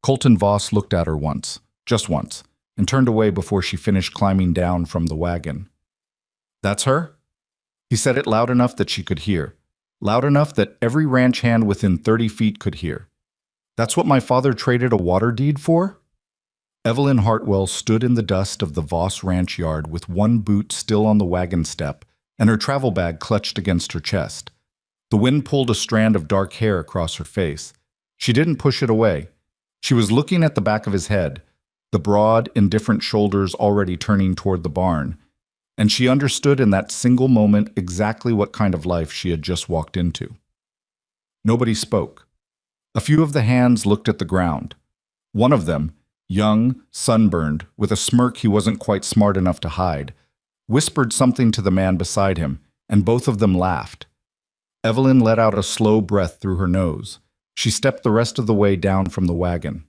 Colton Voss looked at her once, just once, and turned away before she finished climbing down from the wagon. "That's her?" He said it loud enough that she could hear, loud enough that every ranch hand within 30 feet could hear. "That's what my father traded a water deed for?" Evelyn Hartwell stood in the dust of the Voss ranch yard with one boot still on the wagon step and her travel bag clutched against her chest. The wind pulled a strand of dark hair across her face. She didn't push it away. She was looking at the back of his head, the broad, indifferent shoulders already turning toward the barn, and she understood in that single moment exactly what kind of life she had just walked into. Nobody spoke. A few of the hands looked at the ground. One of them, young, sunburned, with a smirk he wasn't quite smart enough to hide, whispered something to the man beside him, and both of them laughed. Evelyn let out a slow breath through her nose. She stepped the rest of the way down from the wagon.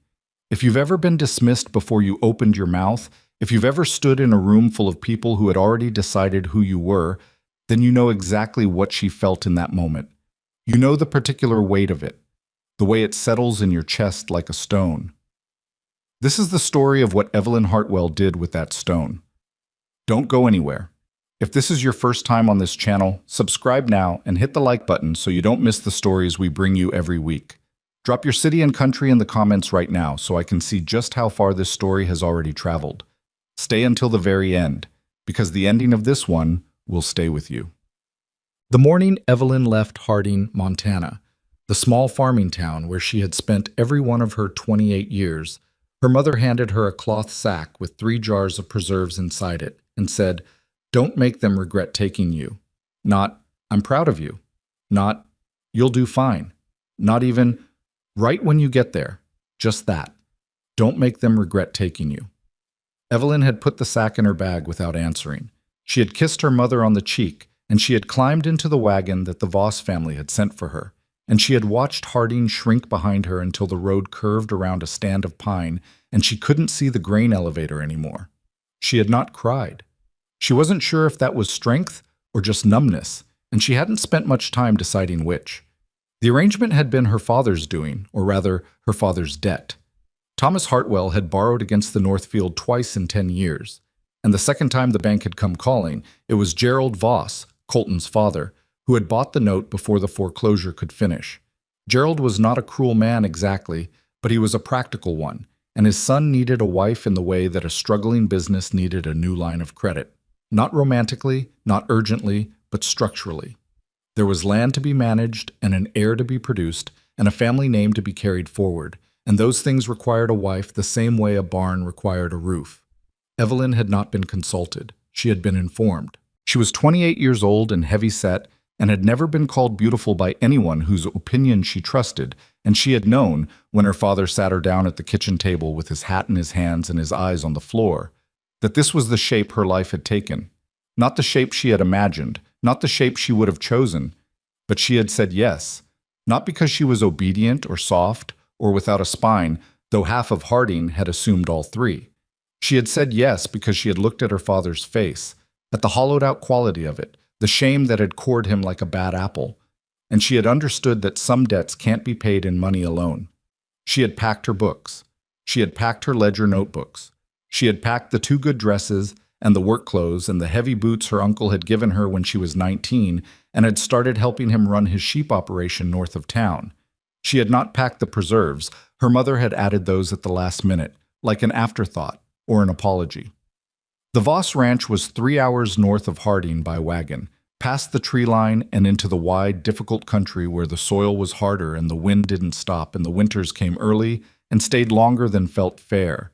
If you've ever been dismissed before you opened your mouth, if you've ever stood in a room full of people who had already decided who you were, then you know exactly what she felt in that moment. You know the particular weight of it, the way it settles in your chest like a stone. This is the story of what Evelyn Hartwell did with that stone. Don't go anywhere. If this is your first time on this channel, subscribe now and hit the like button so you don't miss the stories we bring you every week. Drop your city and country in the comments right now so I can see just how far this story has already traveled. Stay until the very end, because the ending of this one will stay with you. The morning Evelyn left Harding, Montana, the small farming town where she had spent every one of her 28 years, her mother handed her a cloth sack with 3 jars of preserves inside it and said, "Don't make them regret taking you." Not, "I'm proud of you." Not, "You'll do fine." Not even, "Right when you get there." Just that. Don't make them regret taking you. Evelyn had put the sack in her bag without answering. She had kissed her mother on the cheek, and she had climbed into the wagon that the Voss family had sent for her, and she had watched Harding shrink behind her until the road curved around a stand of pine, and she couldn't see the grain elevator anymore. She had not cried. She wasn't sure if that was strength or just numbness, and she hadn't spent much time deciding which. The arrangement had been her father's doing, or rather, her father's debt. Thomas Hartwell had borrowed against the Northfield twice in 10 years, and the second time the bank had come calling, it was Gerald Voss, Colton's father, who had bought the note before the foreclosure could finish. Gerald was not a cruel man exactly, but he was a practical one, and his son needed a wife in the way that a struggling business needed a new line of credit. Not romantically, not urgently, but structurally. There was land to be managed, and an heir to be produced, and a family name to be carried forward, and those things required a wife the same way a barn required a roof. Evelyn had not been consulted. She had been informed. She was 28 years old and heavy-set, and had never been called beautiful by anyone whose opinion she trusted, and she had known, when her father sat her down at the kitchen table with his hat in his hands and his eyes on the floor, that this was the shape her life had taken. Not the shape she had imagined, not the shape she would have chosen, but she had said yes, not because she was obedient or soft or without a spine, though half of Harding had assumed all 3. She had said yes because she had looked at her father's face, at the hollowed-out quality of it, the shame that had cored him like a bad apple, and she had understood that some debts can't be paid in money alone. She had packed her books. She had packed her ledger notebooks. She had packed the 2 good dresses and the work clothes and the heavy boots her uncle had given her when she was 19 and had started helping him run his sheep operation north of town. She had not packed the preserves. Her mother had added those at the last minute, like an afterthought or an apology. The Voss Ranch was 3 hours north of Harding by wagon, past the tree line and into the wide, difficult country where the soil was harder and the wind didn't stop and the winters came early and stayed longer than felt fair.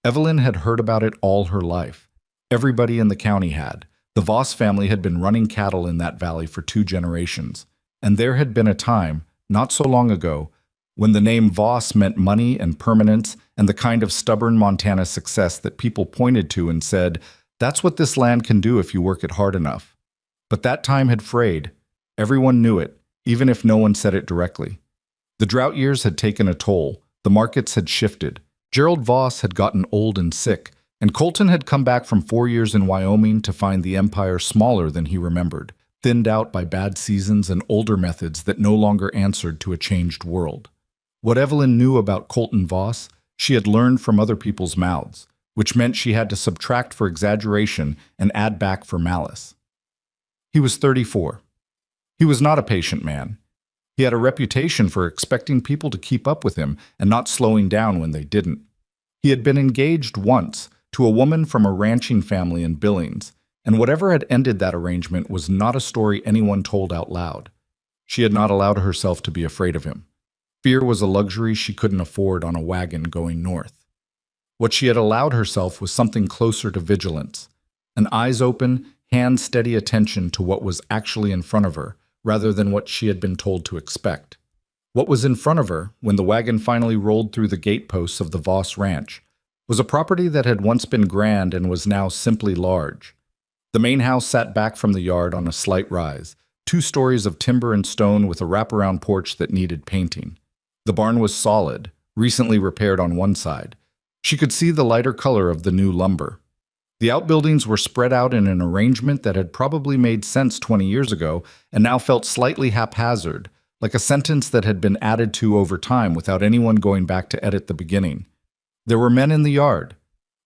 Evelyn had heard about it all her life. Everybody in the county had. The Voss family had been running cattle in that valley for 2 generations, and there had been a time, not so long ago, when the name Voss meant money and permanence and the kind of stubborn Montana success that people pointed to and said, "That's what this land can do if you work it hard enough." But that time had frayed. Everyone knew it, even if no one said it directly. The drought years had taken a toll. The markets had shifted. Gerald Voss had gotten old and sick, and Colton had come back from 4 years in Wyoming to find the empire smaller than he remembered, thinned out by bad seasons and older methods that no longer answered to a changed world. What Evelyn knew about Colton Voss, She had learned from other people's mouths, which meant she had to subtract for exaggeration and add back for malice. He was 34. He was not a patient man. He had a reputation for expecting people to keep up with him and not slowing down when they didn't. He had been engaged once to a woman from a ranching family in Billings, and whatever had ended that arrangement was not a story anyone told out loud. She had not allowed herself to be afraid of him. Fear was a luxury she couldn't afford on a wagon going north. What she had allowed herself was something closer to vigilance, an eyes open, hand steady attention to what was actually in front of her, rather than what she had been told to expect. What was in front of her, when the wagon finally rolled through the gateposts of the Voss Ranch, was a property that had once been grand and was now simply large. The main house sat back from the yard on a slight rise, 2 stories of timber and stone with a wraparound porch that needed painting. The barn was solid, recently repaired on one side. She could see the lighter color of the new lumber. The outbuildings were spread out in an arrangement that had probably made sense 20 years ago and now felt slightly haphazard, like a sentence that had been added to over time without anyone going back to edit the beginning. There were men in the yard,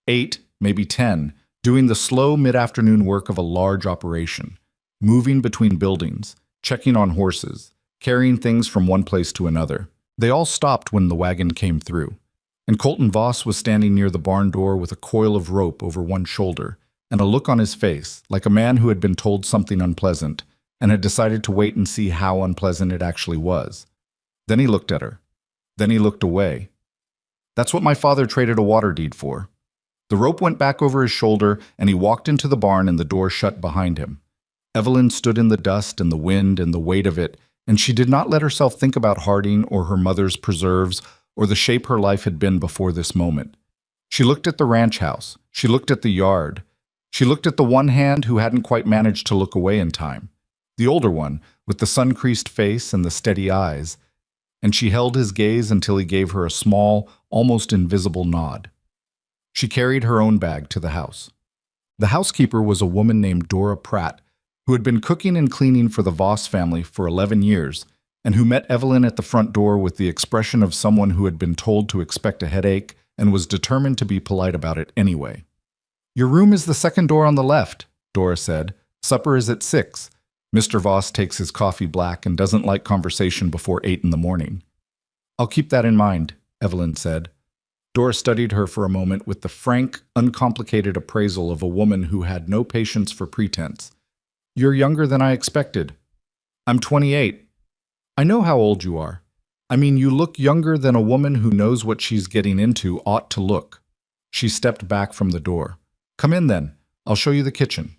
8, maybe 10, doing the slow mid-afternoon work of a large operation, moving between buildings, checking on horses, carrying things from one place to another. They all stopped when the wagon came through, and Colton Voss was standing near the barn door with a coil of rope over one shoulder and a look on his face like a man who had been told something unpleasant and had decided to wait and see how unpleasant it actually was. Then he looked at her. Then he looked away. "That's what my father traded a water deed for." The rope went back over his shoulder, and he walked into the barn and the door shut behind him. Evelyn stood in the dust and the wind and the weight of it, and she did not let herself think about Harding or her mother's preserves or the shape her life had been before this moment. She looked at the ranch house. She looked at the yard. She looked at the one hand who hadn't quite managed to look away in time, the older one with the sun-creased face and the steady eyes, and she held his gaze until he gave her a small, almost invisible nod. She carried her own bag to the house. The housekeeper was a woman named Dora Pratt, who had been cooking and cleaning for the Voss family for 11 years, and who met Evelyn at the front door with the expression of someone who had been told to expect a headache and was determined to be polite about it anyway. "Your room is the second door on the left," Dora said. "Supper is at 6. Mr. Voss takes his coffee black and doesn't like conversation before 8 in the morning." "I'll keep that in mind," Evelyn said. Dora studied her for a moment with the frank, uncomplicated appraisal of a woman who had no patience for pretense. "You're younger than I expected." "I'm 28. "I know how old you are. I mean, you look younger than a woman who knows what she's getting into ought to look." She stepped back from the door. "Come in then. I'll show you the kitchen."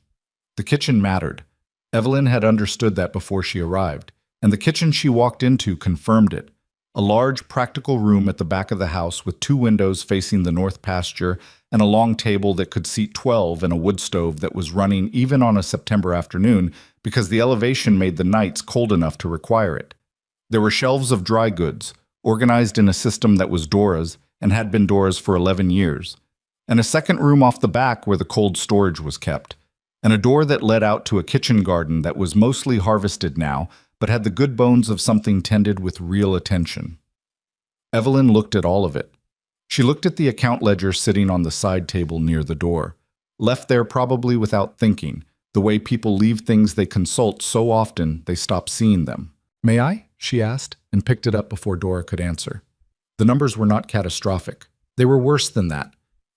The kitchen mattered. Evelyn had understood that before she arrived, and the kitchen she walked into confirmed it. A large, practical room at the back of the house with 2 windows facing the north pasture and a long table that could seat 12 and a wood stove that was running even on a September afternoon because the elevation made the nights cold enough to require it. There were shelves of dry goods, organized in a system that was Dora's and had been Dora's for 11 years, and a second room off the back where the cold storage was kept, and a door that led out to a kitchen garden that was mostly harvested now, but had the good bones of something tended with real attention. Evelyn looked at all of it. She looked at the account ledger sitting on the side table near the door, left there probably without thinking, the way people leave things they consult so often they stop seeing them. "May I?" she asked, and picked it up before Dora could answer. The numbers were not catastrophic. They were worse than that.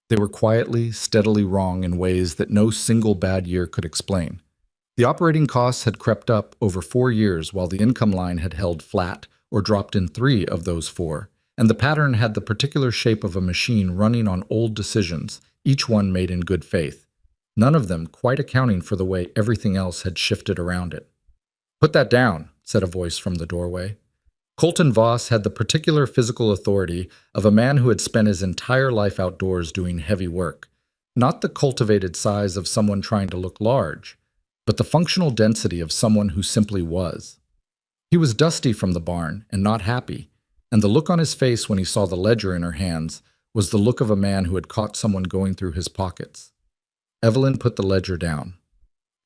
They were quietly, steadily wrong in ways that no single bad year could explain. The operating costs had crept up over 4 years while the income line had held flat or dropped in 3 of those 4, and the pattern had the particular shape of a machine running on old decisions, each one made in good faith, none of them quite accounting for the way everything else had shifted around it. "Put that down," said a voice from the doorway. Colton Voss had the particular physical authority of a man who had spent his entire life outdoors doing heavy work, not the cultivated size of someone trying to look large, but the functional density of someone who simply was. He was dusty from the barn and not happy, and the look on his face when he saw the ledger in her hands was the look of a man who had caught someone going through his pockets. Evelyn put the ledger down.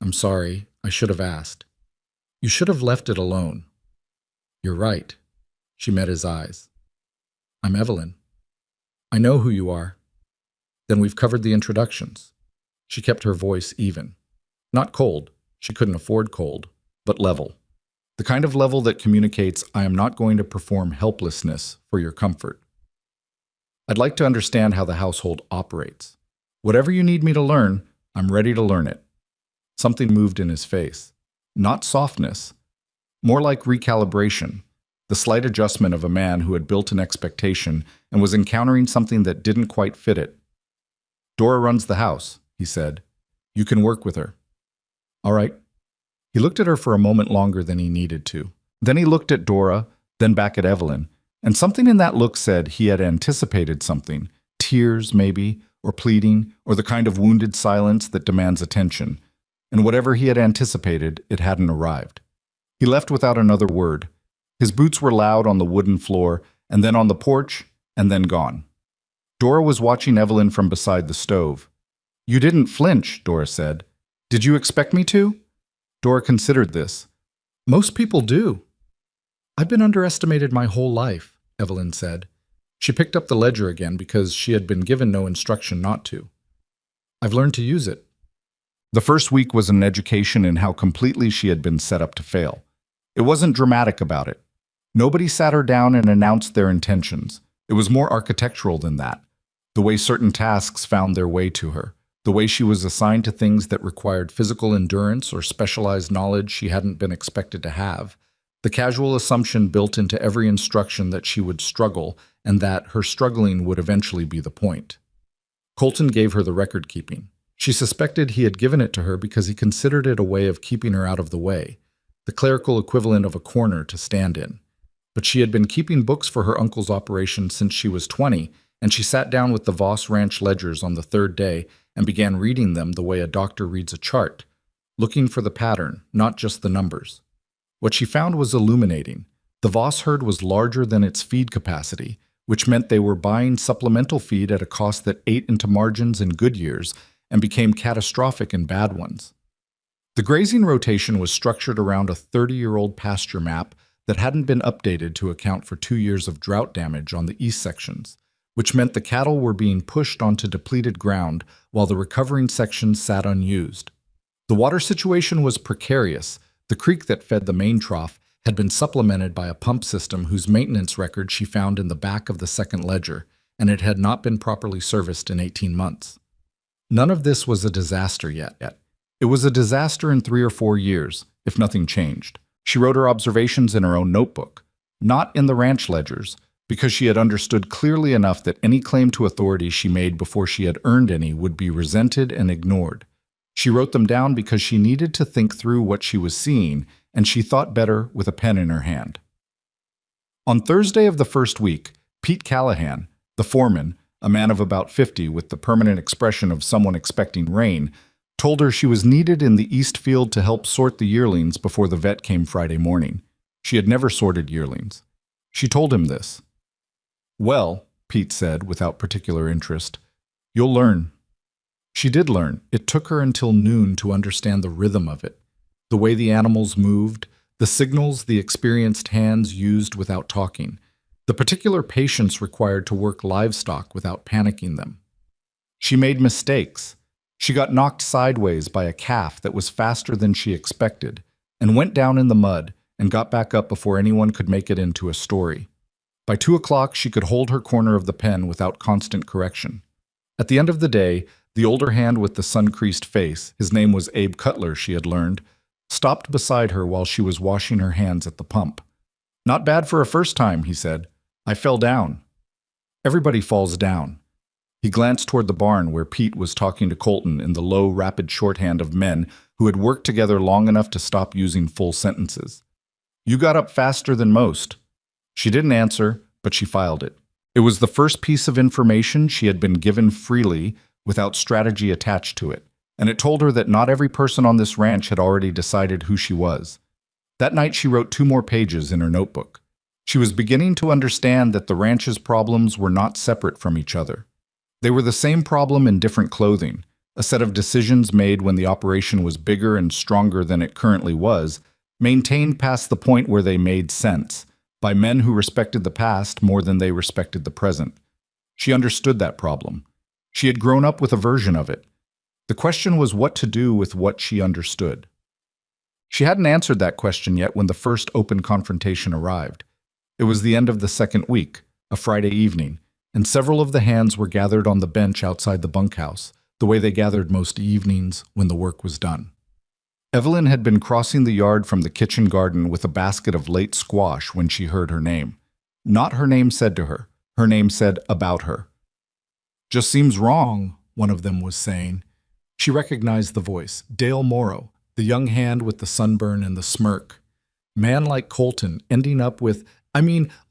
"I'm sorry, I should have asked. You should have left it alone." "You're right." She met his eyes. "I'm Evelyn." I know who you are. Then we've covered the introductions. She kept her voice even. Not cold, she couldn't afford cold, but level. The kind of level that communicates, I am not going to perform helplessness for your comfort. I'd like to understand how the household operates. Whatever you need me to learn, I'm ready to learn it. Something moved in his face. Not softness, more like recalibration, the slight adjustment of a man who had built an expectation and was encountering something that didn't quite fit it. Dora runs the house, he said. You can work with her. All right. He looked at her for a moment longer than he needed to. Then he looked at Dora, then back at Evelyn, and something in that look said he had anticipated something, tears maybe, or pleading, or the kind of wounded silence that demands attention. And whatever he had anticipated, it hadn't arrived. He left without another word. His boots were loud on the wooden floor, and then on the porch, and then gone. Dora was watching Evelyn from beside the stove. You didn't flinch, Dora said. Did you expect me to? Dora considered this. Most people do. I've been underestimated my whole life, Evelyn said. She picked up the ledger again because she had been given no instruction not to. I've learned to use it. The first week was an education in how completely she had been set up to fail. It wasn't dramatic about it. Nobody sat her down and announced their intentions. It was more architectural than that. The way certain tasks found their way to her. The way she was assigned to things that required physical endurance or specialized knowledge she hadn't been expected to have. The casual assumption built into every instruction that she would struggle and that her struggling would eventually be the point. Colton gave her the record keeping. She suspected he had given it to her because he considered it a way of keeping her out of the way, the clerical equivalent of a corner to stand in. But she had been keeping books for her uncle's operation since she was 20, and she sat down with the Voss Ranch ledgers on the third day and began reading them the way a doctor reads a chart, looking for the pattern, not just the numbers. What she found was illuminating. The Voss herd was larger than its feed capacity, which meant they were buying supplemental feed at a cost that ate into margins in good years and became catastrophic in bad ones. The grazing rotation was structured around a 30-year-old pasture map that hadn't been updated to account for 2 years of drought damage on the east sections, which meant the cattle were being pushed onto depleted ground while the recovering sections sat unused. The water situation was precarious. The creek that fed the main trough had been supplemented by a pump system whose maintenance record she found in the back of the second ledger, and it had not been properly serviced in 18 months. None of this was a disaster yet. It was a disaster in 3 or 4 years, if nothing changed. She wrote her observations in her own notebook, not in the ranch ledgers, because she had understood clearly enough that any claim to authority she made before she had earned any would be resented and ignored. She wrote them down because she needed to think through what she was seeing, and she thought better with a pen in her hand. On Thursday of the first week, Pete Callahan, the foreman, a man of about 50 with the permanent expression of someone expecting rain, told her she was needed in the east field to help sort the yearlings before the vet came Friday morning. She had never sorted yearlings. She told him this. Well, Pete said without particular interest, you'll learn. She did learn. It took her until noon to understand the rhythm of it, the way the animals moved, the signals the experienced hands used without talking, the particular patience required to work livestock without panicking them. She made mistakes. She got knocked sideways by a calf that was faster than she expected and went down in the mud and got back up before anyone could make it into a story. By 2 o'clock, she could hold her corner of the pen without constant correction. At the end of the day, the older hand with the sun-creased face, his name was Abe Cutler, she had learned, stopped beside her while she was washing her hands at the pump. Not bad for a first time, he said. I fell down. Everybody falls down. He glanced toward the barn where Pete was talking to Colton in the low, rapid shorthand of men who had worked together long enough to stop using full sentences. You got up faster than most. She didn't answer, but she filed it. It was the first piece of information she had been given freely without strategy attached to it, and it told her that not every person on this ranch had already decided who she was. That night she wrote 2 more pages in her notebook. She was beginning to understand that the ranch's problems were not separate from each other. They were the same problem in different clothing, a set of decisions made when the operation was bigger and stronger than it currently was, maintained past the point where they made sense, by men who respected the past more than they respected the present. She understood that problem. She had grown up with a version of it. The question was what to do with what she understood. She hadn't answered that question yet when the first open confrontation arrived. It was the end of the second week, a Friday evening, and several of the hands were gathered on the bench outside the bunkhouse, the way they gathered most evenings when the work was done. Evelyn had been crossing the yard from the kitchen garden with a basket of late squash when she heard her name. Not her name said to her. Her name said about her. "Just seems wrong," one of them was saying. She recognized the voice. Dale Morrow, the young hand with the sunburn and the smirk. Man like Colton, ending up with,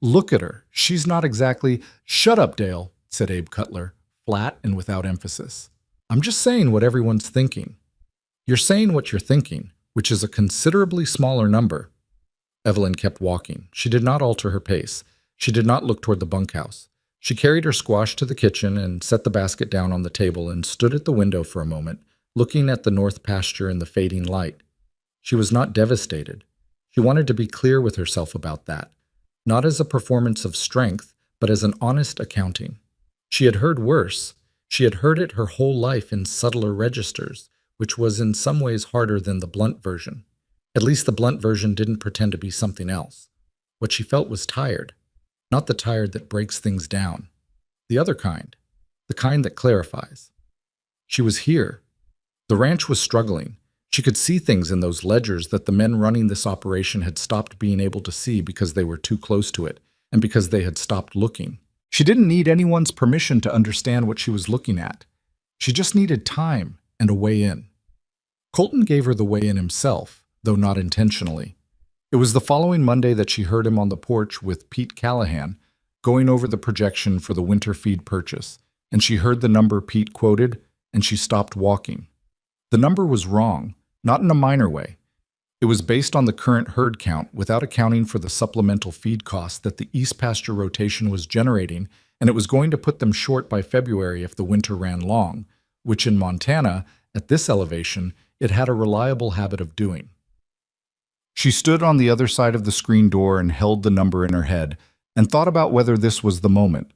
look at her. She's not exactly— "Shut up, Dale," said Abe Cutler, flat and without emphasis. "I'm just saying what everyone's thinking." "You're saying what you're thinking, which is a considerably smaller number." Evelyn kept walking. She did not alter her pace. She did not look toward the bunkhouse. She carried her squash to the kitchen and set the basket down on the table and stood at the window for a moment, looking at the north pasture in the fading light. She was not devastated. She wanted to be clear with herself about that, not as a performance of strength, but as an honest accounting. She had heard worse. She had heard it her whole life in subtler registers, which was in some ways harder than the blunt version. At least the blunt version didn't pretend to be something else. What she felt was tired. Not the tired that breaks things down. The other kind. The kind that clarifies. She was here. The ranch was struggling. She could see things in those ledgers that the men running this operation had stopped being able to see because they were too close to it, and because they had stopped looking. She didn't need anyone's permission to understand what she was looking at. She just needed time and a way in. Colton gave her the way in himself, though not intentionally. It was the following Monday that she heard him on the porch with Pete Callahan, going over the projection for the winter feed purchase, and she heard the number Pete quoted, and she stopped walking. The number was wrong, not in a minor way. It was based on the current herd count without accounting for the supplemental feed costs that the east pasture rotation was generating, and it was going to put them short by February if the winter ran long, which in Montana, at this elevation, it had a reliable habit of doing. She stood on the other side of the screen door and held the number in her head and thought about whether this was the moment.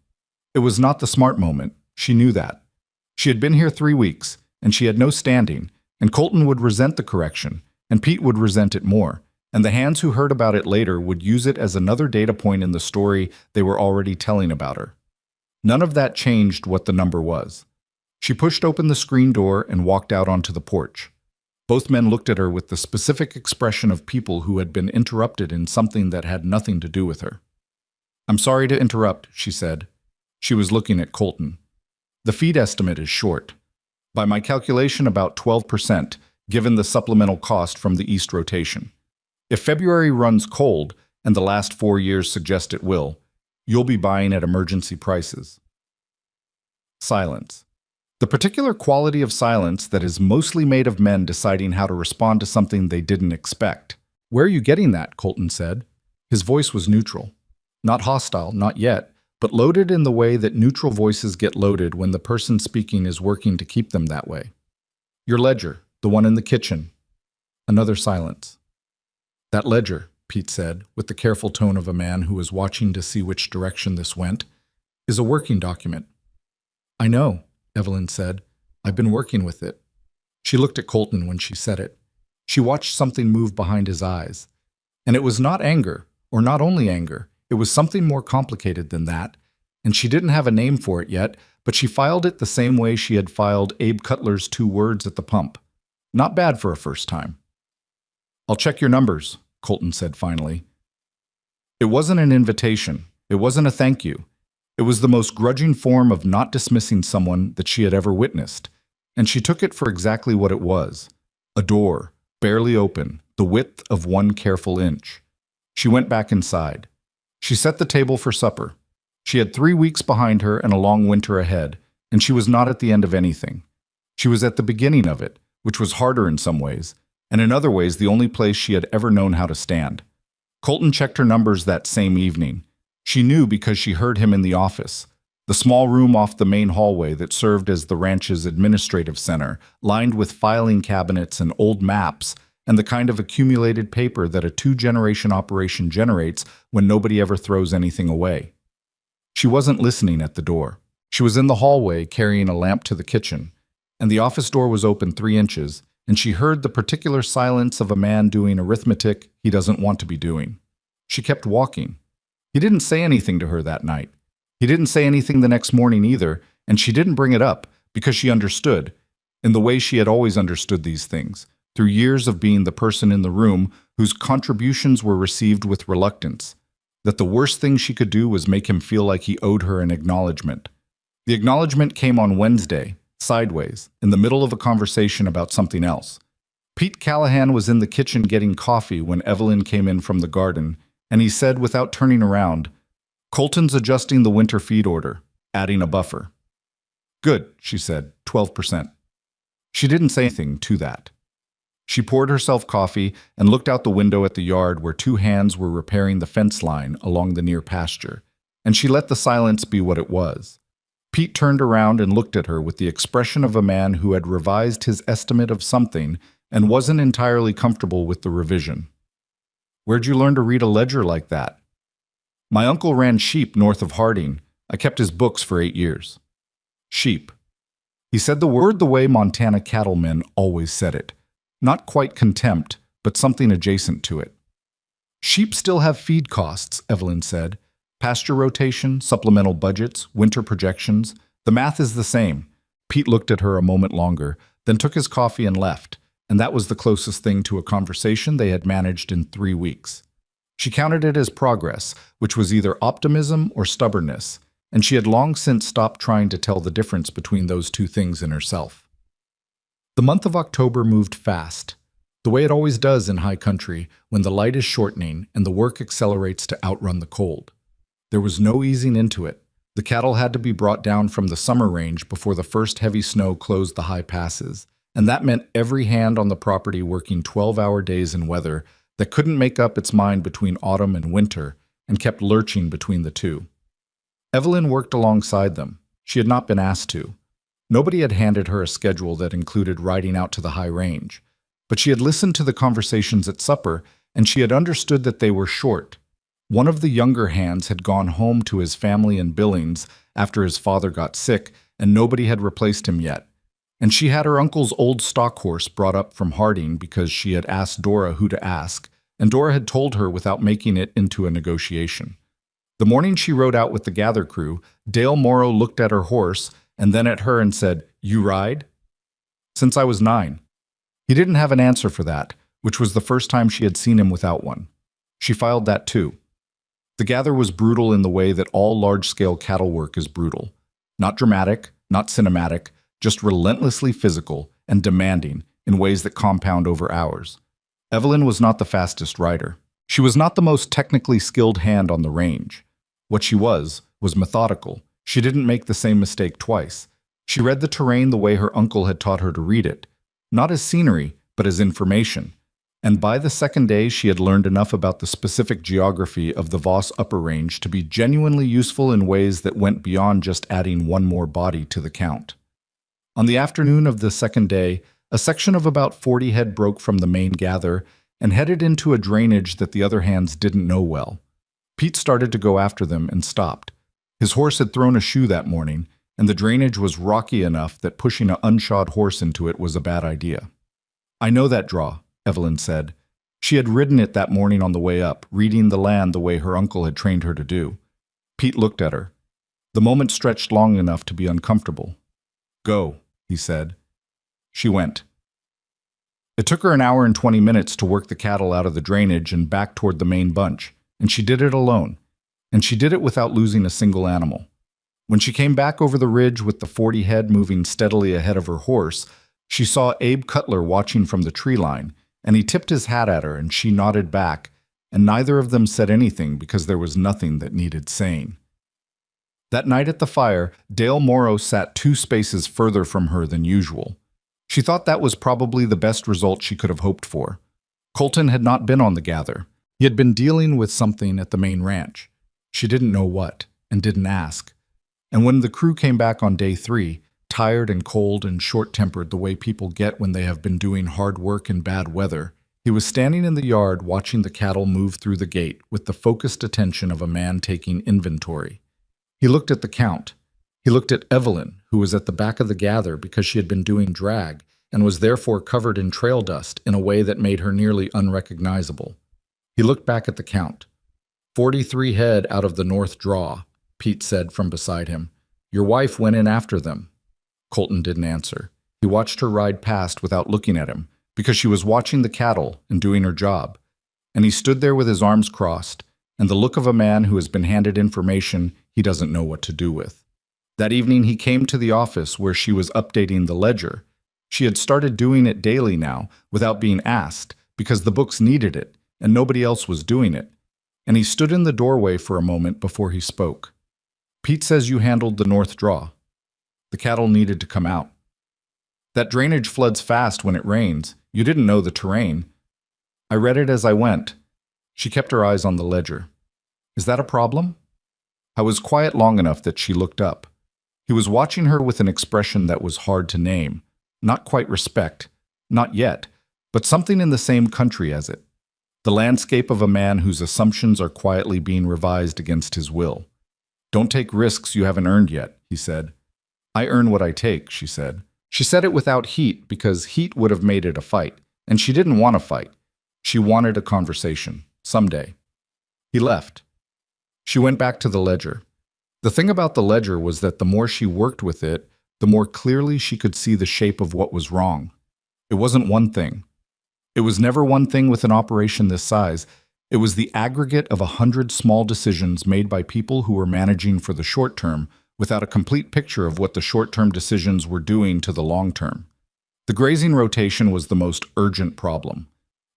It was not the smart moment. She knew that. She had been here 3 weeks, and she had no standing, and Colton would resent the correction, and Pete would resent it more, and the hands who heard about it later would use it as another data point in the story they were already telling about her. None of that changed what the number was. She pushed open the screen door and walked out onto the porch. Both men looked at her with the specific expression of people who had been interrupted in something that had nothing to do with her. "I'm sorry to interrupt," she said. She was looking at Colton. "The feed estimate is short. By my calculation, about 12%, given the supplemental cost from the east rotation. If February runs cold, and the last 4 years suggest it will, you'll be buying at emergency prices." Silence. The particular quality of silence that is mostly made of men deciding how to respond to something they didn't expect. "Where are you getting that?" Colton said. His voice was neutral. Not hostile, not yet, but loaded in the way that neutral voices get loaded when the person speaking is working to keep them that way. "Your ledger, the one in the kitchen." Another silence. "That ledger," Pete said, with the careful tone of a man who was watching to see which direction this went, "is a working document." "I know," Evelyn said. "I've been working with it." She looked at Colton when she said it. She watched something move behind his eyes. And it was not anger, or not only anger. It was something more complicated than that, and she didn't have a name for it yet, but she filed it the same way she had filed Abe Cutler's 2 words at the pump. Not bad for a first time. "I'll check your numbers," Colton said finally. It wasn't an invitation. It wasn't a thank you. It was the most grudging form of not dismissing someone that she had ever witnessed, and she took it for exactly what it was. A door, barely open, the width of 1 careful inch. She went back inside. She set the table for supper. She had 3 weeks behind her and a long winter ahead, and she was not at the end of anything. She was at the beginning of it, which was harder in some ways, and in other ways the only place she had ever known how to stand. Colton checked her numbers that same evening. She knew because she heard him in the office, the small room off the main hallway that served as the ranch's administrative center, lined with filing cabinets and old maps, and the kind of accumulated paper that a 2-generation operation generates when nobody ever throws anything away. She wasn't listening at the door. She was in the hallway carrying a lamp to the kitchen, and the office door was open 3 inches, and she heard the particular silence of a man doing arithmetic he doesn't want to be doing. She kept walking. He didn't say anything to her that night. He didn't say anything the next morning either, and she didn't bring it up because she understood, in the way she had always understood these things, through years of being the person in the room whose contributions were received with reluctance, that the worst thing she could do was make him feel like he owed her an acknowledgement. The acknowledgement came on Wednesday, sideways, in the middle of a conversation about something else. Pete Callahan was in the kitchen getting coffee when Evelyn came in from the garden, and he said without turning around, "Colton's adjusting the winter feed order, adding a buffer." "Good," she said, 12%. She didn't say anything to that. She poured herself coffee and looked out the window at the yard where 2 hands were repairing the fence line along the near pasture, and she let the silence be what it was. Pete turned around and looked at her with the expression of a man who had revised his estimate of something and wasn't entirely comfortable with the revision. "Where'd you learn to read a ledger like that?" "My uncle ran sheep north of Harding. I kept his books for 8 years. Sheep. He said the word the way Montana cattlemen always said it. Not quite contempt, but something adjacent to it. "Sheep still have feed costs," Evelyn said. "Pasture rotation, supplemental budgets, winter projections. The math is the same." Pete looked at her a moment longer, then took his coffee and left, and that was the closest thing to a conversation they had managed in 3 weeks. She counted it as progress, which was either optimism or stubbornness, and she had long since stopped trying to tell the difference between those two things in herself. The month of October moved fast, the way it always does in high country when the light is shortening and the work accelerates to outrun the cold. There was no easing into it. The cattle had to be brought down from the summer range before the first heavy snow closed the high passes, and that meant every hand on the property working 12-hour days in weather that couldn't make up its mind between autumn and winter and kept lurching between the two. Evelyn worked alongside them. She had not been asked to. Nobody had handed her a schedule that included riding out to the high range, but she had listened to the conversations at supper, and she had understood that they were short. One of the younger hands had gone home to his family in Billings after his father got sick, and nobody had replaced him yet. And she had her uncle's old stock horse brought up from Harding because she had asked Dora who to ask, and Dora had told her without making it into a negotiation. The morning she rode out with the gather crew, Dale Morrow looked at her horse and then at her and said, "You ride?" "Since I was 9. He didn't have an answer for that, which was the first time she had seen him without one. She filed that too. The gather was brutal in the way that all large-scale cattle work is brutal. Not dramatic, not cinematic, just relentlessly physical and demanding in ways that compound over hours. Evelyn was not the fastest rider. She was not the most technically skilled hand on the range. What she was methodical. She didn't make the same mistake twice. She read the terrain the way her uncle had taught her to read it, not as scenery, but as information. And by the second day, she had learned enough about the specific geography of the Voss Upper Range to be genuinely useful in ways that went beyond just adding one more body to the count. On the afternoon of the second day, a section of about 40 head broke from the main gather and headed into a drainage that the other hands didn't know well. Pete started to go after them and stopped. His horse had thrown a shoe that morning, and the drainage was rocky enough that pushing an unshod horse into it was a bad idea. "I know that draw," Evelyn said. She had ridden it that morning on the way up, reading the land the way her uncle had trained her to do. Pete looked at her. The moment stretched long enough to be uncomfortable. "Go," he said. She went. It took her an hour and 20 minutes to work the cattle out of the drainage and back toward the main bunch, and she did it alone. And she did it without losing a single animal. When she came back over the ridge with the 40 head moving steadily ahead of her horse, she saw Abe Cutler watching from the tree line, and he tipped his hat at her and she nodded back, and neither of them said anything because there was nothing that needed saying. That night at the fire, Dale Morrow sat 2 spaces further from her than usual. She thought that was probably the best result she could have hoped for. Colton had not been on the gather. He had been dealing with something at the main ranch. She didn't know what, and didn't ask. And when the crew came back on day 3, tired and cold and short-tempered the way people get when they have been doing hard work in bad weather, he was standing in the yard watching the cattle move through the gate with the focused attention of a man taking inventory. He looked at the count. He looked at Evelyn, who was at the back of the gather because she had been doing drag and was therefore covered in trail dust in a way that made her nearly unrecognizable. He looked back at the count. 43 head out of the north draw, Pete said from beside him. Your wife went in after them. Colton didn't answer. He watched her ride past without looking at him, because she was watching the cattle and doing her job. And he stood there with his arms crossed, and the look of a man who has been handed information he doesn't know what to do with. That evening he came to the office where she was updating the ledger. She had started doing it daily now, without being asked, because the books needed it, and nobody else was doing it. And he stood in the doorway for a moment before he spoke. Pete says you handled the north draw. The cattle needed to come out. That drainage floods fast when it rains. You didn't know the terrain. I read it as I went. She kept her eyes on the ledger. Is that a problem? I was quiet long enough that she looked up. He was watching her with an expression that was hard to name. Not quite respect, not yet, but something in the same country as it. The landscape of a man whose assumptions are quietly being revised against his will. Don't take risks you haven't earned yet, he said. I earn what I take, she said. She said it without heat because heat would have made it a fight, and she didn't want a fight. She wanted a conversation, someday. He left. She went back to the ledger. The thing about the ledger was that the more she worked with it, the more clearly she could see the shape of what was wrong. It wasn't one thing. It was never one thing with an operation this size. It was the aggregate of 100 small decisions made by people who were managing for the short term without a complete picture of what the short-term decisions were doing to the long term. The grazing rotation was the most urgent problem.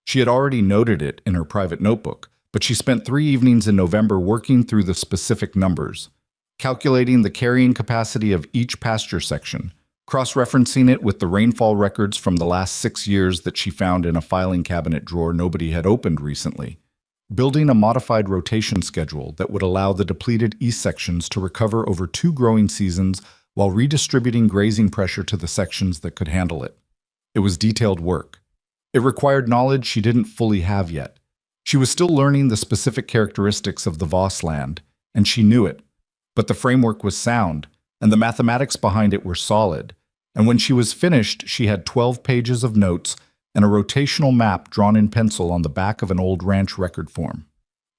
She had already noted it in her private notebook, but she spent 3 evenings in November working through the specific numbers, calculating the carrying capacity of each pasture section, cross-referencing it with the rainfall records from the last 6 years that she found in a filing cabinet drawer nobody had opened recently, building a modified rotation schedule that would allow the depleted east sections to recover over 2 growing seasons while redistributing grazing pressure to the sections that could handle it. It was detailed work. It required knowledge she didn't fully have yet. She was still learning the specific characteristics of the Voss land, and she knew it. But the framework was sound, and the mathematics behind it were solid. And when she was finished, she had 12 pages of notes and a rotational map drawn in pencil on the back of an old ranch record form.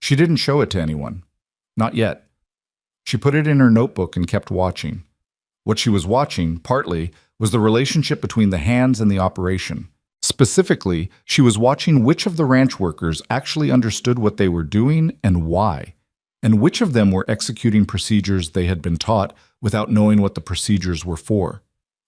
She didn't show it to anyone. Not yet. She put it in her notebook and kept watching. What she was watching, partly, was the relationship between the hands and the operation. Specifically, she was watching which of the ranch workers actually understood what they were doing and why, and which of them were executing procedures they had been taught without knowing what the procedures were for.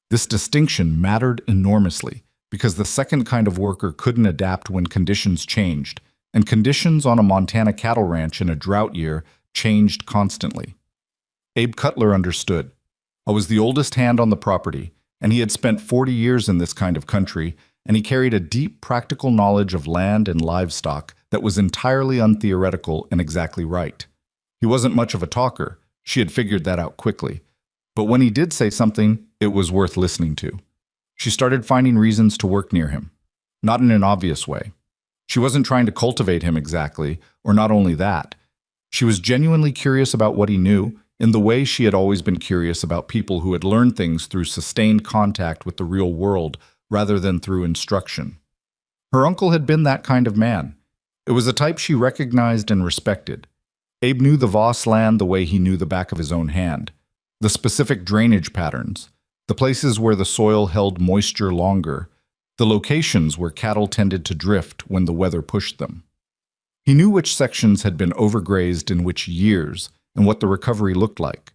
This distinction mattered enormously, because the second kind of worker couldn't adapt when conditions changed, and conditions on a Montana cattle ranch in a drought year changed constantly. Abe Cutler understood. I was the oldest hand on the property, and he had spent 40 years in this kind of country, and he carried a deep practical knowledge of land and livestock that was entirely untheoretical and exactly right. He wasn't much of a talker. She had figured that out quickly. But when he did say something, it was worth listening to. She started finding reasons to work near him, not in an obvious way. She wasn't trying to cultivate him exactly, or not only that. She was genuinely curious about what he knew, in the way she had always been curious about people who had learned things through sustained contact with the real world rather than through instruction. Her uncle had been that kind of man. It was a type she recognized and respected. Abe knew the Voss land the way he knew the back of his own hand. The specific drainage patterns, the places where the soil held moisture longer, the locations where cattle tended to drift when the weather pushed them. He knew which sections had been overgrazed in which years and what the recovery looked like.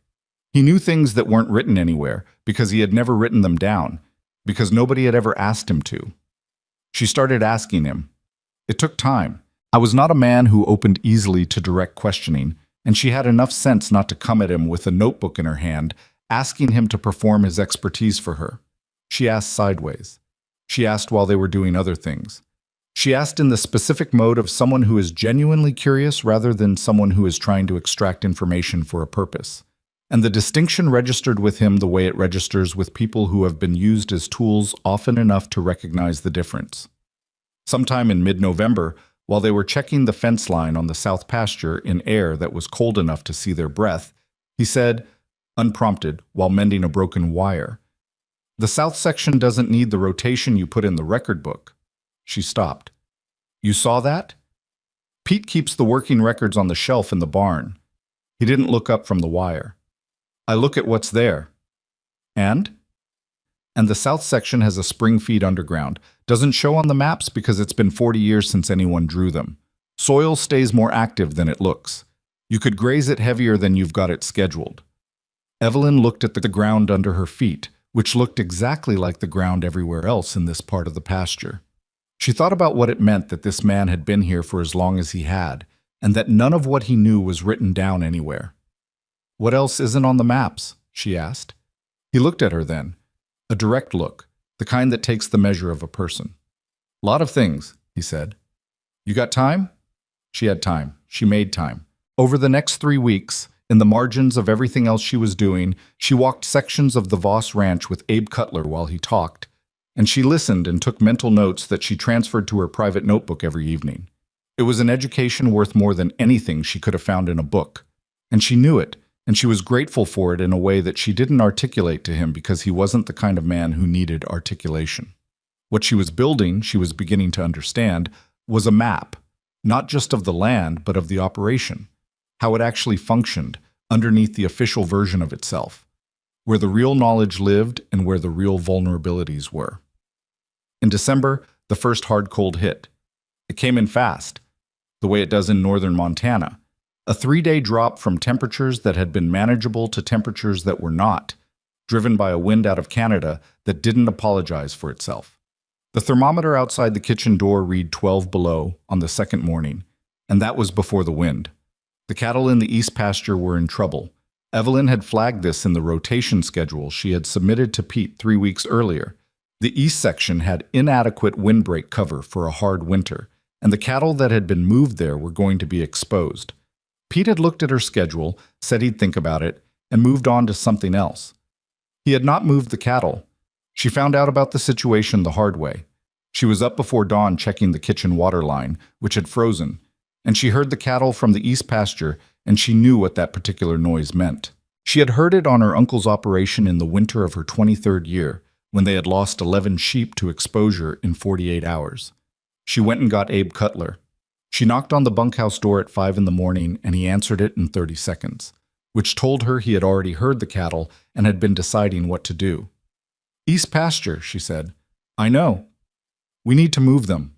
He knew things that weren't written anywhere because he had never written them down, because nobody had ever asked him to. She started asking him. It took time. I was not a man who opened easily to direct questioning, and she had enough sense not to come at him with a notebook in her hand, asking him to perform his expertise for her. She asked sideways. She asked while they were doing other things. She asked in the specific mode of someone who is genuinely curious rather than someone who is trying to extract information for a purpose. And the distinction registered with him the way it registers with people who have been used as tools often enough to recognize the difference. Sometime in mid-November, while they were checking the fence line on the south pasture in air that was cold enough to see their breath, he said, unprompted, while mending a broken wire. The south section doesn't need the rotation you put in the record book. She stopped. You saw that? Pete keeps the working records on the shelf in the barn. He didn't look up from the wire. I look at what's there. And? And the south section has a spring feed underground. Doesn't show on the maps because it's been 40 years since anyone drew them. Soil stays more active than it looks. You could graze it heavier than you've got it scheduled. Evelyn looked at the ground under her feet, which looked exactly like the ground everywhere else in this part of the pasture. She thought about what it meant that this man had been here for as long as he had, and that none of what he knew was written down anywhere. What else isn't on the maps? She asked. He looked at her then. A direct look, the kind that takes the measure of a person. Lot of things, he said. You got time? She had time. She made time. Over the next 3 weeks, in the margins of everything else she was doing, she walked sections of the Voss Ranch with Abe Cutler while he talked, and she listened and took mental notes that she transferred to her private notebook every evening. It was an education worth more than anything she could have found in a book, and she knew it, and she was grateful for it in a way that she didn't articulate to him because he wasn't the kind of man who needed articulation. What she was building, she was beginning to understand, was a map, not just of the land, but of the operation. How it actually functioned underneath the official version of itself, where the real knowledge lived and where the real vulnerabilities were. In December, the first hard cold hit. It came in fast, the way it does in northern Montana, a 3-day drop from temperatures that had been manageable to temperatures that were not, driven by a wind out of Canada that didn't apologize for itself. The thermometer outside the kitchen door read 12 below on the second morning, and that was before the wind. The cattle in the east pasture were in trouble. Evelyn had flagged this in the rotation schedule she had submitted to Pete 3 weeks earlier. The east section had inadequate windbreak cover for a hard winter, and the cattle that had been moved there were going to be exposed. Pete had looked at her schedule, said he'd think about it, and moved on to something else. He had not moved the cattle. She found out about the situation the hard way. She was up before dawn checking the kitchen water line, which had frozen, and she heard the cattle from the east pasture, and she knew what that particular noise meant. She had heard it on her uncle's operation in the winter of her 23rd year, when they had lost 11 sheep to exposure in 48 hours. She went and got Abe Cutler. She knocked on the bunkhouse door at 5 in the morning, and he answered it in 30 seconds, which told her he had already heard the cattle and had been deciding what to do. East pasture, she said. I know. We need to move them.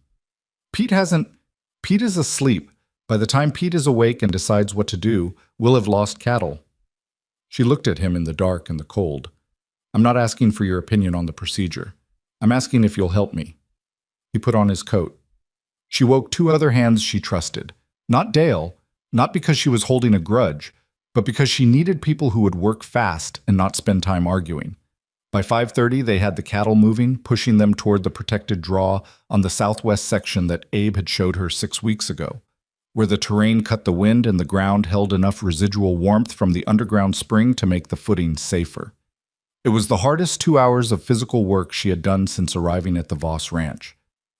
Pete is asleep. By the time Pete is awake and decides what to do, we'll have lost cattle. She looked at him in the dark and the cold. I'm not asking for your opinion on the procedure. I'm asking if you'll help me. He put on his coat. She woke 2 other hands she trusted. Not Dale, not because she was holding a grudge, but because she needed people who would work fast and not spend time arguing. By 5:30, they had the cattle moving, pushing them toward the protected draw on the southwest section that Abe had showed her 6 weeks ago, where the terrain cut the wind and the ground held enough residual warmth from the underground spring to make the footing safer. It was the hardest 2 hours of physical work she had done since arriving at the Voss Ranch.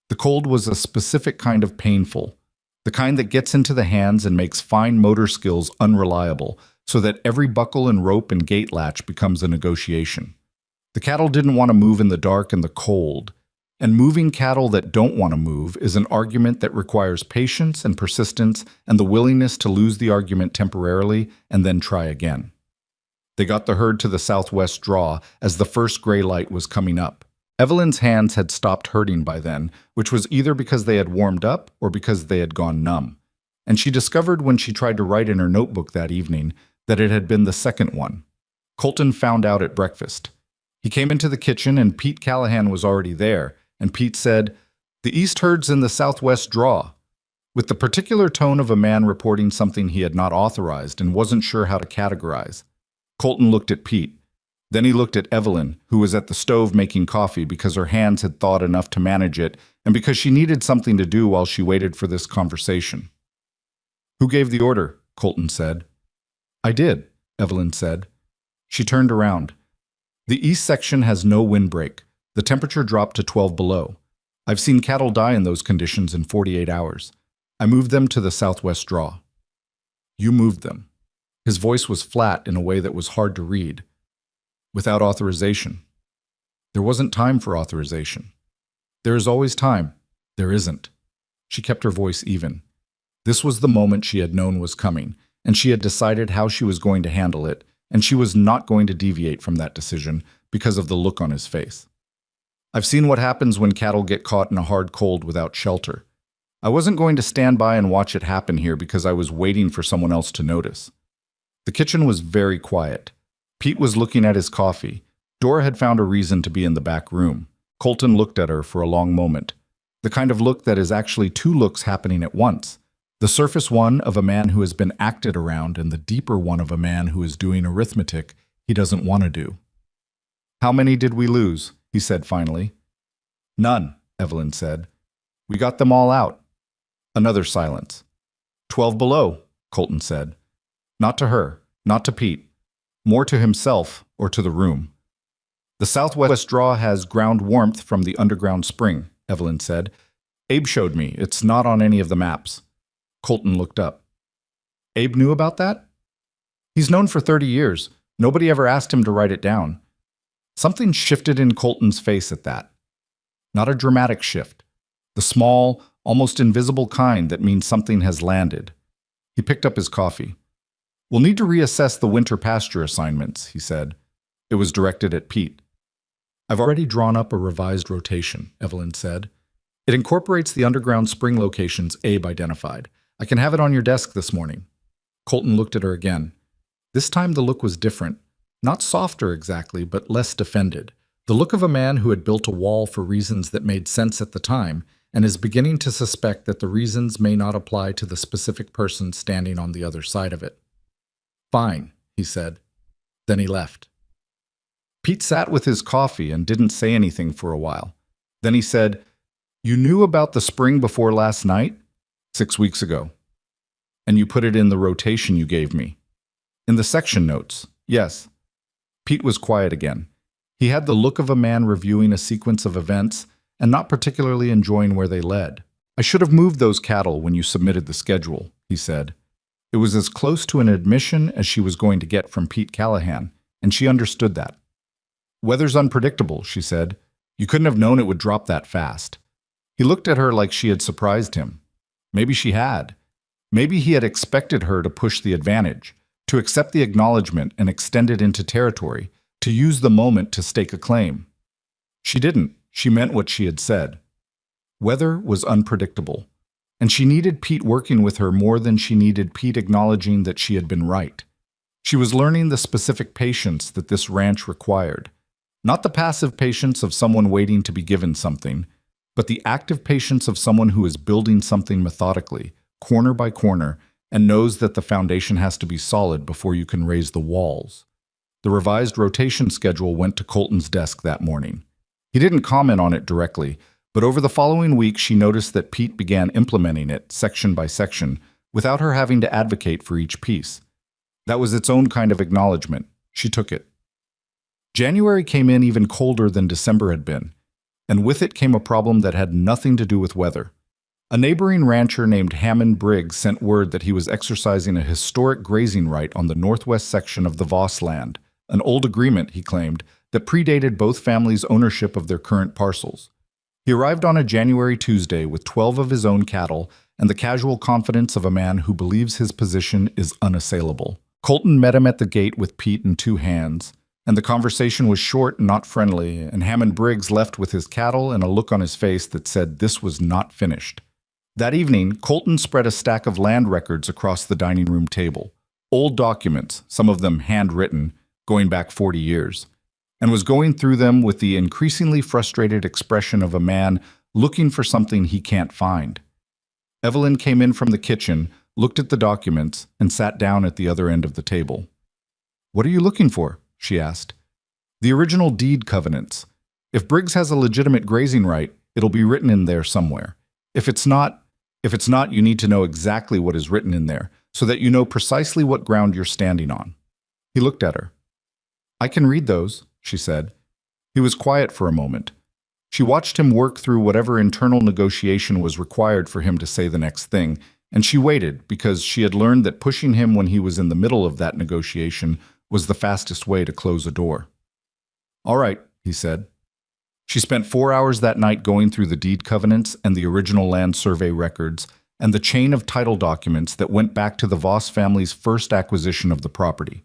The cold was a specific kind of painful, the kind that gets into the hands and makes fine motor skills unreliable, so that every buckle and rope and gate latch becomes a negotiation. The cattle didn't want to move in the dark and the cold, and moving cattle that don't want to move is an argument that requires patience and persistence and the willingness to lose the argument temporarily and then try again. They got the herd to the southwest draw as the first gray light was coming up. Evelyn's hands had stopped hurting by then, which was either because they had warmed up or because they had gone numb. And she discovered when she tried to write in her notebook that evening that it had been the second one. Colton found out at breakfast. He came into the kitchen and Pete Callahan was already there, and Pete said, "The east herd's in the southwest draw," with the particular tone of a man reporting something he had not authorized and wasn't sure how to categorize. Colton looked at Pete. Then he looked at Evelyn, who was at the stove making coffee because her hands had thawed enough to manage it and because she needed something to do while she waited for this conversation. "Who gave the order?" Colton said. "I did," Evelyn said. She turned around. "The east section has no windbreak. The temperature dropped to 12 below. I've seen cattle die in those conditions in 48 hours. I moved them to the southwest draw." "You moved them." His voice was flat in a way that was hard to read. Without authorization. There wasn't time for authorization. There is always time. There isn't. She kept her voice even. This was the moment she had known was coming, and she had decided how she was going to handle it, and she was not going to deviate from that decision because of the look on his face. I've seen what happens when cattle get caught in a hard cold without shelter. I wasn't going to stand by and watch it happen here because I was waiting for someone else to notice. The kitchen was very quiet. Pete was looking at his coffee. Dora had found a reason to be in the back room. Colton looked at her for a long moment. The kind of look that is actually two looks happening at once. The surface one of a man who has been acted around and the deeper one of a man who is doing arithmetic he doesn't want to do. "How many did we lose?" he said finally. "None," Evelyn said. "We got them all out." Another silence. 12 below, Colton said. Not to her, not to Pete. More to himself or to the room. "The southwest draw has ground warmth from the underground spring," Evelyn said. "Abe showed me. It's not on any of the maps." Colton looked up. "Abe knew about that?" "He's known for 30 years. Nobody ever asked him to write it down." Something shifted in Colton's face at that. Not a dramatic shift. The small, almost invisible kind that means something has landed. He picked up his coffee. "We'll need to reassess the winter pasture assignments," he said. It was directed at Pete. "I've already drawn up a revised rotation," Evelyn said. "It incorporates the underground spring locations Abe identified. I can have it on your desk this morning." Colton looked at her again. This time the look was different. Not softer exactly, but less defended. The look of a man who had built a wall for reasons that made sense at the time and is beginning to suspect that the reasons may not apply to the specific person standing on the other side of it. "Fine," he said. Then he left. Pete sat with his coffee and didn't say anything for a while. Then he said, "You knew about the spring before last night?" 6 weeks ago. "And you put it in the rotation you gave me?" "In the section notes, yes." Pete was quiet again. He had the look of a man reviewing a sequence of events and not particularly enjoying where they led. "I should have moved those cattle when you submitted the schedule," he said. It was as close to an admission as she was going to get from Pete Callahan, and she understood that. "Weather's unpredictable," she said. "You couldn't have known it would drop that fast." He looked at her like she had surprised him. Maybe she had. Maybe he had expected her to push the advantage, to accept the acknowledgement and extend it into territory, to use the moment to stake a claim. She didn't. She meant what she had said. Weather was unpredictable, and she needed Pete working with her more than she needed Pete acknowledging that she had been right. She was learning the specific patience that this ranch required. Not the passive patience of someone waiting to be given something, but the active patience of someone who is building something methodically, corner by corner, and knows that the foundation has to be solid before you can raise the walls. The revised rotation schedule went to Colton's desk that morning. He didn't comment on it directly, but over the following week she noticed that Pete began implementing it section by section without her having to advocate for each piece. That was its own kind of acknowledgement. She took it. January came in even colder than December had been, and with it came a problem that had nothing to do with weather. A neighboring rancher named Hammond Briggs sent word that he was exercising a historic grazing right on the northwest section of the Voss land, an old agreement, he claimed, that predated both families' ownership of their current parcels. He arrived on a January Tuesday with 12 of his own cattle and the casual confidence of a man who believes his position is unassailable. Colton met him at the gate with Pete in 2 hands, and the conversation was short and not friendly, and Hammond Briggs left with his cattle and a look on his face that said this was not finished. That evening, Colton spread a stack of land records across the dining room table. Old documents, some of them handwritten, going back 40 years, and was going through them with the increasingly frustrated expression of a man looking for something he can't find. Evelyn came in from the kitchen, looked at the documents, and sat down at the other end of the table. "What are you looking for?" she asked. "The original deed covenants. If Briggs has a legitimate grazing right, it'll be written in there somewhere. If it's not, you need to know exactly what is written in there, so that you know precisely what ground you're standing on." He looked at her. "I can read those," she said. He was quiet for a moment. She watched him work through whatever internal negotiation was required for him to say the next thing, And she waited because she had learned that pushing him when he was in the middle of that negotiation was the fastest way to close a door. "All right," he said. She spent 4 hours that night going through the deed covenants and the original land survey records and the chain of title documents that went back to the Voss family's first acquisition of the property.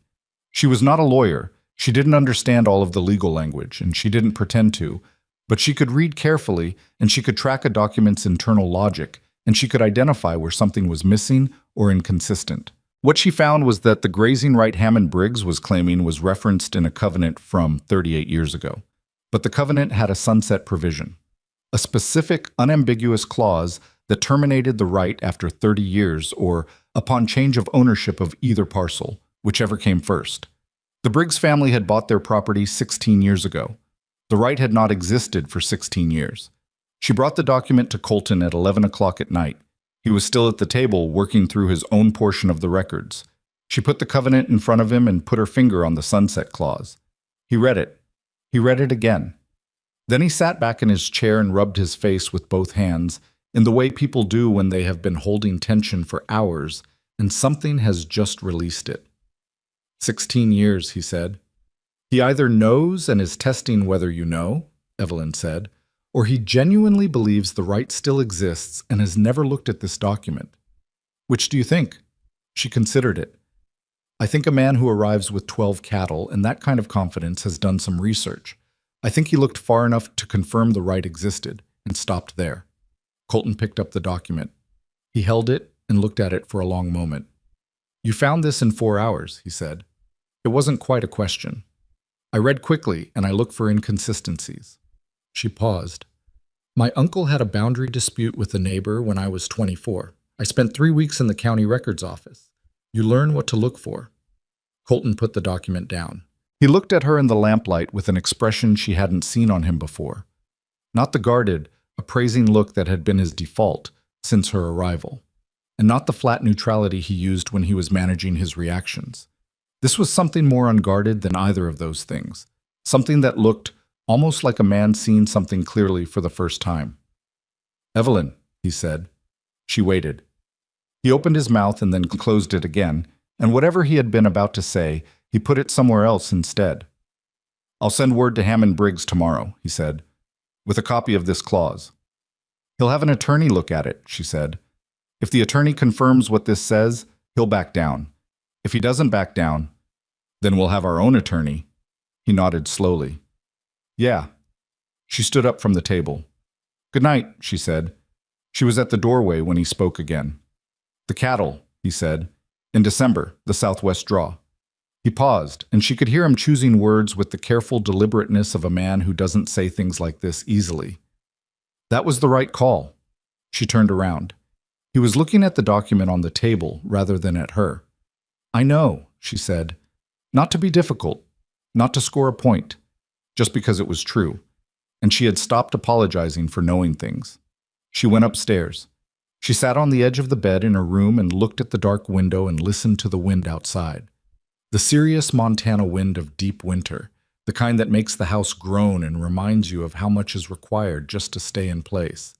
She was not a lawyer. She didn't understand all of the legal language, and she didn't pretend to, but she could read carefully, and she could track a document's internal logic, and she could identify where something was missing or inconsistent. What she found was that the grazing right Hammond Briggs was claiming was referenced in a covenant from 38 years ago. But the covenant had a sunset provision, a specific, unambiguous clause that terminated the right after 30 years or upon change of ownership of either parcel, whichever came first. The Briggs family had bought their property 16 years ago. The right had not existed for 16 years. She brought the document to Colton at 11 o'clock at night. He was still at the table working through his own portion of the records. She put the covenant in front of him and put her finger on the sunset clause. He read it. He read it again. Then he sat back in his chair and rubbed his face with both hands, in the way people do when they have been holding tension for hours and something has just released it. 16 years, he said. He either knows and is testing whether you know, Evelyn said, or he genuinely believes the right still exists and has never looked at this document. Which do you think? She considered it. I think a man who arrives with 12 cattle and that kind of confidence has done some research. I think he looked far enough to confirm the right existed and stopped there. Colton picked up the document. He held it and looked at it for a long moment. You found this in 4 hours, he said. It wasn't quite a question. I read quickly and I looked for inconsistencies. She paused. My uncle had a boundary dispute with a neighbor when I was 24. I spent 3 weeks in the county records office. You learn what to look for. Colton put the document down. He looked at her in the lamplight with an expression she hadn't seen on him before. Not the guarded, appraising look that had been his default since her arrival, and not the flat neutrality he used when he was managing his reactions. This was something more unguarded than either of those things, something that looked almost like a man seeing something clearly for the first time. Evelyn, he said. She waited. He opened his mouth and then closed it again, and whatever he had been about to say, he put it somewhere else instead. I'll send word to Hammond Briggs tomorrow, he said, with a copy of this clause. He'll have an attorney look at it, she said. If the attorney confirms what this says, he'll back down. If he doesn't back down, then we'll have our own attorney. He nodded slowly. Yeah. She stood up from the table. Good night, she said. She was at the doorway when he spoke again. The cattle, he said. In December, the Southwest draw. He paused, and she could hear him choosing words with the careful deliberateness of a man who doesn't say things like this easily. That was the right call. She turned around. He was looking at the document on the table rather than at her. I know, she said. Not to be difficult, not to score a point, just because it was true, and she had stopped apologizing for knowing things. She went upstairs. She sat on the edge of the bed in her room and looked at the dark window and listened to the wind outside. The serious Montana wind of deep winter, the kind that makes the house groan and reminds you of how much is required just to stay in place.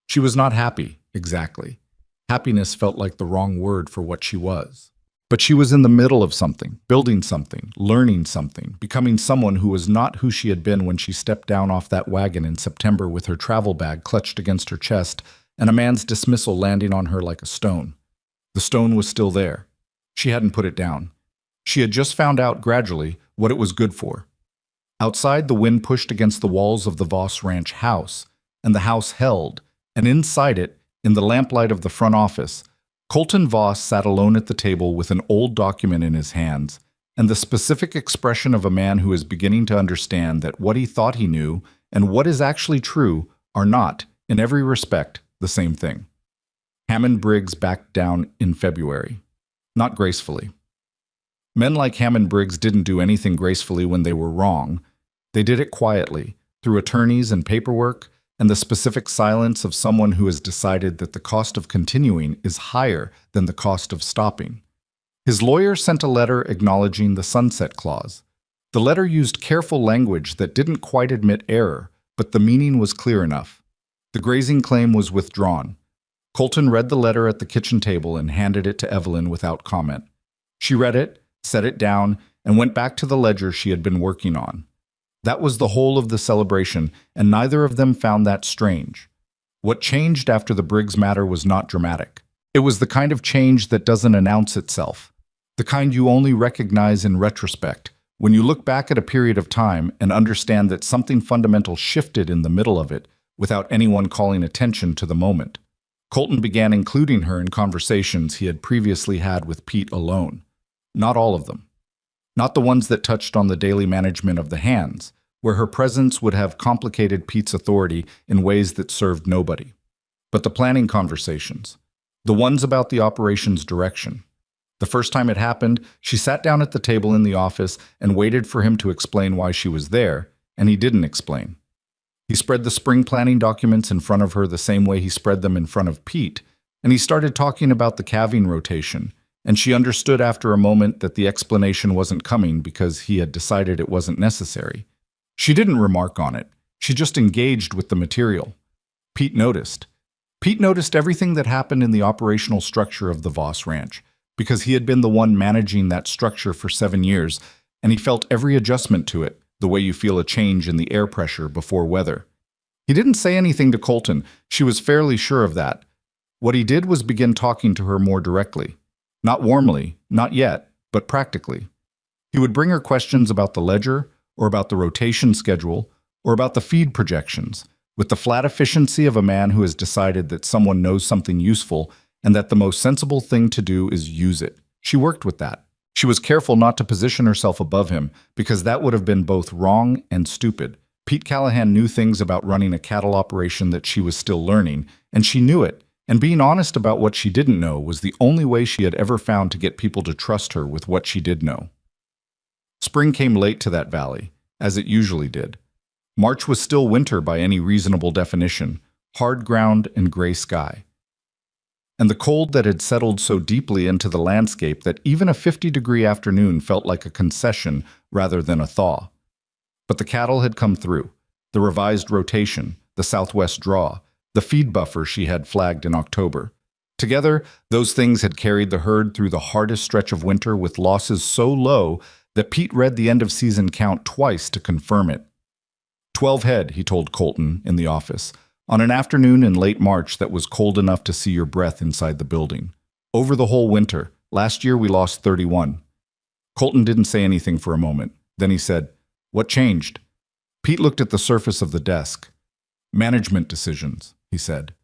She was not happy, exactly. Happiness felt like the wrong word for what she was. But she was in the middle of something, building something, learning something, becoming someone who was not who she had been when she stepped down off that wagon in September with her travel bag clutched against her chest and a man's dismissal landing on her like a stone. The stone was still there. She hadn't put it down. She had just found out gradually what it was good for. Outside, the wind pushed against the walls of the Voss Ranch house, and the house held, and inside it, in the lamplight of the front office, Colton Voss sat alone at the table with an old document in his hands, and the specific expression of a man who is beginning to understand that what he thought he knew and what is actually true are not, in every respect, the same thing. Hammond Briggs backed down in February. Not gracefully. Men like Hammond Briggs didn't do anything gracefully when they were wrong. They did it quietly, through attorneys and paperwork, and the specific silence of someone who has decided that the cost of continuing is higher than the cost of stopping. His lawyer sent a letter acknowledging the sunset clause. The letter used careful language that didn't quite admit error, but the meaning was clear enough. The grazing claim was withdrawn. Colton read the letter at the kitchen table and handed it to Evelyn without comment. She read it, set it down, and went back to the ledger she had been working on. That was the whole of the celebration, and neither of them found that strange. What changed after the Briggs matter was not dramatic. It was the kind of change that doesn't announce itself, the kind you only recognize in retrospect, when you look back at a period of time and understand that something fundamental shifted in the middle of it without anyone calling attention to the moment. Colton began including her in conversations he had previously had with Pete alone. Not all of them. Not the ones that touched on the daily management of the hands, where her presence would have complicated Pete's authority in ways that served nobody. But the planning conversations. The ones about the operation's direction. The first time it happened, she sat down at the table in the office and waited for him to explain why she was there, and he didn't explain. He spread the spring planning documents in front of her the same way he spread them in front of Pete, and he started talking about the calving rotation, and she understood after a moment that the explanation wasn't coming because he had decided it wasn't necessary. She didn't remark on it. She just engaged with the material. Pete noticed. Pete noticed everything that happened in the operational structure of the Voss Ranch, because he had been the one managing that structure for 7 years, and he felt every adjustment to it, the way you feel a change in the air pressure before weather. He didn't say anything to Colton. She was fairly sure of that. What he did was begin talking to her more directly. Not warmly, not yet, but practically. He would bring her questions about the ledger, or about the rotation schedule, or about the feed projections, with the flat efficiency of a man who has decided that someone knows something useful and that the most sensible thing to do is use it. She worked with that. She was careful not to position herself above him, because that would have been both wrong and stupid. Pete Callahan knew things about running a cattle operation that she was still learning, and she knew it, and being honest about what she didn't know was the only way she had ever found to get people to trust her with what she did know. Spring came late to that valley, as it usually did. March was still winter by any reasonable definition, hard ground and gray sky. And the cold that had settled so deeply into the landscape that even a 50-degree afternoon felt like a concession rather than a thaw. But the cattle had come through, the revised rotation, the southwest draw, the feed buffer she had flagged in October. Together, those things had carried the herd through the hardest stretch of winter with losses so low that Pete read the end-of-season count twice to confirm it. 12 head, he told Colton in the office, on an afternoon in late March that was cold enough to see your breath inside the building. Over the whole winter, last year we lost 31. Colton didn't say anything for a moment. Then he said, "What changed?" Pete looked at the surface of the desk. "Management decisions," he said.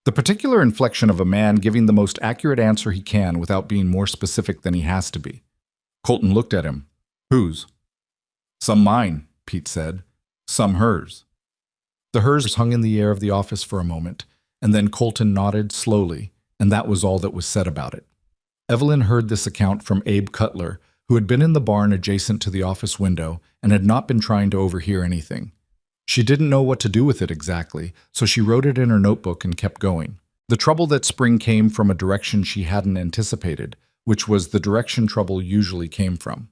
The particular inflection of a man giving the most accurate answer he can without being more specific than he has to be. Colton looked at him. "Whose?" "Some mine," Pete said. "Some hers." The hers hung in the air of the office for a moment, and then Colton nodded slowly, and that was all that was said about it. Evelyn heard this account from Abe Cutler, who had been in the barn adjacent to the office window and had not been trying to overhear anything. She didn't know what to do with it exactly, so she wrote it in her notebook and kept going. The trouble that spring came from a direction she hadn't anticipated, which was the direction trouble usually came from.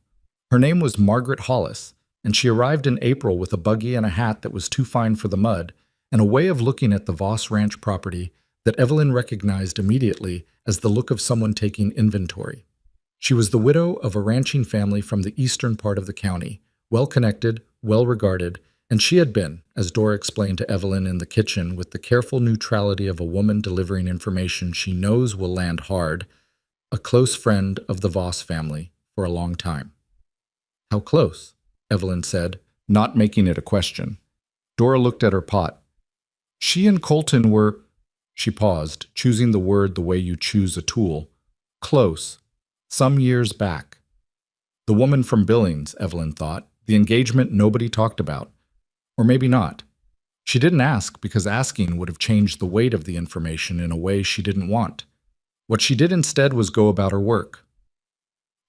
Her name was Margaret Hollis, and she arrived in April with a buggy and a hat that was too fine for the mud, and a way of looking at the Voss Ranch property that Evelyn recognized immediately as the look of someone taking inventory. She was the widow of a ranching family from the eastern part of the county, well-connected, well-regarded, and she had been, as Dora explained to Evelyn in the kitchen with the careful neutrality of a woman delivering information she knows will land hard, a close friend of the Voss family for a long time. "How close?" Evelyn said, not making it a question. Dora looked at her pot. "She and Colton were—" She paused, choosing the word the way you choose a tool. "Close. Some years back." The woman from Billings, Evelyn thought, the engagement nobody talked about. Or maybe not. She didn't ask because asking would have changed the weight of the information in a way she didn't want. What she did instead was go about her work.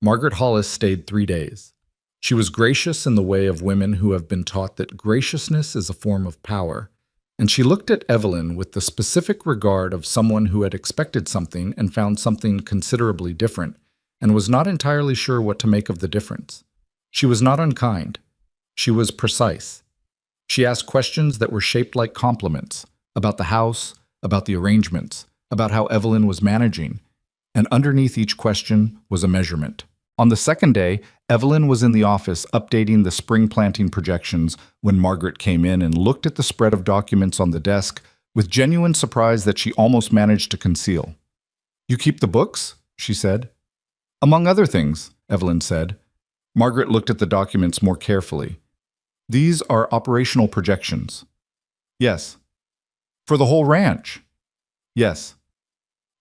Margaret Hollis stayed 3 days. She was gracious in the way of women who have been taught that graciousness is a form of power, and she looked at Evelyn with the specific regard of someone who had expected something and found something considerably different, and was not entirely sure what to make of the difference. She was not unkind. She was precise. She asked questions that were shaped like compliments, about the house, about the arrangements, about how Evelyn was managing, and underneath each question was a measurement. On the second day, Evelyn was in the office updating the spring planting projections when Margaret came in and looked at the spread of documents on the desk with genuine surprise that she almost managed to conceal. "You keep the books?" she said. "Among other things," Evelyn said. Margaret looked at the documents more carefully. "These are operational projections." "Yes." "For the whole ranch?" "Yes."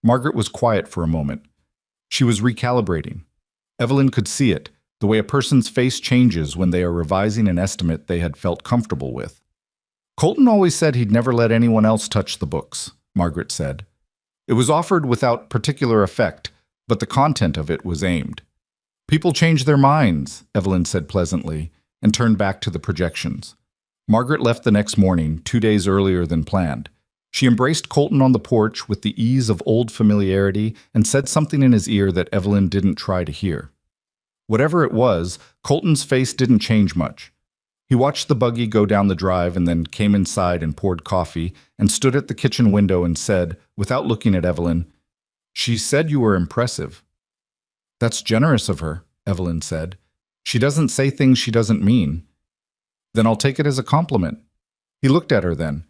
Margaret was quiet for a moment. She was recalibrating. Evelyn could see it, the way a person's face changes when they are revising an estimate they had felt comfortable with. "Colton always said he'd never let anyone else touch the books," Margaret said. "It was offered without particular effect, but the content of it was aimed." "People change their minds," Evelyn said pleasantly, and turned back to the projections. Margaret left the next morning, 2 days earlier than planned. She embraced Colton on the porch with the ease of old familiarity and said something in his ear that Evelyn didn't try to hear. Whatever it was, Colton's face didn't change much. He watched the buggy go down the drive and then came inside and poured coffee and stood at the kitchen window and said, without looking at Evelyn, "She said you were impressive." "That's generous of her," Evelyn said. "She doesn't say things she doesn't mean." "Then I'll take it as a compliment." He looked at her then.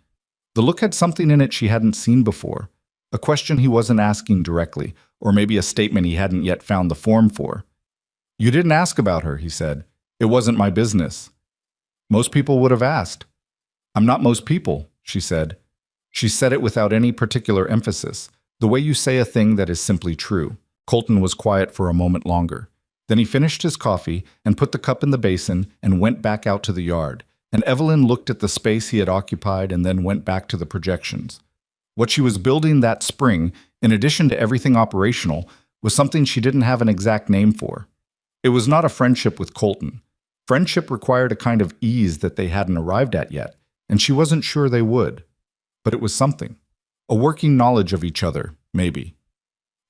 The look had something in it she hadn't seen before, a question he wasn't asking directly, or maybe a statement he hadn't yet found the form for. "You didn't ask about her," he said. "It wasn't my business." "Most people would have asked." "I'm not most people," she said. She said it without any particular emphasis, the way you say a thing that is simply true. Colton was quiet for a moment longer. Then he finished his coffee and put the cup in the basin and went back out to the yard. And Evelyn looked at the space he had occupied and then went back to the projections. What she was building that spring, in addition to everything operational, was something she didn't have an exact name for. It was not a friendship with Colton. Friendship required a kind of ease that they hadn't arrived at yet, and she wasn't sure they would. But it was something. A working knowledge of each other, maybe.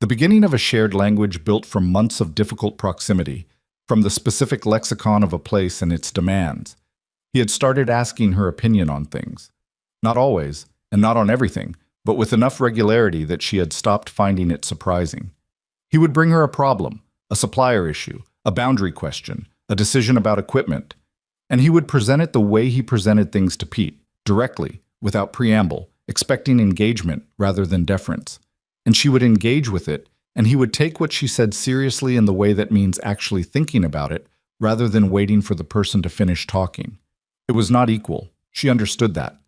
The beginning of a shared language built from months of difficult proximity, from the specific lexicon of a place and its demands. He had started asking her opinion on things. Not always, and not on everything, but with enough regularity that she had stopped finding it surprising. He would bring her a problem, a supplier issue, a boundary question, a decision about equipment, and he would present it the way he presented things to Pete, directly, without preamble, expecting engagement rather than deference. And she would engage with it, and he would take what she said seriously in the way that means actually thinking about it, rather than waiting for the person to finish talking. It was not equal. She understood that.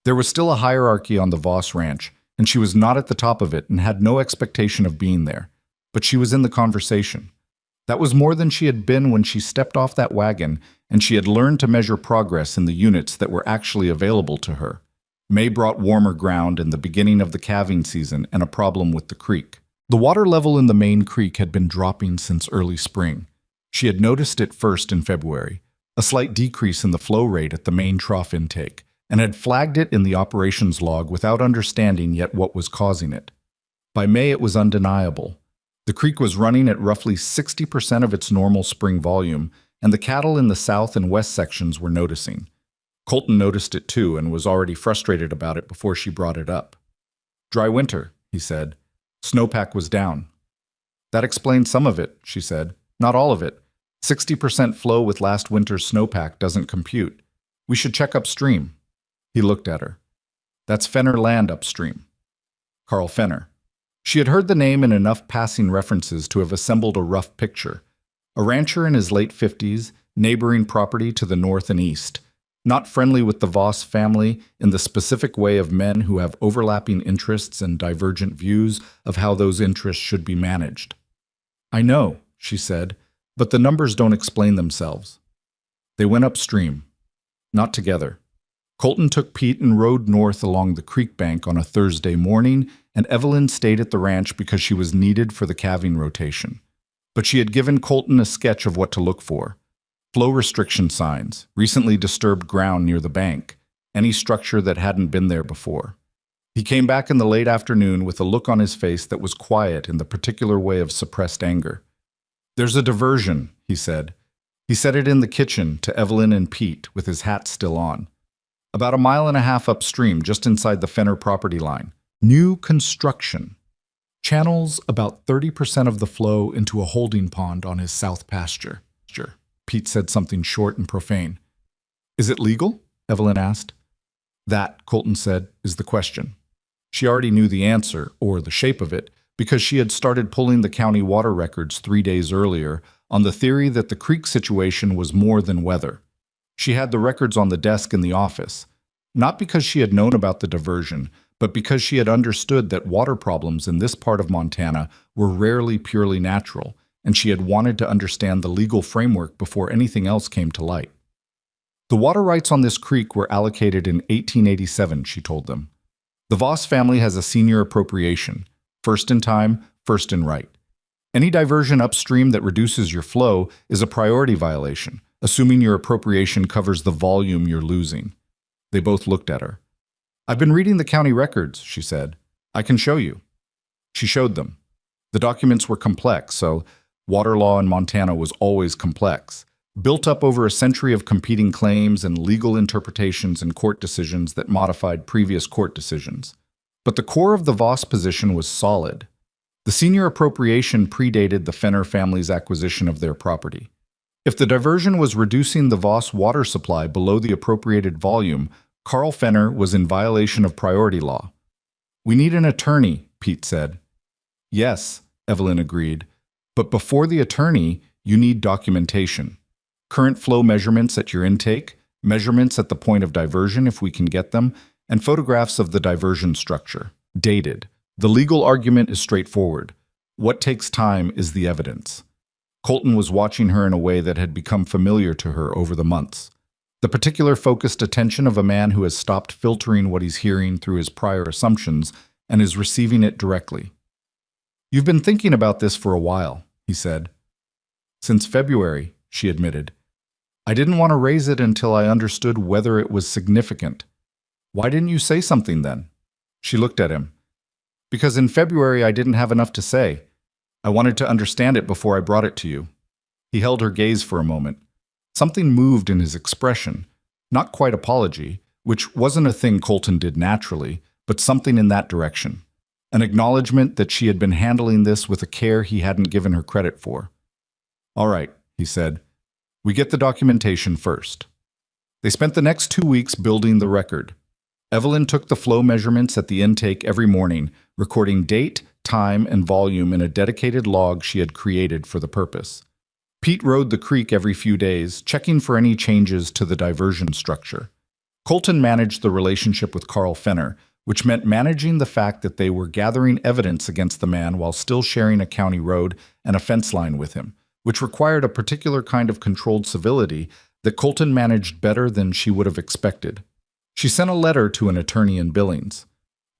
There was still a hierarchy on the Voss ranch, and she was not at the top of it and had no expectation of being there. But she was in the conversation. That was more than she had been when she stepped off that wagon, and she had learned to measure progress in the units that were actually available to her. May brought warmer ground and the beginning of the calving season and a problem with the creek. The water level in the main creek had been dropping since early spring. She had noticed it first in February, a slight decrease in the flow rate at the main trough intake, and had flagged it in the operations log without understanding yet what was causing it. By May it was undeniable. The creek was running at roughly 60% of its normal spring volume, and the cattle in the south and west sections were noticing. Colton noticed it too and was already frustrated about it before she brought it up. "Dry winter," he said. "Snowpack was down." "That explains some of it," she said. "Not all of it. 60% flow with last winter's snowpack doesn't compute. We should check upstream." He looked at her. "That's Fenner Land upstream." Carl Fenner. She had heard the name in enough passing references to have assembled a rough picture. A rancher in his late 50s, neighboring property to the north and east. Not friendly with the Voss family in the specific way of men who have overlapping interests and divergent views of how those interests should be managed. "I know," she said, "but the numbers don't explain themselves." They went upstream. Not together. Colton took Pete and rode north along the creek bank on a Thursday morning, and Evelyn stayed at the ranch because she was needed for the calving rotation. But she had given Colton a sketch of what to look for. Flow restriction signs, recently disturbed ground near the bank, any structure that hadn't been there before. He came back in the late afternoon with a look on his face that was quiet in the particular way of suppressed anger. "There's a diversion," he said. He said it in the kitchen to Evelyn and Pete, with his hat still on. "About a mile and a half upstream, just inside the Fenner property line. New construction. Channels about 30% of the flow into a holding pond on his south pasture. Pete said something short and profane. Is it legal? Evelyn asked. That, Colton said, is the question. She already knew the answer, or the shape of it, because she had started pulling the county water records 3 days earlier on the theory that the creek situation was more than weather. She had the records on the desk in the office, not because she had known about the diversion, but because she had understood that water problems in this part of Montana were rarely purely natural, and she had wanted to understand the legal framework before anything else came to light. The water rights on this creek were allocated in 1887, she told them. The Voss family has a senior appropriation, first in time, first in right. Any diversion upstream that reduces your flow is a priority violation, assuming your appropriation covers the volume you're losing. They both looked at her. I've been reading the county records, she said. I can show you. She showed them. The documents were complex, so water law in Montana was always complex, built up over a century of competing claims and legal interpretations and court decisions that modified previous court decisions. But the core of the Voss position was solid. The senior appropriation predated the Fenner family's acquisition of their property. If the diversion was reducing the Voss water supply below the appropriated volume, Carl Fenner was in violation of priority law. We need an attorney, Pete said. Yes, Evelyn agreed. But before the attorney, you need documentation. Current flow measurements at your intake, measurements at the point of diversion if we can get them, and photographs of the diversion structure. Dated. The legal argument is straightforward. What takes time is the evidence. Colton was watching her in a way that had become familiar to her over the months. The particular focused attention of a man who has stopped filtering what he's hearing through his prior assumptions and is receiving it directly. You've been thinking about this for a while, he said. Since February, she admitted. I didn't want to raise it until I understood whether it was significant. Why didn't you say something then? She looked at him. Because in February I didn't have enough to say. I wanted to understand it before I brought it to you. He held her gaze for a moment. Something moved in his expression, not quite apology, which wasn't a thing Colton did naturally, but something in that direction. An acknowledgement that she had been handling this with a care he hadn't given her credit for. All right, he said. We get the documentation first. They spent the next 2 weeks building the record. Evelyn took the flow measurements at the intake every morning, recording date, time, and volume in a dedicated log she had created for the purpose. Pete rode the creek every few days, checking for any changes to the diversion structure. Colton managed the relationship with Carl Fenner, which meant managing the fact that they were gathering evidence against the man while still sharing a county road and a fence line with him, which required a particular kind of controlled civility that Colton managed better than she would have expected. She sent a letter to an attorney in Billings.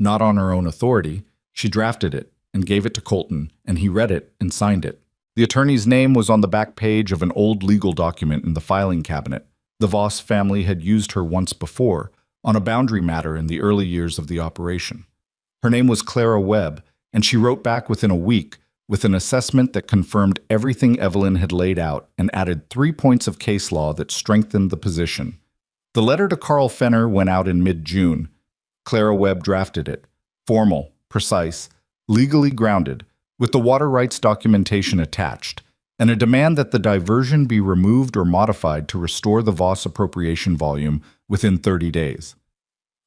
Not on her own authority, she drafted it and gave it to Colton, and he read it and signed it. The attorney's name was on the back page of an old legal document in the filing cabinet. The Voss family had used her once before, on a boundary matter in the early years of the operation. Her name was Clara Webb, and she wrote back within a week with an assessment that confirmed everything Evelyn had laid out and added 3 points of case law that strengthened the position. The letter to Carl Fenner went out in mid-June. Clara Webb drafted it, formal, precise, legally grounded, with the water rights documentation attached, and a demand that the diversion be removed or modified to restore the Voss appropriation volume within 30 days.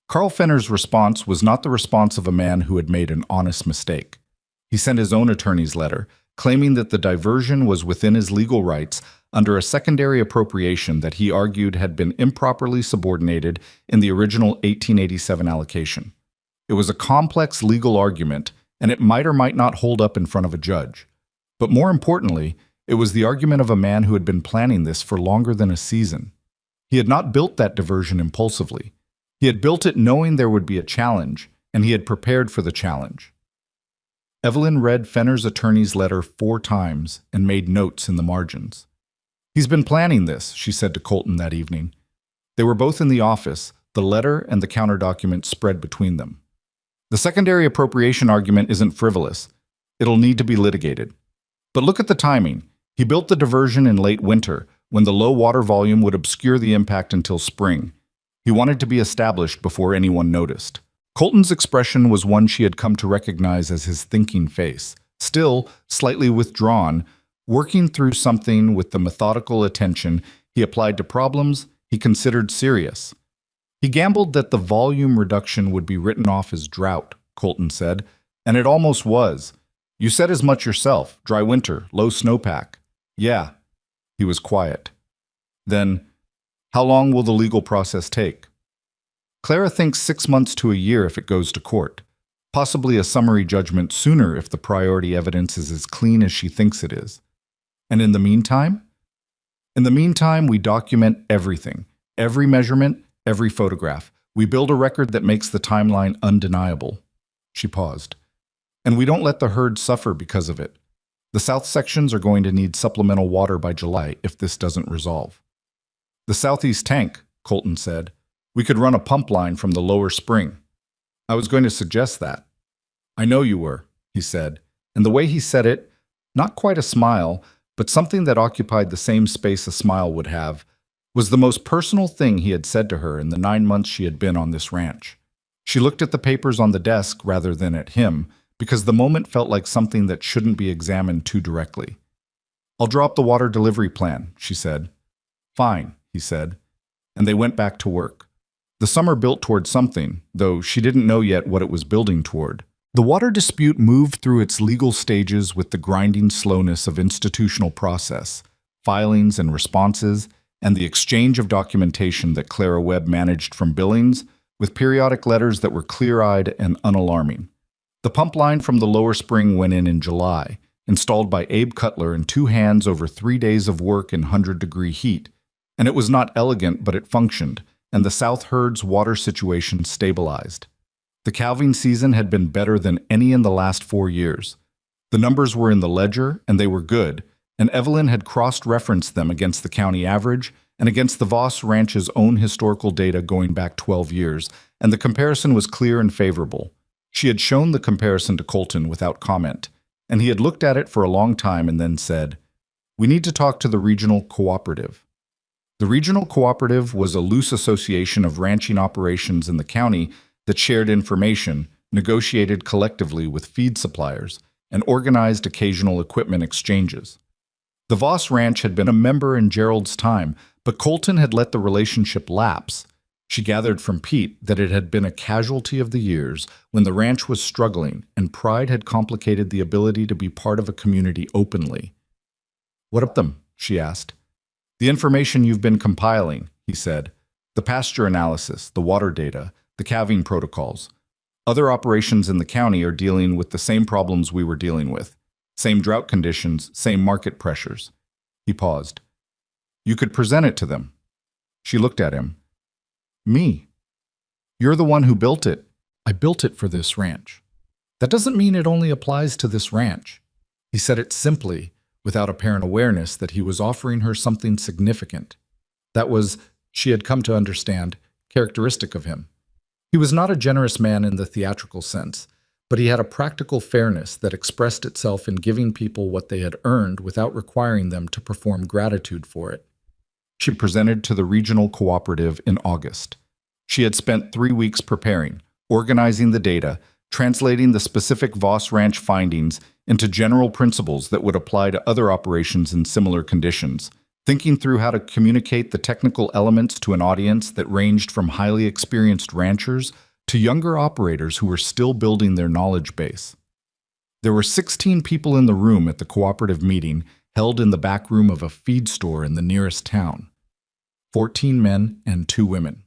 Carl Fenner's response was not the response of a man who had made an honest mistake. He sent his own attorney's letter, claiming that the diversion was within his legal rights under a secondary appropriation that he argued had been improperly subordinated in the original 1887 allocation. It was a complex legal argument, and it might or might not hold up in front of a judge. But more importantly, it was the argument of a man who had been planning this for longer than a season. He had not built that diversion impulsively. He had built it knowing there would be a challenge, and he had prepared for the challenge. Evelyn read Fenner's attorney's letter 4 times and made notes in the margins. He's been planning this, she said to Colton that evening. They were both in the office, the letter and the counter document spread between them. The secondary appropriation argument isn't frivolous. It'll need to be litigated. But look at the timing. He built the diversion in late winter, when the low water volume would obscure the impact until spring. He wanted to be established before anyone noticed. Colton's expression was one she had come to recognize as his thinking face, still slightly withdrawn, working through something with the methodical attention he applied to problems he considered serious. He gambled that the volume reduction would be written off as drought, Colton said, and it almost was. You said as much yourself, dry winter, low snowpack. Yeah. He was quiet. Then, how long will the legal process take? Clara thinks 6 months to a year if it goes to court. Possibly a summary judgment sooner if the priority evidence is as clean as she thinks it is. And in the meantime? In the meantime, we document everything, every measurement, every photograph. We build a record that makes the timeline undeniable. She paused. And we don't let the herd suffer because of it. The south sections are going to need supplemental water by July if this doesn't resolve. The southeast tank, Colton said. We could run a pump line from the lower spring. I was going to suggest that. I know you were, he said, and the way he said it, not quite a smile, but something that occupied the same space a smile would have, was the most personal thing he had said to her in the 9 months she had been on this ranch. She looked at the papers on the desk rather than at him, because the moment felt like something that shouldn't be examined too directly. I'll draw up the water delivery plan, she said. Fine, he said, and they went back to work. The summer built toward something, though she didn't know yet what it was building toward. The water dispute moved through its legal stages with the grinding slowness of institutional process, filings and responses, and the exchange of documentation that Clara Webb managed from Billings, with periodic letters that were clear-eyed and unalarming. The pump line from the lower spring went in July, installed by Abe Cutler in 2 hands over 3 days of work in 100-degree heat, and it was not elegant, but it functioned, and the South herd's water situation stabilized. The calving season had been better than any in the last 4 years. The numbers were in the ledger, and they were good, and Evelyn had cross-referenced them against the county average and against the Voss Ranch's own historical data going back 12 years, and the comparison was clear and favorable. She had shown the comparison to Colton without comment, and he had looked at it for a long time and then said, "We need to talk to the regional cooperative." The regional cooperative was a loose association of ranching operations in the county that shared information, negotiated collectively with feed suppliers, and organized occasional equipment exchanges. The Voss Ranch had been a member in Gerald's time, but Colton had let the relationship lapse. She gathered from Pete that it had been a casualty of the years when the ranch was struggling and pride had complicated the ability to be part of a community openly. "What of them?" she asked. "The information you've been compiling," he said. "The pasture analysis, the water data, the calving protocols. Other operations in the county are dealing with the same problems we were dealing with. Same drought conditions, same market pressures." He paused. "You could present it to them." She looked at him. "Me? You're the one who built it." "I built it for this ranch." "That doesn't mean it only applies to this ranch." He said it simply, without apparent awareness that he was offering her something significant. That was, she had come to understand, characteristic of him. He was not a generous man in the theatrical sense, but he had a practical fairness that expressed itself in giving people what they had earned without requiring them to perform gratitude for it. She presented to the regional cooperative in August. She had spent 3 weeks preparing, organizing the data, translating the specific Voss Ranch findings into general principles that would apply to other operations in similar conditions, thinking through how to communicate the technical elements to an audience that ranged from highly experienced ranchers to younger operators who were still building their knowledge base. There were 16 people in the room at the cooperative meeting held in the back room of a feed store in the nearest town. 14 men and 2 women.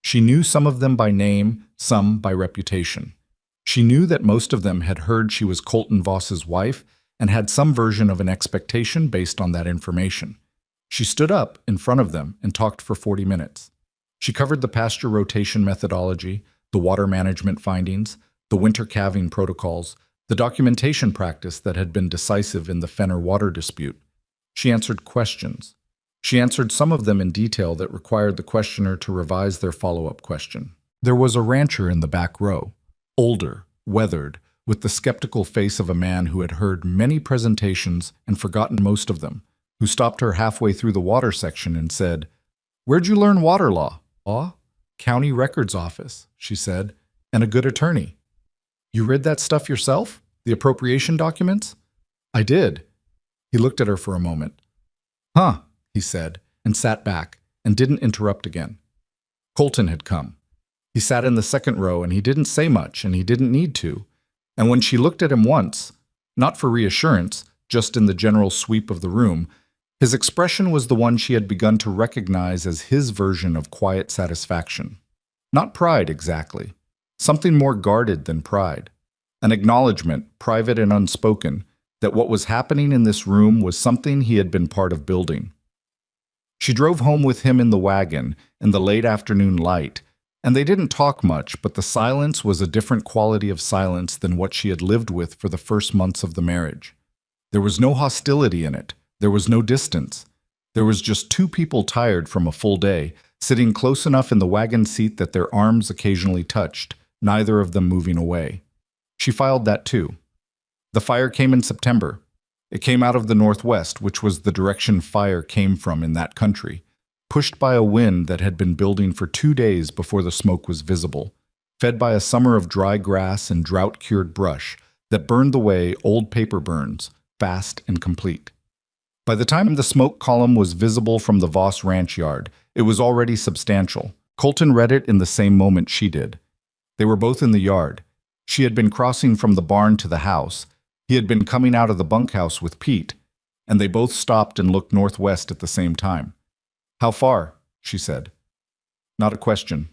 She knew some of them by name, some by reputation. She knew that most of them had heard she was Colton Voss's wife and had some version of an expectation based on that information. She stood up in front of them and talked for 40 minutes. She covered the pasture rotation methodology, the water management findings, the winter calving protocols, the documentation practice that had been decisive in the Fenner water dispute. She answered questions. She answered some of them in detail that required the questioner to revise their follow-up question. There was a rancher in the back row, older, weathered, with the skeptical face of a man who had heard many presentations and forgotten most of them, who stopped her halfway through the water section and said, "Where'd you learn water law?" "County Records Office," she said. And a good attorney. You read that stuff yourself? The appropriation documents? I did. He looked at her for a moment. Huh, he said, and sat back, and didn't interrupt again. Colton had come. He sat in the second row, and he didn't say much, and he didn't need to. And when she looked at him once, not for reassurance, just in the general sweep of the room, his expression was the one she had begun to recognize as his version of quiet satisfaction. Not pride, exactly. Something more guarded than pride. An acknowledgement, private and unspoken, that what was happening in this room was something he had been part of building. She drove home with him in the wagon, in the late afternoon light, and they didn't talk much, but the silence was a different quality of silence than what she had lived with for the first months of the marriage. There was no hostility in it. There was no distance. There was just two people tired from a full day, sitting close enough in the wagon seat that their arms occasionally touched, neither of them moving away. She filed that too. The fire came in September. It came out of the northwest, which was the direction fire came from in that country, pushed by a wind that had been building for 2 days before the smoke was visible, fed by a summer of dry grass and drought-cured brush that burned away old paper burns, fast and complete. By the time the smoke column was visible from the Voss ranch yard, it was already substantial. Colton read it in the same moment she did. They were both in the yard. She had been crossing from the barn to the house. He had been coming out of the bunkhouse with Pete, and they both stopped and looked northwest at the same time. How far? She said. Not a question.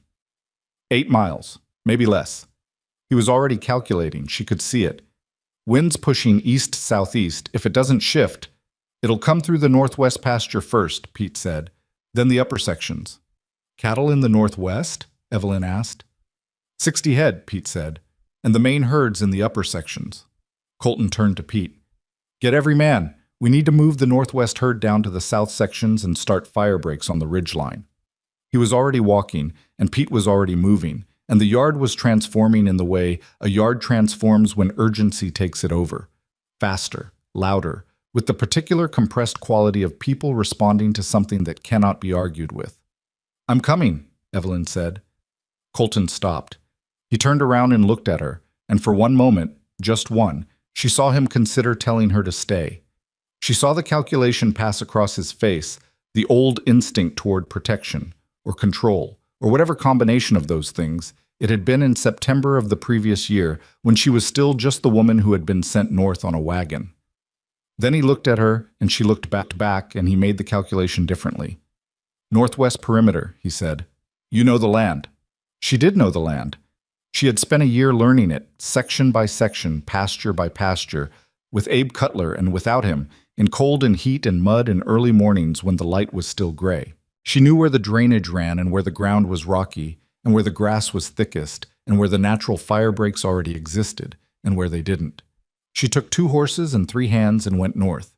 8 miles, maybe less. He was already calculating. She could see it. Wind's pushing east-southeast. If it doesn't shift, it'll come through the northwest pasture first, Pete said, then the upper sections. Cattle in the northwest? Evelyn asked. 60 head, Pete said, and the main herds in the upper sections. Colton turned to Pete. Get every man. We need to move the northwest herd down to the south sections and start fire breaks on the ridgeline. He was already walking, and Pete was already moving, and the yard was transforming in the way a yard transforms when urgency takes it over. Faster, louder, with the particular compressed quality of people responding to something that cannot be argued with. I'm coming, Evelyn said. Colton stopped. He turned around and looked at her, and for one moment, just one, she saw him consider telling her to stay. She saw the calculation pass across his face, the old instinct toward protection, or control, or whatever combination of those things it had been in September of the previous year when she was still just the woman who had been sent north on a wagon. Then he looked at her, and she looked back, and he made the calculation differently. Northwest perimeter, he said. You know the land. She did know the land. She had spent a year learning it, section by section, pasture by pasture, with Abe Cutler and without him, in cold and heat and mud and early mornings when the light was still gray. She knew where the drainage ran and where the ground was rocky, and where the grass was thickest, and where the natural fire breaks already existed, and where they didn't. She took 2 horses and 3 hands and went north.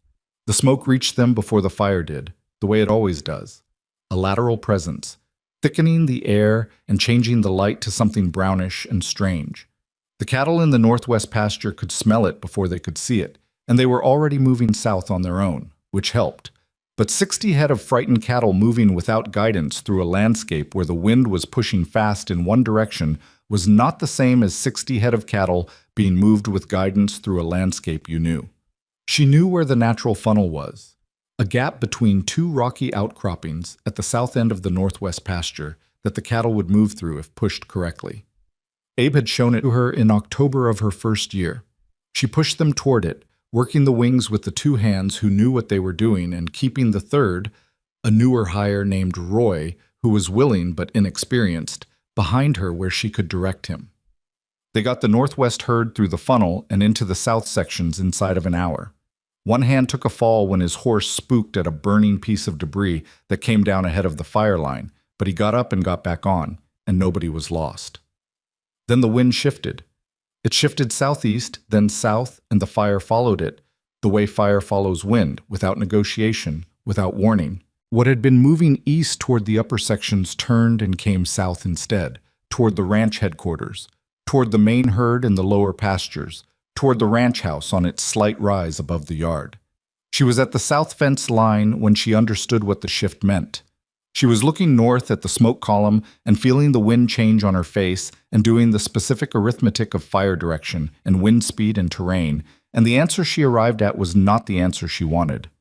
The smoke reached them before the fire did, the way it always does. A lateral presence, thickening the air and changing the light to something brownish and strange. The cattle in the northwest pasture could smell it before they could see it, and they were already moving south on their own, which helped. But 60 head of frightened cattle moving without guidance through a landscape where the wind was pushing fast in one direction was not the same as 60 head of cattle being moved with guidance through a landscape you knew. She knew where the natural funnel was. A gap between 2 rocky outcroppings at the south end of the northwest pasture that the cattle would move through if pushed correctly. Abe had shown it to her in October of her first year. She pushed them toward it, working the wings with the 2 hands who knew what they were doing and keeping the third, a newer hire named Roy, who was willing but inexperienced, behind her where she could direct him. They got the northwest herd through the funnel and into the south sections inside of an hour. One hand took a fall when his horse spooked at a burning piece of debris that came down ahead of the fire line, but he got up and got back on, and nobody was lost. Then the wind shifted. It shifted southeast, then south, and the fire followed it, the way fire follows wind, without negotiation, without warning. What had been moving east toward the upper sections turned and came south instead, toward the ranch headquarters, toward the main herd in the lower pastures, toward the ranch house on its slight rise above the yard. She was at the south fence line when she understood what the shift meant. She was looking north at the smoke column and feeling the wind change on her face and doing the specific arithmetic of fire direction and wind speed and terrain, and the answer she arrived at was not the answer she wanted.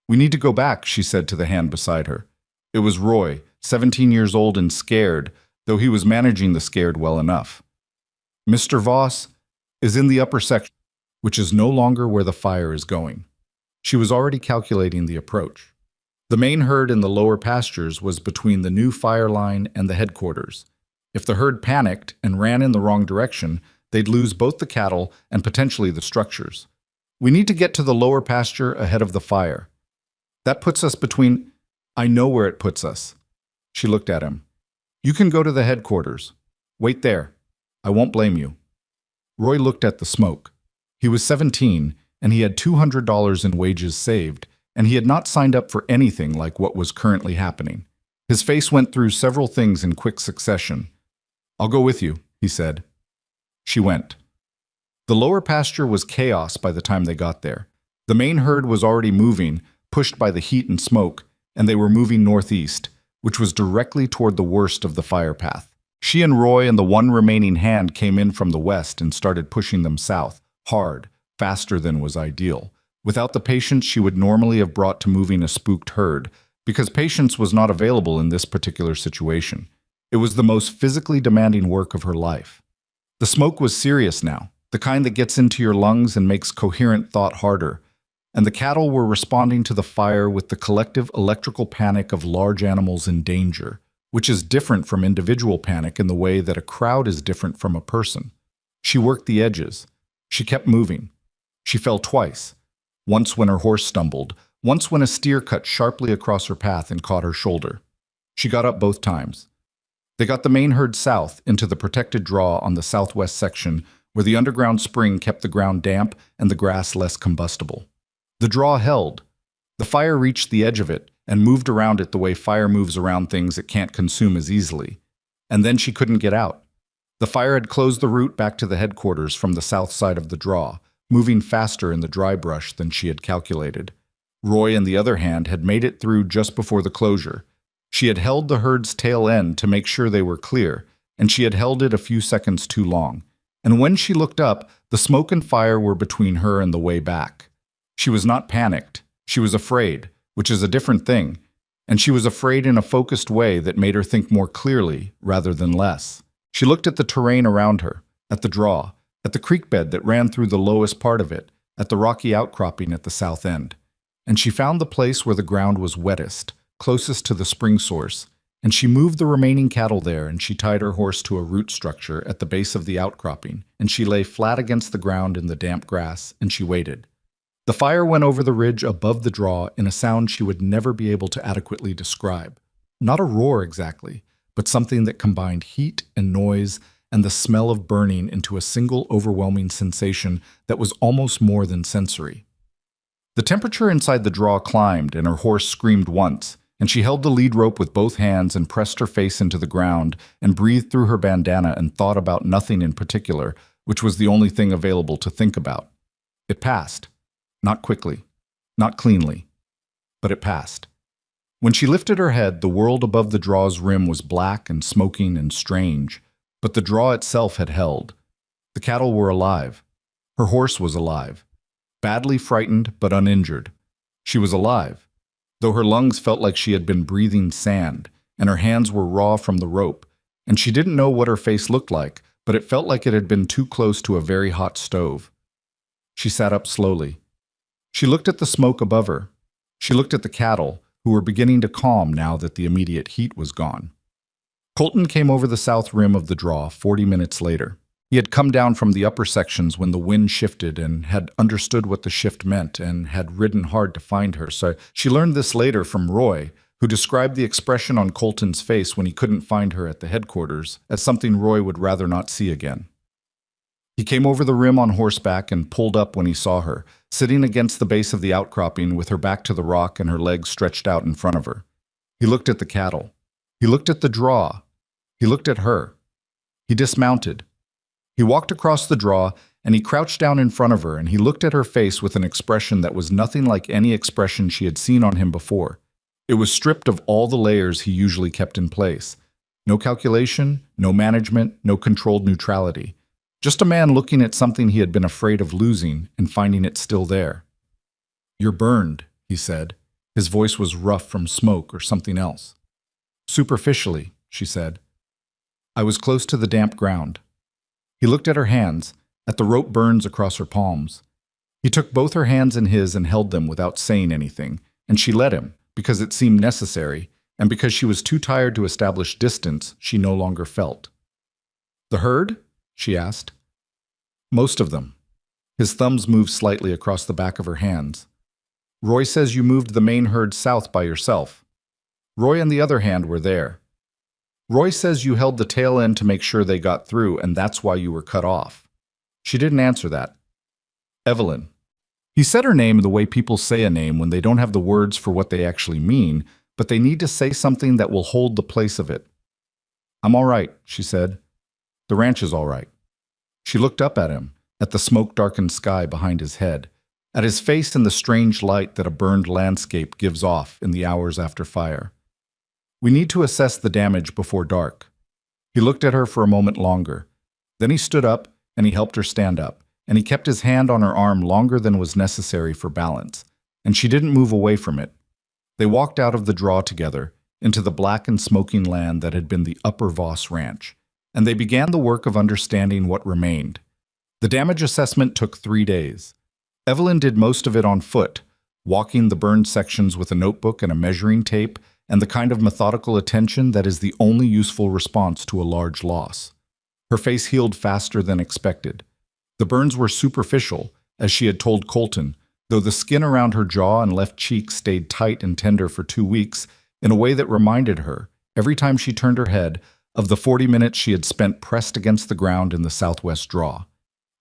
"We need to go back," she said to the hand beside her. It was Roy, 17 years old and scared, though he was managing the scared well enough. "Mr. Voss is in the upper section, which is no longer where the fire is going." She was already calculating the approach. The main herd in the lower pastures was between the new fire line and the headquarters. If the herd panicked and ran in the wrong direction, they'd lose both the cattle and potentially the structures. "We need to get to the lower pasture ahead of the fire. That puts us between—" "I know where it puts us." She looked at him. "You can go to the headquarters. Wait there. I won't blame you." Roy looked at the smoke. He was 17, and he had $200 in wages saved, and he had not signed up for anything like what was currently happening. His face went through several things in quick succession. "I'll go with you," he said. She went. The lower pasture was chaos by the time they got there. The main herd was already moving, pushed by the heat and smoke, and they were moving northeast, which was directly toward the worst of the fire path. She and Roy and the one remaining hand came in from the west and started pushing them south, hard, faster than was ideal, without the patience she would normally have brought to moving a spooked herd, because patience was not available in this particular situation. It was the most physically demanding work of her life. The smoke was serious now, the kind that gets into your lungs and makes coherent thought harder, and the cattle were responding to the fire with the collective electrical panic of large animals in danger, which is different from individual panic in the way that a crowd is different from a person. She worked the edges. She kept moving. She fell twice. Once when her horse stumbled, once when a steer cut sharply across her path and caught her shoulder. She got up both times. They got the main herd south into the protected draw on the southwest section where the underground spring kept the ground damp and the grass less combustible. The draw held. The fire reached the edge of it and moved around it the way fire moves around things it can't consume as easily. And then she couldn't get out. The fire had closed the route back to the headquarters from the south side of the draw, moving faster in the dry brush than she had calculated. Roy, on the other hand, had made it through just before the closure. She had held the herd's tail end to make sure they were clear, and she had held it a few seconds too long. And when she looked up, the smoke and fire were between her and the way back. She was not panicked. She was afraid, which is a different thing, and she was afraid in a focused way that made her think more clearly rather than less. She looked at the terrain around her, at the draw, at the creek bed that ran through the lowest part of it, at the rocky outcropping at the south end. And she found the place where the ground was wettest, closest to the spring source, and she moved the remaining cattle there, and she tied her horse to a root structure at the base of the outcropping, and she lay flat against the ground in the damp grass, and she waited. The fire went over the ridge above the draw in a sound she would never be able to adequately describe. Not a roar exactly, but something that combined heat and noise and the smell of burning into a single overwhelming sensation that was almost more than sensory. The temperature inside the draw climbed, and her horse screamed once, and she held the lead rope with both hands and pressed her face into the ground and breathed through her bandana and thought about nothing in particular, which was the only thing available to think about. It passed. Not quickly, not cleanly, but it passed. When she lifted her head, the world above the draw's rim was black and smoking and strange, but the draw itself had held. The cattle were alive. Her horse was alive. Badly frightened, but uninjured. She was alive, though her lungs felt like she had been breathing sand, and her hands were raw from the rope, and she didn't know what her face looked like, but it felt like it had been too close to a very hot stove. She sat up slowly. She looked at the smoke above her. She looked at the cattle, who were beginning to calm now that the immediate heat was gone. Colton came over the south rim of the draw 40 minutes later. He had come down from the upper sections when the wind shifted and had understood what the shift meant and had ridden hard to find her. So she learned this later from Roy, who described the expression on Colton's face when he couldn't find her at the headquarters as something Roy would rather not see again. He came over the rim on horseback and pulled up when he saw her, sitting against the base of the outcropping with her back to the rock and her legs stretched out in front of her. He looked at the cattle. He looked at the draw. He looked at her. He dismounted. He walked across the draw, and he crouched down in front of her, and he looked at her face with an expression that was nothing like any expression she had seen on him before. It was stripped of all the layers he usually kept in place. No calculation, no management, no controlled neutrality. Just a man looking at something he had been afraid of losing and finding it still there. "You're burned," he said. His voice was rough from smoke or something else. "Superficially," she said. "I was close to the damp ground." He looked at her hands, at the rope burns across her palms. He took both her hands in his and held them without saying anything, and she let him, because it seemed necessary, and because she was too tired to establish distance she no longer felt. "The herd?" she asked. "Most of them." His thumbs moved slightly across the back of her hands. "Roy says you moved the main herd south by yourself. Roy and the other hand were there. Roy says you held the tail end to make sure they got through, and that's why you were cut off." She didn't answer that. "Evelyn." He said her name the way people say a name when they don't have the words for what they actually mean, but they need to say something that will hold the place of it. "I'm all right," she said. "The ranch is all right." She looked up at him, at the smoke-darkened sky behind his head, at his face in the strange light that a burned landscape gives off in the hours after fire. "We need to assess the damage before dark." He looked at her for a moment longer. Then he stood up, and he helped her stand up, and he kept his hand on her arm longer than was necessary for balance, and she didn't move away from it. They walked out of the draw together, into the black and smoking land that had been the Upper Voss Ranch, and they began the work of understanding what remained. The damage assessment took 3 days. Evelyn did most of it on foot, walking the burned sections with a notebook and a measuring tape, and the kind of methodical attention that is the only useful response to a large loss. Her face healed faster than expected. The burns were superficial, as she had told Colton, though the skin around her jaw and left cheek stayed tight and tender for 2 weeks in a way that reminded her, every time she turned her head, of the 40 minutes she had spent pressed against the ground in the southwest draw.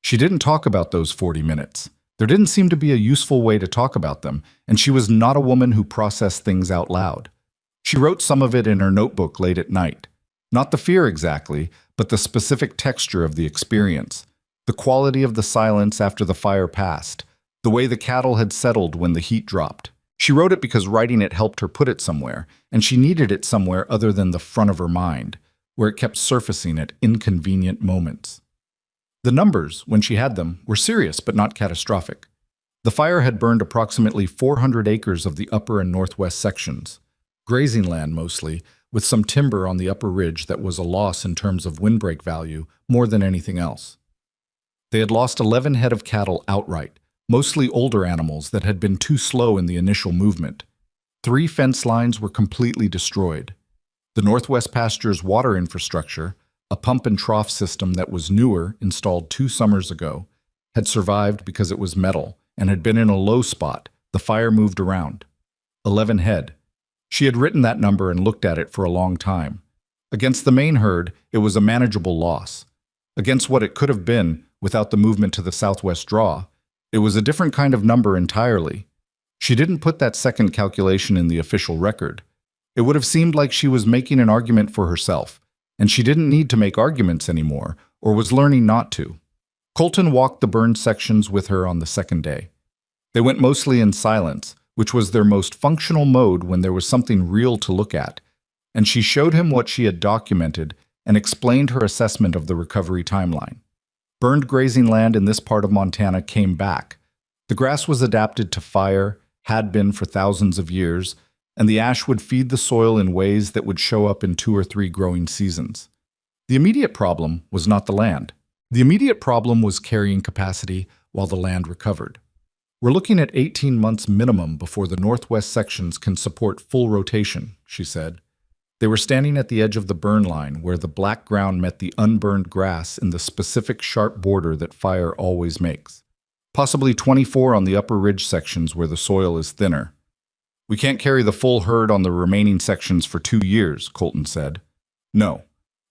She didn't talk about those 40 minutes. There didn't seem to be a useful way to talk about them, and she was not a woman who processed things out loud. She wrote some of it in her notebook late at night. Not the fear exactly, but the specific texture of the experience. The quality of the silence after the fire passed. The way the cattle had settled when the heat dropped. She wrote it because writing it helped her put it somewhere, and she needed it somewhere other than the front of her mind, where it kept surfacing at inconvenient moments. The numbers, when she had them, were serious but not catastrophic. The fire had burned approximately 400 acres of the upper and northwest sections. Grazing land mostly, with some timber on the upper ridge that was a loss in terms of windbreak value more than anything else. They had lost 11 head of cattle outright, mostly older animals that had been too slow in the initial movement. 3 fence lines were completely destroyed. The Northwest Pasture's water infrastructure, a pump and trough system that was newer, installed 2 summers ago, had survived because it was metal and had been in a low spot. The fire moved around. 11 head. She had written that number and looked at it for a long time. Against the main herd, it was a manageable loss. Against what it could have been, without the movement to the southwest draw, it was a different kind of number entirely. She didn't put that second calculation in the official record. It would have seemed like she was making an argument for herself, and she didn't need to make arguments anymore, or was learning not to. Colton walked the burned sections with her on the second day. They went mostly in silence, which was their most functional mode when there was something real to look at, and she showed him what she had documented and explained her assessment of the recovery timeline. Burned grazing land in this part of Montana came back. The grass was adapted to fire, had been for thousands of years, and the ash would feed the soil in ways that would show up in 2 or 3 growing seasons. The immediate problem was not the land. The immediate problem was carrying capacity while the land recovered. "We're looking at 18 months minimum before the northwest sections can support full rotation," she said. They were standing at the edge of the burn line where the black ground met the unburned grass in the specific sharp border that fire always makes. Possibly 24 on the upper ridge sections where the soil is thinner. "We can't carry the full herd on the remaining sections for 2 years, Colton said. "No.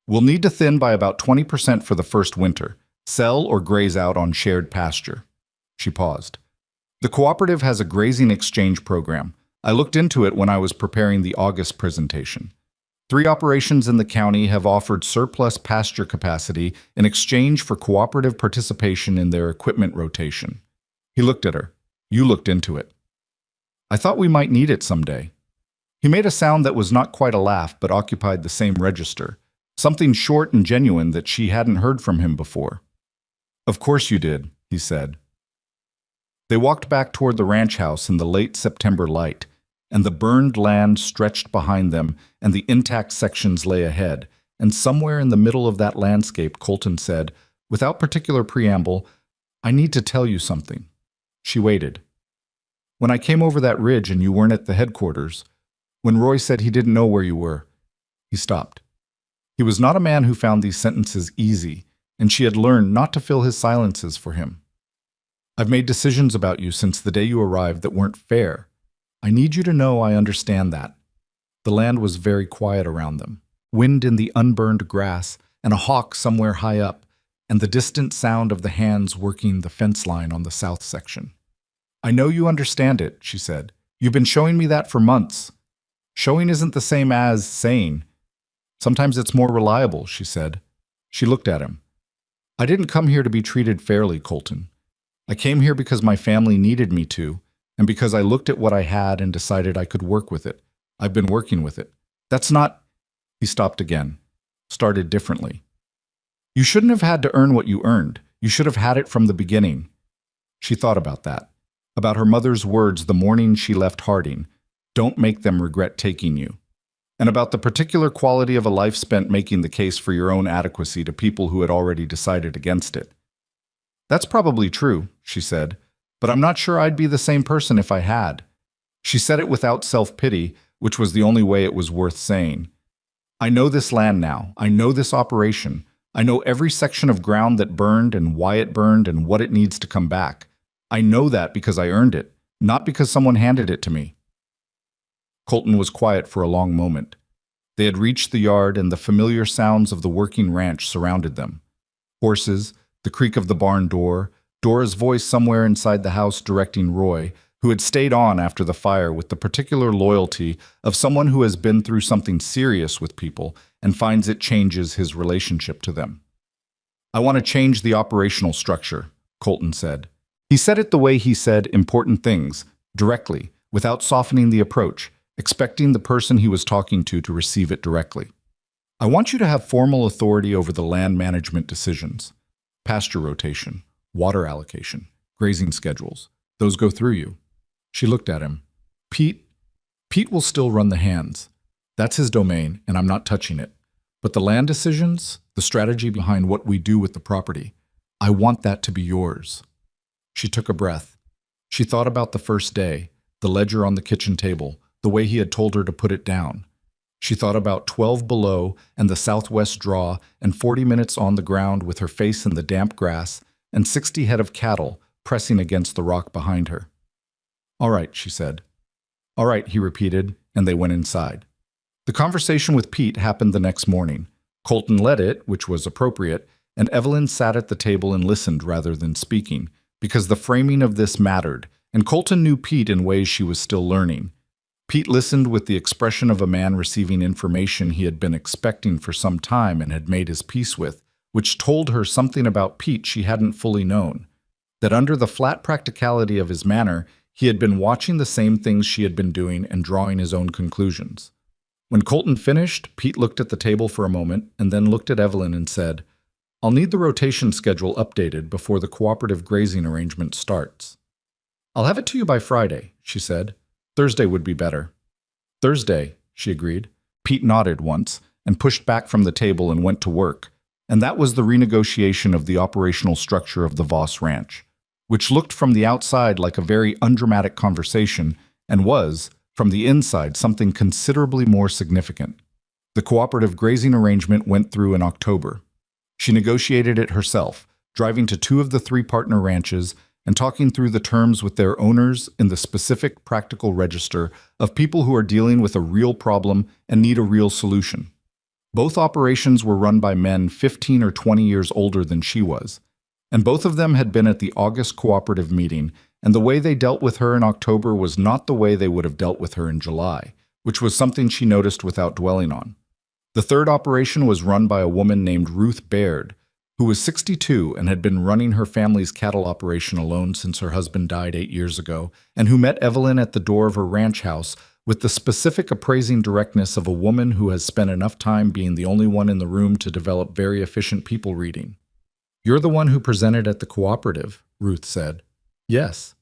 We'll need to thin by about 20% for the first winter, sell or graze out on shared pasture." She paused. "The cooperative has a grazing exchange program. I looked into it when I was preparing the August presentation. 3 operations in the county have offered surplus pasture capacity in exchange for cooperative participation in their equipment rotation." He looked at her. "You looked into it." "I thought we might need it someday." He made a sound that was not quite a laugh but occupied the same register, something short and genuine that she hadn't heard from him before. "Of course you did," he said. They walked back toward the ranch house in the late September light, and the burned land stretched behind them and the intact sections lay ahead, and somewhere in the middle of that landscape Colton said, without particular preamble, "I need to tell you something." She waited. "When I came over that ridge and you weren't at the headquarters, when Roy said he didn't know where you were," he stopped. He was not a man who found these sentences easy, and she had learned not to fill his silences for him. "I've made decisions about you since the day you arrived that weren't fair. I need you to know I understand that." The land was very quiet around them. Wind in the unburned grass, and a hawk somewhere high up, and the distant sound of the hands working the fence line on the south section. "I know you understand it," she said. "You've been showing me that for months." "Showing isn't the same as saying. Sometimes it's more reliable," she said. She looked at him. "I didn't come here to be treated fairly, Colton. I came here because my family needed me to, and because I looked at what I had and decided I could work with it. I've been working with it. That's not—" He stopped again, started differently. "You shouldn't have had to earn what you earned. You should have had it from the beginning." She thought about that, about her mother's words the morning she left Harding, "Don't make them regret taking you," and about the particular quality of a life spent making the case for your own adequacy to people who had already decided against it. "That's probably true," she said, "but I'm not sure I'd be the same person if I had." She said it without self-pity, which was the only way it was worth saying. "I know this land now. I know this operation. I know every section of ground that burned and why it burned and what it needs to come back. I know that because I earned it, not because someone handed it to me." Colton was quiet for a long moment. They had reached the yard and the familiar sounds of the working ranch surrounded them. Horses, the creak of the barn door, Dora's voice somewhere inside the house directing Roy, who had stayed on after the fire with the particular loyalty of someone who has been through something serious with people and finds it changes his relationship to them. "I want to change the operational structure," Colton said. He said it the way he said important things, directly, without softening the approach, expecting the person he was talking to receive it directly. "I want you to have formal authority over the land management decisions. Pasture rotation, water allocation, grazing schedules. Those go through you." She looked at him. Pete will still run the hands. That's his domain, and I'm not touching it. But the land decisions, the strategy behind what we do with the property, I want that to be yours." She took a breath. She thought about the first day, the ledger on the kitchen table, the way he had told her to put it down. She thought about 12 below and the southwest draw and 40 minutes on the ground with her face in the damp grass and 60 head of cattle pressing against the rock behind her. "All right," she said. "All right," he repeated, and they went inside. The conversation with Pete happened the next morning. Colton led it, which was appropriate, and Evelyn sat at the table and listened rather than speaking, because the framing of this mattered, and Colton knew Pete in ways she was still learning. Pete listened with the expression of a man receiving information he had been expecting for some time and had made his peace with, which told her something about Pete she hadn't fully known. That under the flat practicality of his manner, he had been watching the same things she had been doing and drawing his own conclusions. When Colton finished, Pete looked at the table for a moment and then looked at Evelyn and said, "I'll need the rotation schedule updated before the cooperative grazing arrangement starts." "I'll have it to you by Friday," she said. "Thursday would be better." "Thursday," she agreed. Pete nodded once and pushed back from the table and went to work, and that was the renegotiation of the operational structure of the Voss Ranch, which looked from the outside like a very undramatic conversation and was, from the inside, something considerably more significant. The cooperative grazing arrangement went through in October. She negotiated it herself, driving to 2 of the 3 partner ranches and talking through the terms with their owners in the specific practical register of people who are dealing with a real problem and need a real solution. Both operations were run by men 15 or 20 years older than she was, and both of them had been at the August cooperative meeting, and the way they dealt with her in October was not the way they would have dealt with her in July, which was something she noticed without dwelling on. The third operation was run by a woman named Ruth Baird, who was 62 and had been running her family's cattle operation alone since her husband died 8 years ago, and who met Evelyn at the door of her ranch house with the specific appraising directness of a woman who has spent enough time being the only one in the room to develop very efficient people reading. "You're the one who presented at the cooperative," Ruth said. "Yes.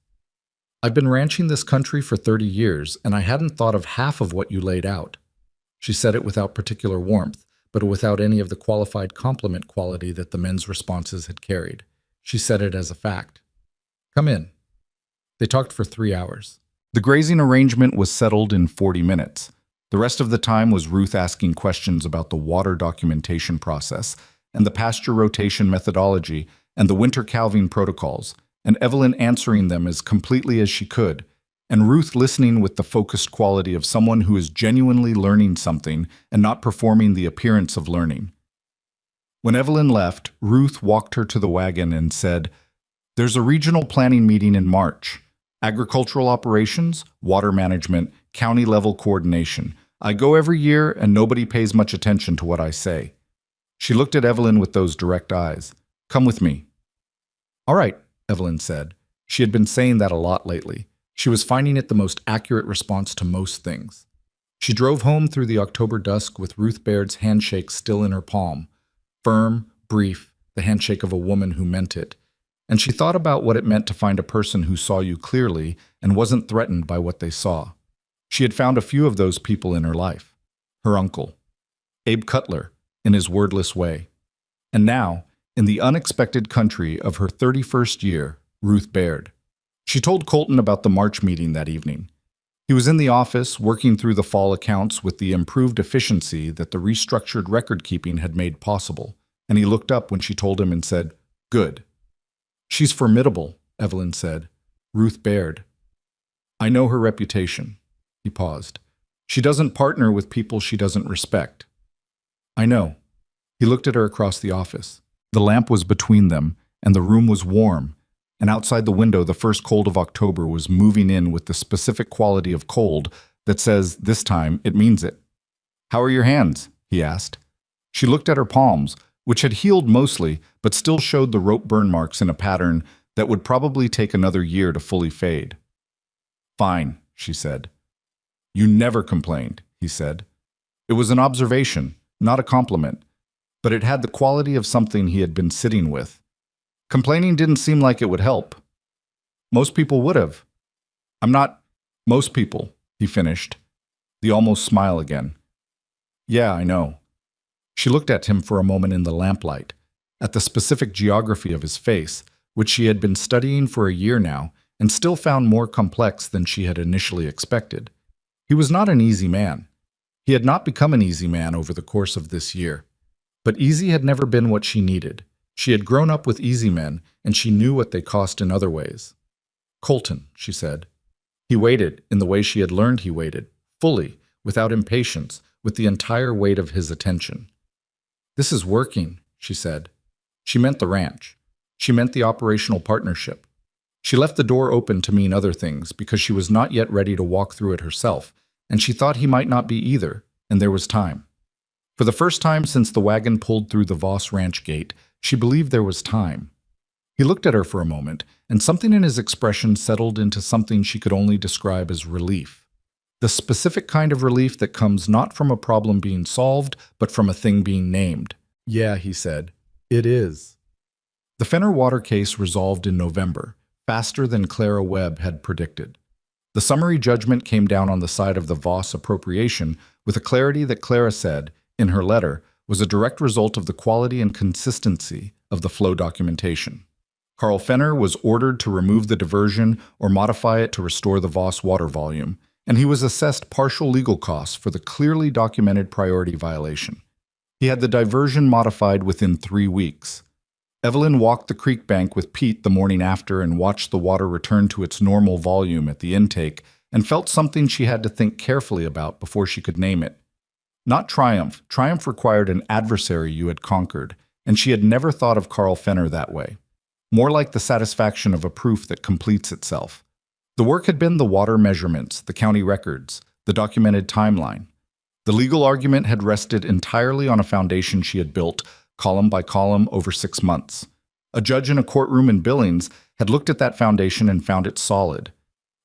I've been ranching this country for 30 years, and I hadn't thought of half of what you laid out." She said it without particular warmth, but without any of the qualified compliment quality that the men's responses had carried. She said it as a fact. "Come in." They talked for 3 hours. The grazing arrangement was settled in 40 minutes. The rest of the time was Ruth asking questions about the water documentation process and the pasture rotation methodology and the winter calving protocols, and Evelyn answering them as completely as she could, and Ruth listening with the focused quality of someone who is genuinely learning something and not performing the appearance of learning. When Evelyn left, Ruth walked her to the wagon and said, "There's a regional planning meeting in March. Agricultural operations, water management, county-level coordination. I go every year and nobody pays much attention to what I say." She looked at Evelyn with those direct eyes. "Come with me." "All right," Evelyn said. She had been saying that a lot lately. She was finding it the most accurate response to most things. She drove home through the October dusk with Ruth Baird's handshake still in her palm. Firm, brief, the handshake of a woman who meant it. And she thought about what it meant to find a person who saw you clearly and wasn't threatened by what they saw. She had found a few of those people in her life. Her uncle, Abe Cutler, in his wordless way. And now, in the unexpected country of her 31st year, Ruth Baird. She told Colton about the March meeting that evening. He was in the office, working through the fall accounts with the improved efficiency that the restructured record-keeping had made possible, and he looked up when she told him and said, "Good." "She's formidable," Evelyn said. "Ruth Baird. I know her reputation." He paused. "She doesn't partner with people she doesn't respect." "I know." He looked at her across the office. The lamp was between them, and the room was warm, and outside the window the first cold of October was moving in with the specific quality of cold that says, this time, it means it. "How are your hands?" he asked. She looked at her palms, which had healed mostly, but still showed the rope burn marks in a pattern that would probably take another year to fully fade. "Fine," she said. "You never complained," he said. It was an observation, not a compliment, but it had the quality of something he had been sitting with. Complaining didn't seem like it would help. Most people would have. "I'm not most people," he finished, the almost smile again. "Yeah, I know." She looked at him for a moment in the lamplight, at the specific geography of his face, which she had been studying for a year now and still found more complex than she had initially expected. He was not an easy man. He had not become an easy man over the course of this year. But easy had never been what she needed. She had grown up with easy men, and she knew what they cost in other ways. "Colton," she said. He waited in the way she had learned he waited, fully, without impatience, with the entire weight of his attention. "This is working," she said. She meant the ranch. She meant the operational partnership. She left the door open to mean other things because she was not yet ready to walk through it herself, and she thought he might not be either, and there was time. For the first time since the wagon pulled through the Voss Ranch gate, she believed there was time. He looked at her for a moment, and something in his expression settled into something she could only describe as relief. The specific kind of relief that comes not from a problem being solved, but from a thing being named. "Yeah," he said. "It is." The Fenner water case resolved in November, faster than Clara Webb had predicted. The summary judgment came down on the side of the Voss appropriation with a clarity that Clara said, in her letter, was a direct result of the quality and consistency of the flow documentation. Carl Fenner was ordered to remove the diversion or modify it to restore the Voss water volume, and he was assessed partial legal costs for the clearly documented priority violation. He had the diversion modified within 3 weeks. Evelyn walked the creek bank with Pete the morning after and watched the water return to its normal volume at the intake and felt something she had to think carefully about before she could name it. Not triumph. Triumph required an adversary you had conquered, and she had never thought of Carl Fenner that way. More like the satisfaction of a proof that completes itself. The work had been the water measurements, the county records, the documented timeline. The legal argument had rested entirely on a foundation she had built, column by column, over 6 months. A judge in a courtroom in Billings had looked at that foundation and found it solid.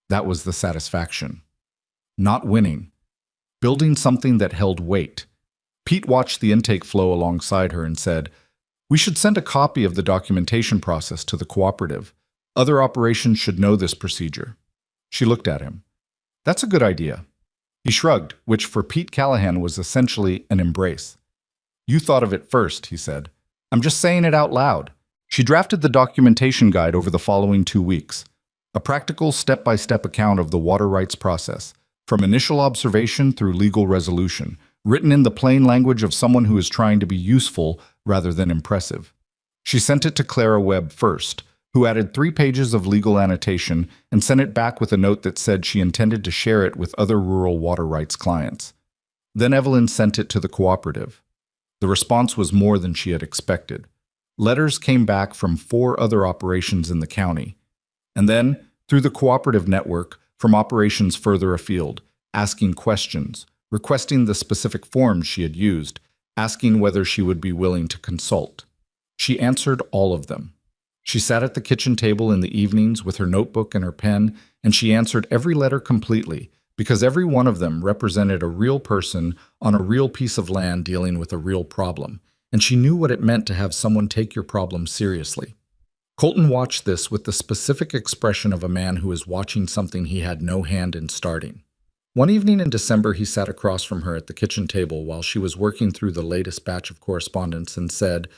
That was the satisfaction. not winning. Building something that held weight. Pete watched the intake flow alongside her and said, "We should send a copy of the documentation process to the cooperative. Other operations should know this procedure." She looked at him. "That's a good idea." He shrugged, which for Pete Callahan was essentially an embrace. "You thought of it first," he said. "I'm just saying it out loud." She drafted the documentation guide over the following 2 weeks. A practical step-by-step account of the water rights process, from initial observation through legal resolution, written in the plain language of someone who is trying to be useful rather than impressive. She sent it to Clara Webb first, who added 3 pages of legal annotation and sent it back with a note that said she intended to share it with other rural water rights clients. Then Evelyn sent it to the cooperative. The response was more than she had expected. Letters came back from 4 other operations in the county. And then, through the cooperative network, from operations further afield, asking questions, requesting the specific forms she had used, asking whether she would be willing to consult. She answered all of them. She sat at the kitchen table in the evenings with her notebook and her pen, and she answered every letter completely, because every one of them represented a real person on a real piece of land dealing with a real problem, and she knew what it meant to have someone take your problem seriously. Colton watched this with the specific expression of a man who is watching something he had no hand in starting. One evening in December, he sat across from her at the kitchen table while she was working through the latest batch of correspondence and said,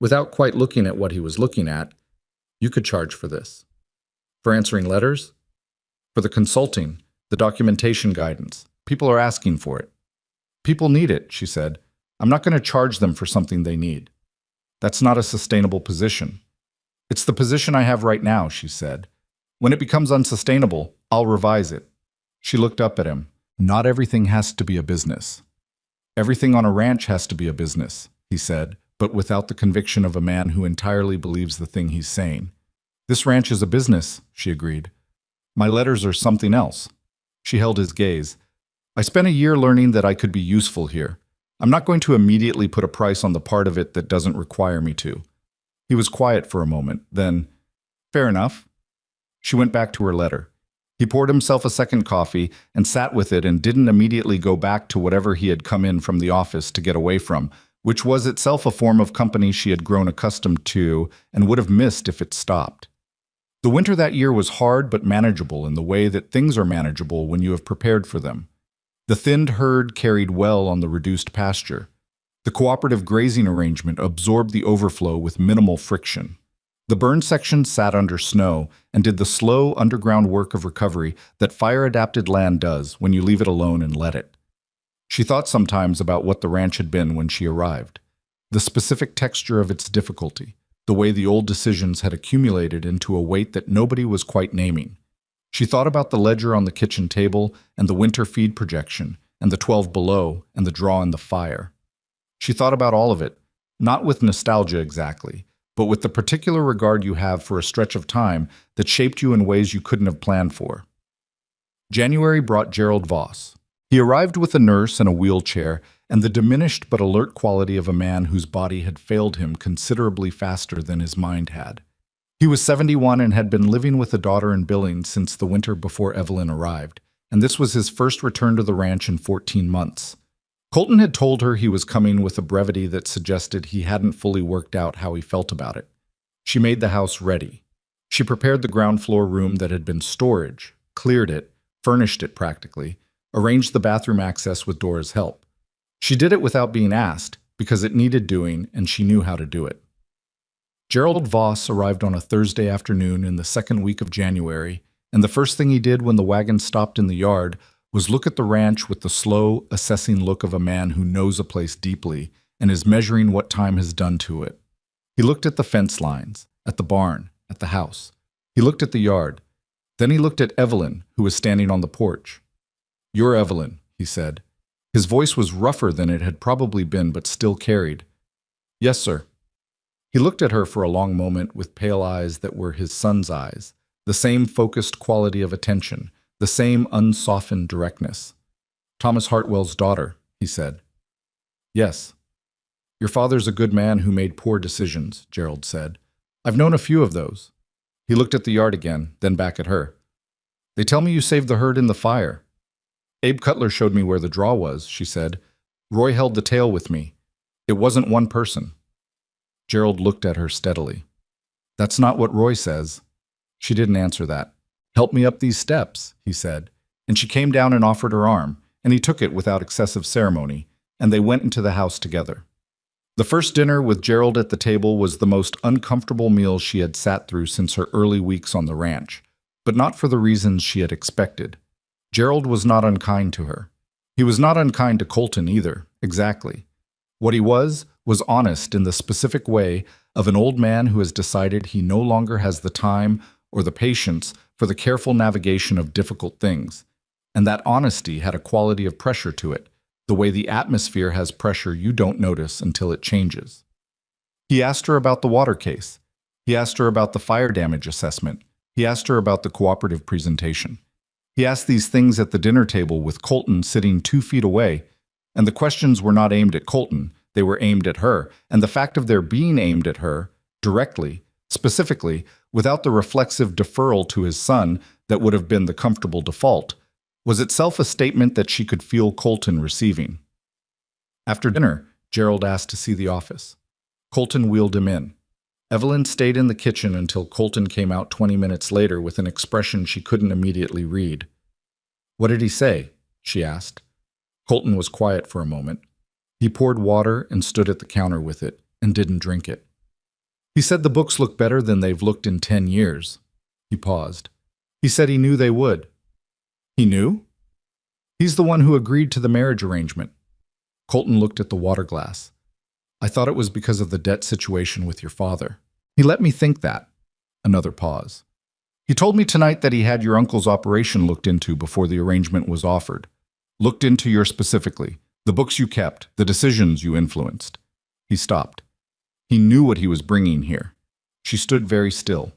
without quite looking at what he was looking at, "You could charge for this." For answering letters? For the consulting, the documentation guidance. People are asking for it. "People need it," she said. "I'm not going to charge them for something they need. That's not a sustainable position." "It's the position I have right now," she said. "When it becomes unsustainable, I'll revise it." She looked up at him. "Not everything has to be a business." "Everything on a ranch has to be a business," he said, but without the conviction of a man who entirely believes the thing he's saying. "This ranch is a business," she agreed. "My letters are something else." She held his gaze. "I spent a year learning that I could be useful here. I'm not going to immediately put a price on the part of it that doesn't require me to." He was quiet for a moment, then, "Fair enough." She went back to her letter. He poured himself a second coffee and sat with it and didn't immediately go back to whatever he had come in from the office to get away from, which was itself a form of company she had grown accustomed to and would have missed if it stopped. The winter that year was hard but manageable in the way that things are manageable when you have prepared for them. The thinned herd carried well on the reduced pasture. The cooperative grazing arrangement absorbed the overflow with minimal friction. The burn section sat under snow and did the slow underground work of recovery that fire-adapted land does when you leave it alone and let it. She thought sometimes about what the ranch had been when she arrived, the specific texture of its difficulty, the way the old decisions had accumulated into a weight that nobody was quite naming. She thought about the ledger on the kitchen table and the winter feed projection and the 12 below and the draw in the fire. She thought about all of it, not with nostalgia exactly, but with the particular regard you have for a stretch of time that shaped you in ways you couldn't have planned for. January brought Gerald Voss. He arrived with a nurse and a wheelchair and the diminished but alert quality of a man whose body had failed him considerably faster than his mind had. He was 71 and had been living with a daughter in Billings since the winter before Evelyn arrived, and this was his first return to the ranch in 14 months. Colton had told her he was coming with a brevity that suggested he hadn't fully worked out how he felt about it. She made the house ready. She prepared the ground floor room that had been storage, cleared it, furnished it practically, arranged the bathroom access with Dora's help. She did it without being asked, because it needed doing and she knew how to do it. Gerald Voss arrived on a Thursday afternoon in the second week of January, and the first thing he did when the wagon stopped in the yard was look at the ranch with the slow, assessing look of a man who knows a place deeply and is measuring what time has done to it. He looked at the fence lines, at the barn, at the house. He looked at the yard. Then he looked at Evelyn, who was standing on the porch. "You're Evelyn," he said. His voice was rougher than it had probably been, but still carried. "Yes, sir." He looked at her for a long moment with pale eyes that were his son's eyes, the same focused quality of attention, the same unsoftened directness. "Thomas Hartwell's daughter," he said. "Yes." "Your father's a good man who made poor decisions," Gerald said. "I've known a few of those." He looked at the yard again, then back at her. "They tell me you saved the herd in the fire." Abe Cutler showed me where the draw was, she said. Roy held the tail with me. It wasn't one person. Gerald looked at her steadily. That's not what Roy says. She didn't answer that. Help me up these steps, he said, and she came down and offered her arm, and he took it without excessive ceremony, and they went into the house together. The first dinner with Gerald at the table was the most uncomfortable meal she had sat through since her early weeks on the ranch, but not for the reasons she had expected. Gerald was not unkind to her. He was not unkind to Colton either, exactly. What he was honest in the specific way of an old man who has decided he no longer has the time or the patience for the careful navigation of difficult things. And that honesty had a quality of pressure to it, the way the atmosphere has pressure you don't notice until it changes. He asked her about the water case. He asked her about the fire damage assessment. He asked her about the cooperative presentation. He asked these things at the dinner table with Colton sitting 2 feet away, and the questions were not aimed at Colton, they were aimed at her, and the fact of their being aimed at her, directly, specifically, without the reflexive deferral to his son that would have been the comfortable default, was itself a statement that she could feel Colton receiving. After dinner, Gerald asked to see the office. Colton wheeled him in. Evelyn stayed in the kitchen until Colton came out 20 minutes later with an expression she couldn't immediately read. What did he say? She asked. Colton was quiet for a moment. He poured water and stood at the counter with it, and didn't drink it. He said the books look better than they've looked in 10 years. He paused. He said he knew they would. He knew? He's the one who agreed to the marriage arrangement. Colton looked at the water glass. I thought it was because of the debt situation with your father. He let me think that. Another pause. He told me tonight that he had your uncle's operation looked into before the arrangement was offered. Looked into your specifically. The books you kept, the decisions you influenced. He stopped. He knew what he was bringing here. She stood very still.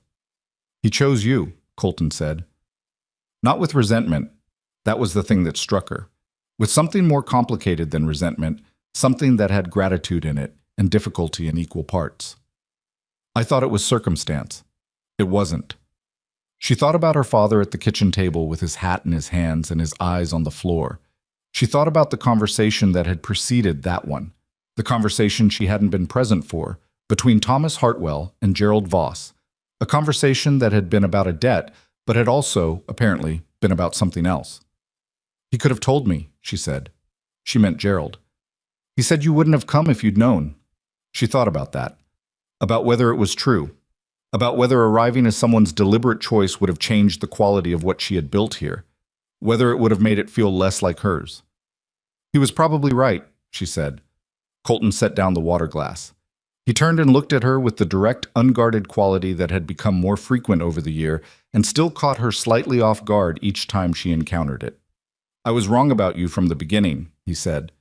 He chose you, Colton said. Not with resentment. That was the thing that struck her. With something more complicated than resentment, something that had gratitude in it and difficulty in equal parts. I thought it was circumstance. It wasn't. She thought about her father at the kitchen table with his hat in his hands and his eyes on the floor. She thought about the conversation that had preceded that one, the conversation she hadn't been present for, between Thomas Hartwell and Gerald Voss, a conversation that had been about a debt, but had also, apparently, been about something else. He could have told me, she said. She meant Gerald. He said you wouldn't have come if you'd known. She thought about that, about whether it was true, about whether arriving as someone's deliberate choice would have changed the quality of what she had built here, whether it would have made it feel less like hers. He was probably right, she said. Colton set down the water glass. He turned and looked at her with the direct, unguarded quality that had become more frequent over the year and still caught her slightly off guard each time she encountered it. I was wrong about you from the beginning, he said.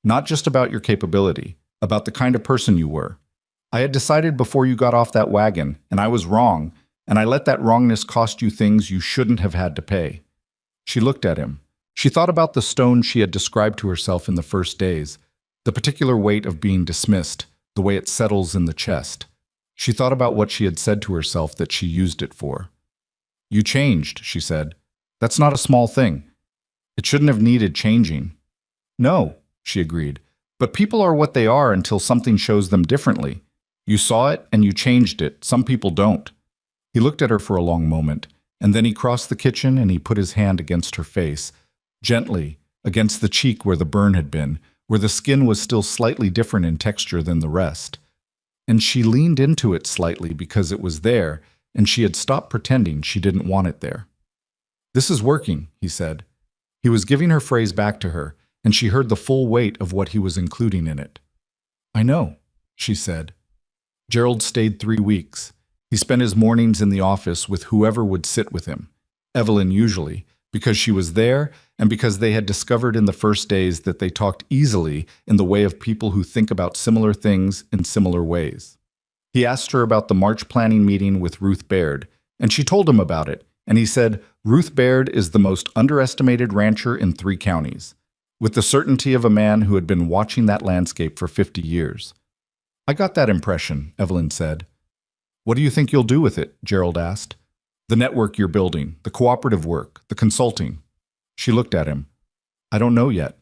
Not just about your capability, about the kind of person you were. I had decided before you got off that wagon, and I was wrong, and I let that wrongness cost you things you shouldn't have had to pay. She looked at him. She thought about the stone she had described to herself in the first days, the particular weight of being dismissed, the way it settles in the chest. She thought about what she had said to herself that she used it for. You changed, she said. That's not a small thing. It shouldn't have needed changing. No, she agreed. But people are what they are until something shows them differently. You saw it and you changed it. Some people don't. He looked at her for a long moment, and then he crossed the kitchen and he put his hand against her face, gently, against the cheek where the burn had been, where the skin was still slightly different in texture than the rest. And she leaned into it slightly because it was there, and she had stopped pretending she didn't want it there. This is working, he said. He was giving her phrase back to her, and she heard the full weight of what he was including in it. I know, she said. Gerald stayed 3 weeks. He spent his mornings in the office with whoever would sit with him, Evelyn usually, because she was there and because they had discovered in the first days that they talked easily in the way of people who think about similar things in similar ways. He asked her about the March planning meeting with Ruth Baird, and she told him about it, and he said, Ruth Baird is the most underestimated rancher in 3 counties, with the certainty of a man who had been watching that landscape for 50 years. I got that impression, Evelyn said. What do you think you'll do with it? Gerald asked. The network you're building, the cooperative work, the consulting. She looked at him. I don't know yet.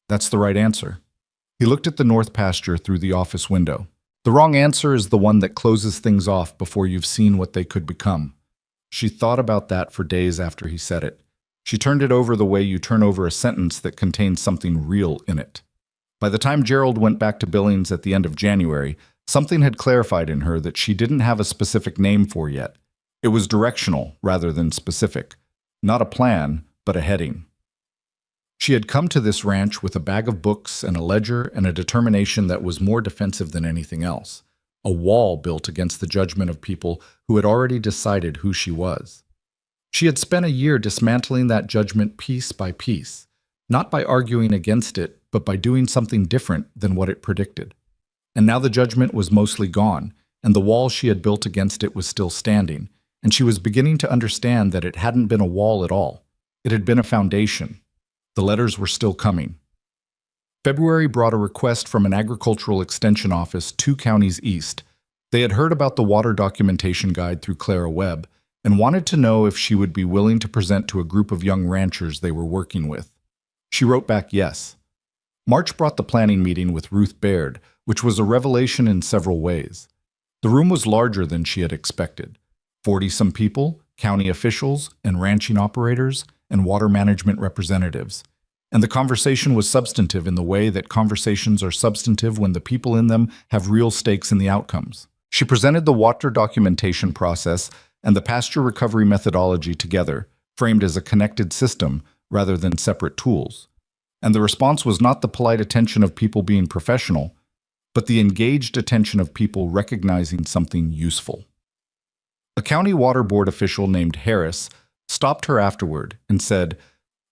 That's the right answer. He looked at the north pasture through the office window. The wrong answer is the one that closes things off before you've seen what they could become. She thought about that for days after he said it. She turned it over the way you turn over a sentence that contains something real in it. By the time Gerald went back to Billings at the end of January, something had clarified in her that she didn't have a specific name for yet. It was directional rather than specific. Not a plan, but a heading. She had come to this ranch with a bag of books and a ledger and a determination that was more defensive than anything else. A wall built against the judgment of people who had already decided who she was. She had spent a year dismantling that judgment piece by piece, not by arguing against it, but by doing something different than what it predicted. And now the judgment was mostly gone, and the wall she had built against it was still standing, and she was beginning to understand that it hadn't been a wall at all. It had been a foundation. The letters were still coming. February brought a request from an agricultural extension office 2 counties east. They had heard about the water documentation guide through Clara Webb and wanted to know if she would be willing to present to a group of young ranchers they were working with. She wrote back yes. March brought the planning meeting with Ruth Baird, which was a revelation in several ways. The room was larger than she had expected. 40-some people, county officials and ranching operators, and water management representatives. And the conversation was substantive in the way that conversations are substantive when the people in them have real stakes in the outcomes. She presented the water documentation process and the pasture recovery methodology together, framed as a connected system rather than separate tools. And the response was not the polite attention of people being professional, but the engaged attention of people recognizing something useful. A county water board official named Harris stopped her afterward and said,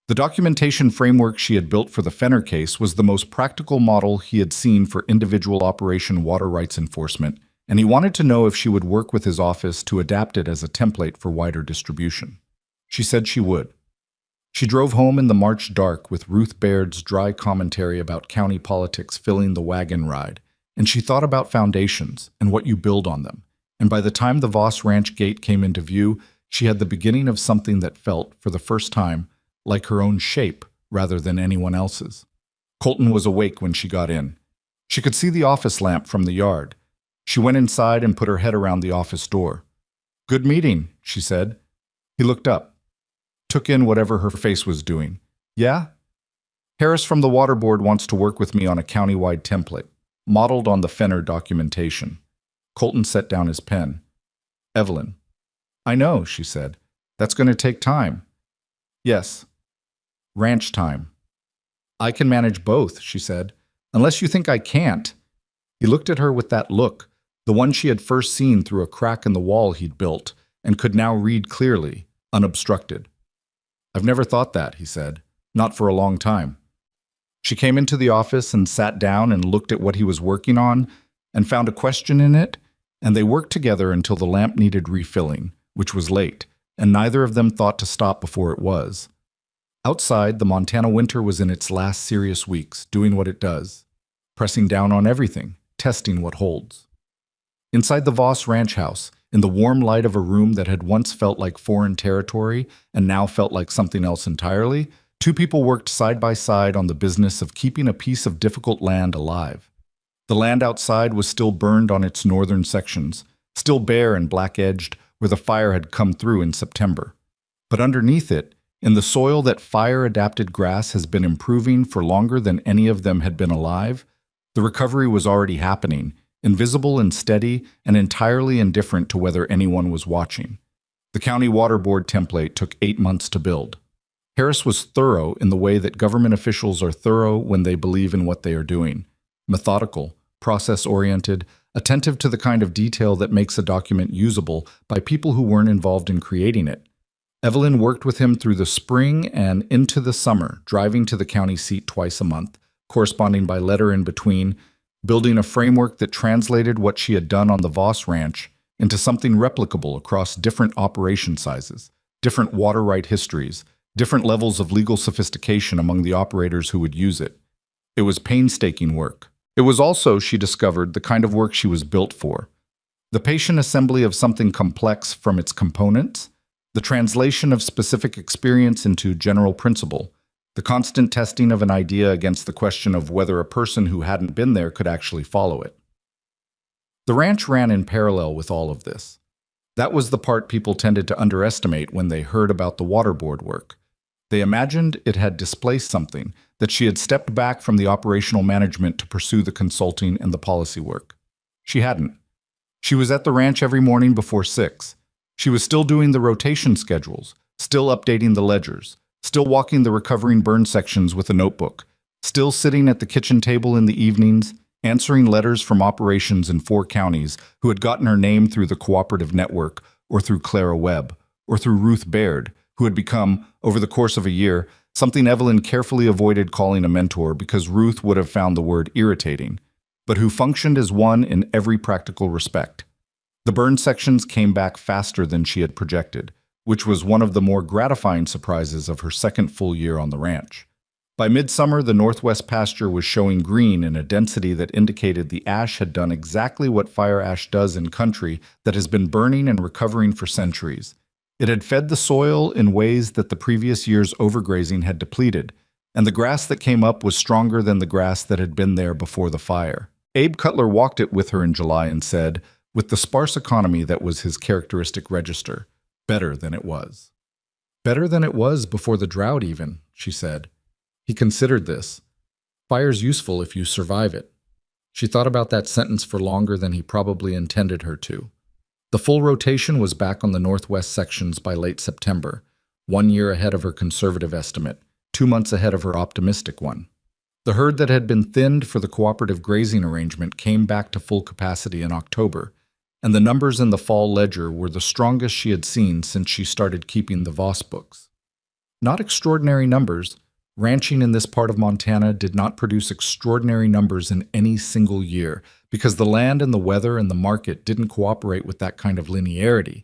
the documentation framework she had built for the Fenner case was the most practical model he had seen for individual operation water rights enforcement, and he wanted to know if she would work with his office to adapt it as a template for wider distribution. She said she would. She drove home in the March dark with Ruth Baird's dry commentary about county politics filling the wagon ride, and she thought about foundations and what you build on them. And by the time the Voss Ranch gate came into view, she had the beginning of something that felt, for the first time, like her own shape rather than anyone else's. Colton was awake when she got in. She could see the office lamp from the yard. She went inside and put her head around the office door. "Good meeting," she said. He looked up, took in whatever her face was doing. "Yeah? Harris from the water board wants to work with me on a county-wide template, modeled on the Fenner documentation." Colton set down his pen. "Evelyn." "I know," she said. "That's going to take time." "Yes. Ranch time." "I can manage both," she said. "Unless you think I can't." He looked at her with that look, the one she had first seen through a crack in the wall he'd built, and could now read clearly, unobstructed. "I've never thought that," he said. "Not for a long time." She came into the office and sat down and looked at what he was working on, and found a question in it, and they worked together until the lamp needed refilling, which was late, and neither of them thought to stop before it was. Outside, the Montana winter was in its last serious weeks, doing what it does, pressing down on everything, testing what holds. Inside the Voss Ranch house, in the warm light of a room that had once felt like foreign territory and now felt like something else entirely, 2 people worked side by side on the business of keeping a piece of difficult land alive. The land outside was still burned on its northern sections, still bare and black-edged where the fire had come through in September. But underneath it, in the soil that fire-adapted grass has been improving for longer than any of them had been alive, the recovery was already happening, invisible and steady and entirely indifferent to whether anyone was watching. The County Water Board template took 8 months to build. Harris was thorough in the way that government officials are thorough when they believe in what they are doing. Methodical, process-oriented, attentive to the kind of detail that makes a document usable by people who weren't involved in creating it. Evelyn worked with him through the spring and into the summer, driving to the county seat twice a month, corresponding by letter in between, building a framework that translated what she had done on the Voss Ranch into something replicable across different operation sizes, different water right histories, different levels of legal sophistication among the operators who would use it. It was painstaking work. It was also, she discovered, the kind of work she was built for. The patient assembly of something complex from its components, the translation of specific experience into general principle, The constant testing of an idea against the question of whether a person who hadn't been there could actually follow it. The ranch ran in parallel with all of this. That was the part people tended to underestimate when they heard about the waterboard work. They imagined it had displaced something, that she had stepped back from the operational management to pursue the consulting and the policy work. She hadn't. She was at the ranch every morning before 6. She was still doing the rotation schedules, still updating the ledgers, still walking the recovering burn sections with a notebook, still sitting at the kitchen table in the evenings, answering letters from operations in 4 counties who had gotten her name through the cooperative network or through Clara Webb or through Ruth Baird, who had become, over the course of a year, something Evelyn carefully avoided calling a mentor because Ruth would have found the word irritating, but who functioned as one in every practical respect. The burn sections came back faster than she had projected, which was one of the more gratifying surprises of her second full year on the ranch. By midsummer, the northwest pasture was showing green in a density that indicated the ash had done exactly what fire ash does in country that has been burning and recovering for centuries. It had fed the soil in ways that the previous year's overgrazing had depleted, and the grass that came up was stronger than the grass that had been there before the fire. Abe Cutler walked it with her in July and said, with the sparse economy that was his characteristic register, better than it was. Better than it was before the drought even, she said. He considered this. Fire's useful if you survive it. She thought about that sentence for longer than he probably intended her to. The full rotation was back on the northwest sections by late September, 1 year ahead of her conservative estimate, 2 months ahead of her optimistic one. The herd that had been thinned for the cooperative grazing arrangement came back to full capacity in October, and the numbers in the fall ledger were the strongest she had seen since she started keeping the Voss books. Not extraordinary numbers. Ranching in this part of Montana did not produce extraordinary numbers in any single year because the land and the weather and the market didn't cooperate with that kind of linearity,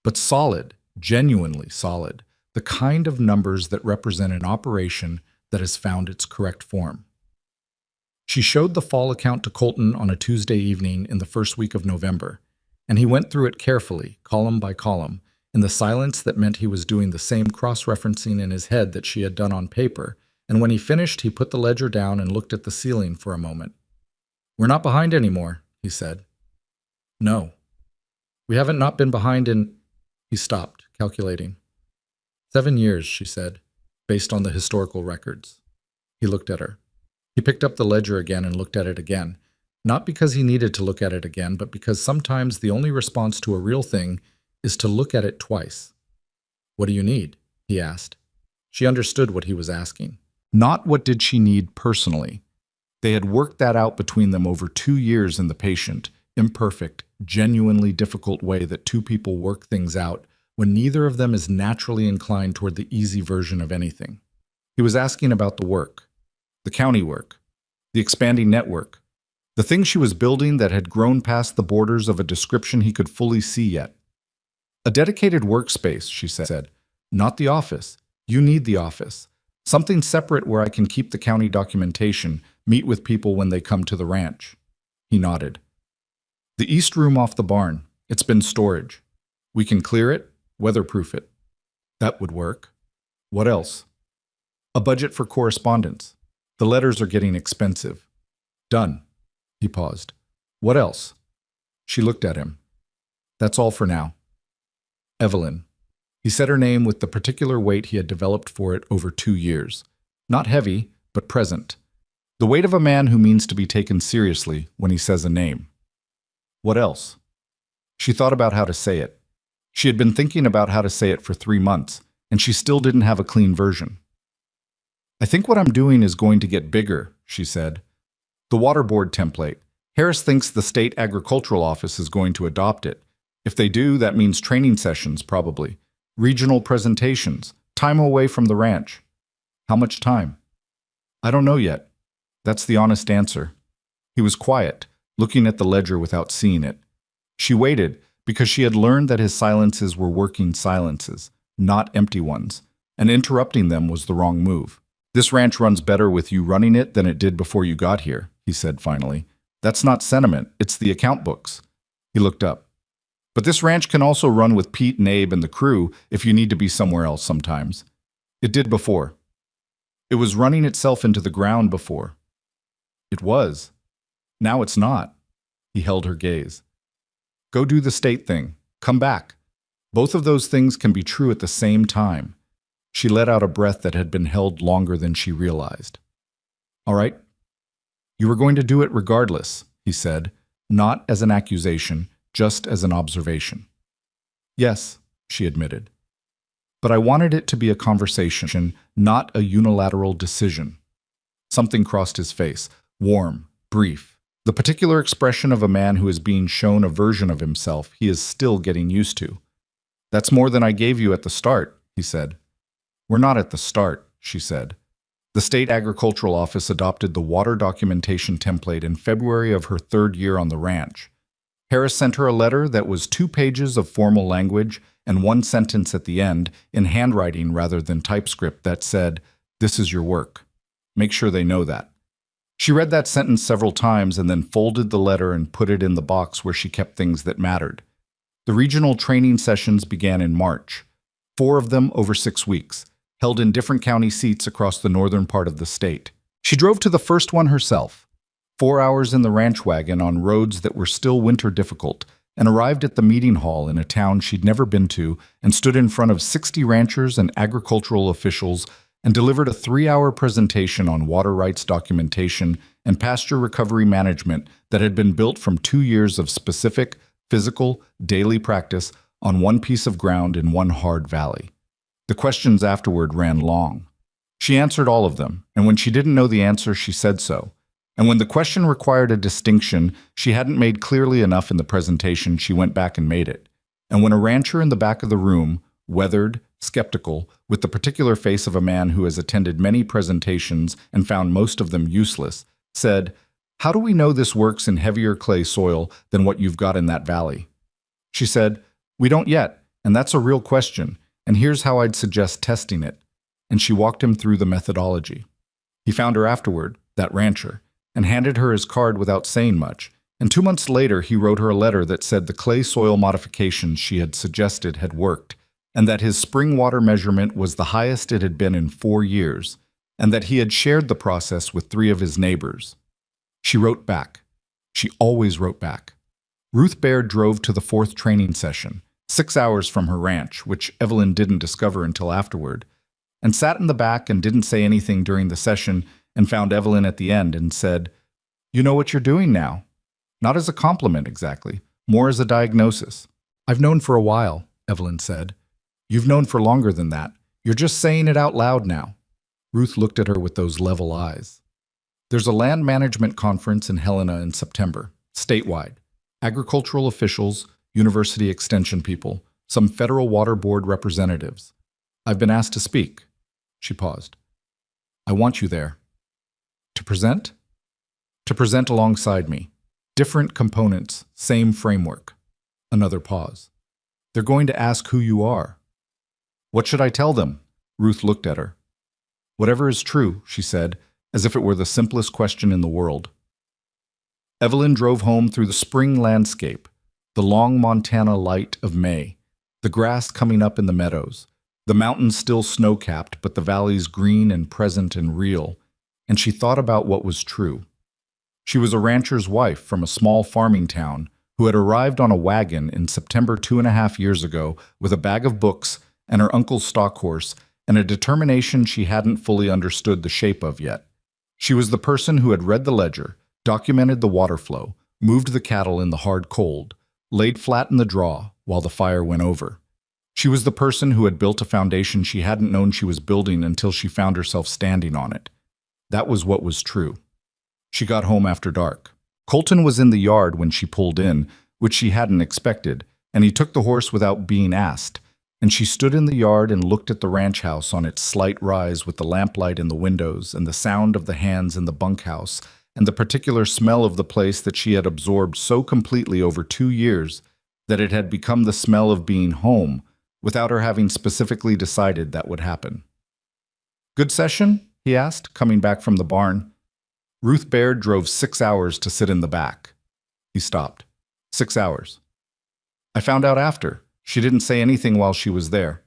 but solid, genuinely solid, the kind of numbers that represent an operation that has found its correct form. She showed the fall account to Colton on a Tuesday evening in the first week of November, and he went through it carefully, column by column, in the silence that meant he was doing the same cross-referencing in his head that she had done on paper, and when he finished, he put the ledger down and looked at the ceiling for a moment. "We're not behind anymore," he said. "No. We haven't not been behind in—" He stopped, calculating. 7 years, she said, based on the historical records. He looked at her. He picked up the ledger again and looked at it again, not because he needed to look at it again, but because sometimes the only response to a real thing is to look at it twice. "What do you need?" he asked. She understood what he was asking. Not what did she need personally. They had worked that out between them over 2 years in the patient, imperfect, genuinely difficult way that 2 people work things out when neither of them is naturally inclined toward the easy version of anything. He was asking about the work, the county work, the expanding network, the thing she was building that had grown past the borders of a description he could fully see yet. A dedicated workspace, she said. Not the office. You need the office. Something separate where I can keep the county documentation, meet with people when they come to the ranch. He nodded. The east room off the barn. It's been storage. We can clear it, weatherproof it. That would work. What else? A budget for correspondence. The letters are getting expensive. Done. He paused. What else? She looked at him. That's all for now. Evelyn. He said her name with the particular weight he had developed for it over 2 years. Not heavy, but present. The weight of a man who means to be taken seriously when he says a name. What else? She thought about how to say it. She had been thinking about how to say it for 3 months, and she still didn't have a clean version. I think what I'm doing is going to get bigger, she said. The water board template. Harris thinks the state agricultural office is going to adopt it. If they do, that means training sessions, probably. Regional presentations. Time away from the ranch. How much time? I don't know yet. That's the honest answer. He was quiet, looking at the ledger without seeing it. She waited, because she had learned that his silences were working silences, not empty ones, and interrupting them was the wrong move. This ranch runs better with you running it than it did before you got here, he said finally. That's not sentiment, it's the account books. He looked up. But this ranch can also run with Pete and Abe and the crew if you need to be somewhere else sometimes. It did before. It was running itself into the ground before. It was. Now it's not. He held her gaze. Go do the state thing. Come back. Both of those things can be true at the same time. She let out a breath that had been held longer than she realized. All right. You were going to do it regardless, he said, not as an accusation, just as an observation. Yes, she admitted. But I wanted it to be a conversation, not a unilateral decision. Something crossed his face, warm, brief. The particular expression of a man who is being shown a version of himself he is still getting used to. That's more than I gave you at the start, he said. We're not at the start, she said. The State Agricultural Office adopted the water documentation template in February of her 3rd year on the ranch. Harris sent her a letter that was 2 pages of formal language and 1 sentence at the end in handwriting rather than typescript that said, "This is your work. Make sure they know that." She read that sentence several times and then folded the letter and put it in the box where she kept things that mattered. The regional training sessions began in March, 4 of them over 6 weeks, held in different county seats across the northern part of the state. She drove to the first one herself, 4 hours in the ranch wagon on roads that were still winter difficult, and arrived at the meeting hall in a town she'd never been to and stood in front of 60 ranchers and agricultural officials and delivered a 3-hour presentation on water rights documentation and pasture recovery management that had been built from 2 years of specific, physical, daily practice on one piece of ground in one hard valley. The questions afterward ran long. She answered all of them, and when she didn't know the answer, she said so. And when the question required a distinction she hadn't made clearly enough in the presentation, she went back and made it. And when a rancher in the back of the room, weathered, skeptical, with the particular face of a man who has attended many presentations and found most of them useless, said, "How do we know this works in heavier clay soil than what you've got in that valley?" She said, "We don't yet, and that's a real question, and here's how I'd suggest testing it." And she walked him through the methodology. He found her afterward, that rancher, and handed her his card without saying much, and 2 months later he wrote her a letter that said the clay soil modifications she had suggested had worked, and that his spring water measurement was the highest it had been in 4 years, and that he had shared the process with 3 of his neighbors. She wrote back. She always wrote back. Ruth Baird drove to the 4th training session, 6 hours from her ranch, which Evelyn didn't discover until afterward, and sat in the back and didn't say anything during the session and found Evelyn at the end and said, "You know what you're doing now." Not as a compliment exactly, more as a diagnosis. "I've known for a while," Evelyn said. "You've known for longer than that. You're just saying it out loud now." Ruth looked at her with those level eyes. There's a land management conference in Helena in September, statewide. Agricultural officials, university extension people, some federal water board representatives. I've been asked to speak. She paused. I want you there. To present? To present alongside me. Different components, same framework. Another pause. They're going to ask who you are. What should I tell them? Ruth looked at her. Whatever is true, she said, as if it were the simplest question in the world. Evelyn drove home through the spring landscape, the long Montana light of May, the grass coming up in the meadows, the mountains still snow-capped, but the valleys green and present and real, and she thought about what was true. She was a rancher's wife from a small farming town who had arrived on a wagon in September 2.5 years ago with a bag of books and her uncle's stock horse and a determination she hadn't fully understood the shape of yet. She was the person who had read the ledger, documented the water flow, moved the cattle in the hard cold, laid flat in the draw while the fire went over. She was the person who had built a foundation she hadn't known she was building until she found herself standing on it. That was what was true. She got home after dark. Colton was in the yard when she pulled in, which she hadn't expected, and he took the horse without being asked, and she stood in the yard and looked at the ranch house on its slight rise with the lamplight in the windows and the sound of the hands in the bunkhouse and the particular smell of the place that she had absorbed so completely over 2 years that it had become the smell of being home without her having specifically decided that would happen. Good session? He asked, coming back from the barn. Ruth Baird drove 6 hours to sit in the back. He stopped. 6 hours. I found out after. She didn't say anything while she was there.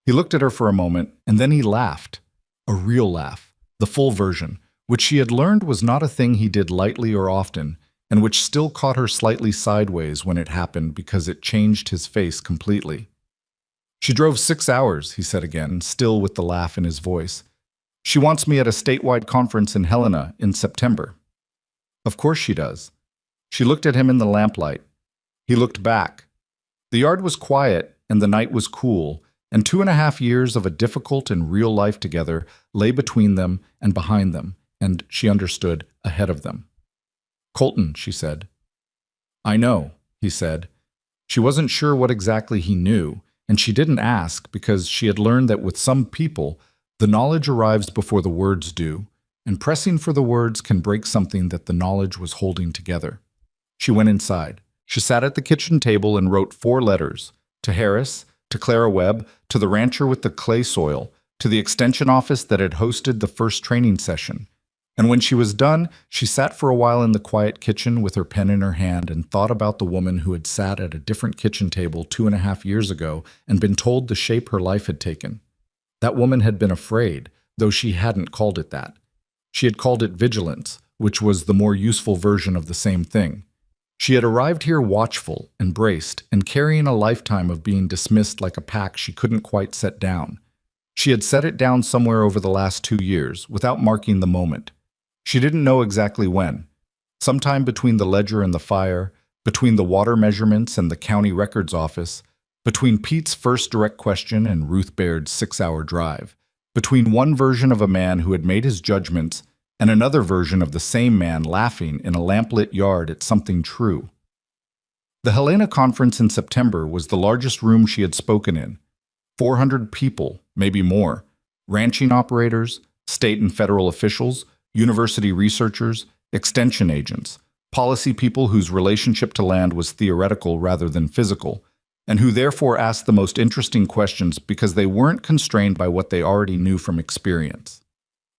He looked at her for a moment, and then he laughed. A real laugh, the full version, which she had learned was not a thing he did lightly or often, and which still caught her slightly sideways when it happened because it changed his face completely. She drove 6 hours, he said again, still with the laugh in his voice. She wants me at a statewide conference in Helena in September. Of course she does. She looked at him in the lamplight. He looked back. The yard was quiet, and the night was cool, and 2.5 years of a difficult and real life together lay between them and behind them, and, she understood, ahead of them. Colton, she said. I know, he said. She wasn't sure what exactly he knew, and she didn't ask because she had learned that with some people, the knowledge arrives before the words do, and pressing for the words can break something that the knowledge was holding together. She went inside. She sat at the kitchen table and wrote 4 letters, to Harris, to Clara Webb, to the rancher with the clay soil, to the extension office that had hosted the first training session. And when she was done, she sat for a while in the quiet kitchen with her pen in her hand and thought about the woman who had sat at a different kitchen table 2.5 years ago and been told the shape her life had taken. That woman had been afraid, though she hadn't called it that. She had called it vigilance, which was the more useful version of the same thing. She had arrived here watchful and braced and carrying a lifetime of being dismissed like a pack she couldn't quite set down. She had set it down somewhere over the last 2 years, without marking the moment. She didn't know exactly when. Sometime between the ledger and the fire, between the water measurements and the county records office, between Pete's first direct question and Ruth Baird's 6-hour drive, between one version of a man who had made his judgments and another version of the same man laughing in a lamplit yard at something true. The Helena conference in September was the largest room she had spoken in. 400 people, maybe more, ranching operators, state and federal officials, university researchers, extension agents, policy people whose relationship to land was theoretical rather than physical, and who therefore asked the most interesting questions because they weren't constrained by what they already knew from experience.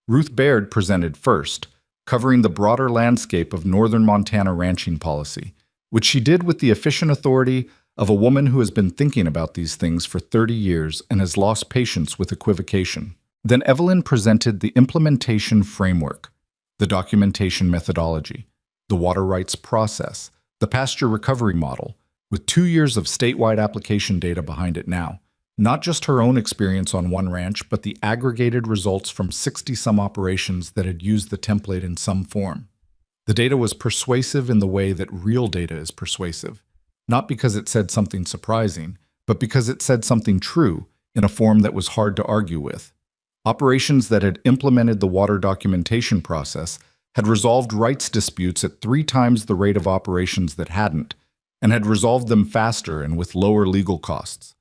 Ruth Baird presented first, covering the broader landscape of northern Montana ranching policy, which she did with the efficient authority of a woman who has been thinking about these things for 30 years and has lost patience with equivocation. Then Evelyn presented the implementation framework, the documentation methodology, the water rights process, the pasture recovery model, with 2 years of statewide application data behind it now. Not just her own experience on one ranch, but the aggregated results from 60-some operations that had used the template in some form. The data was persuasive in the way that real data is persuasive, not because it said something surprising, but because it said something true in a form that was hard to argue with. Operations that had implemented the water documentation process had resolved rights disputes at 3 times the rate of operations that hadn't, and had resolved them faster and with lower legal costs.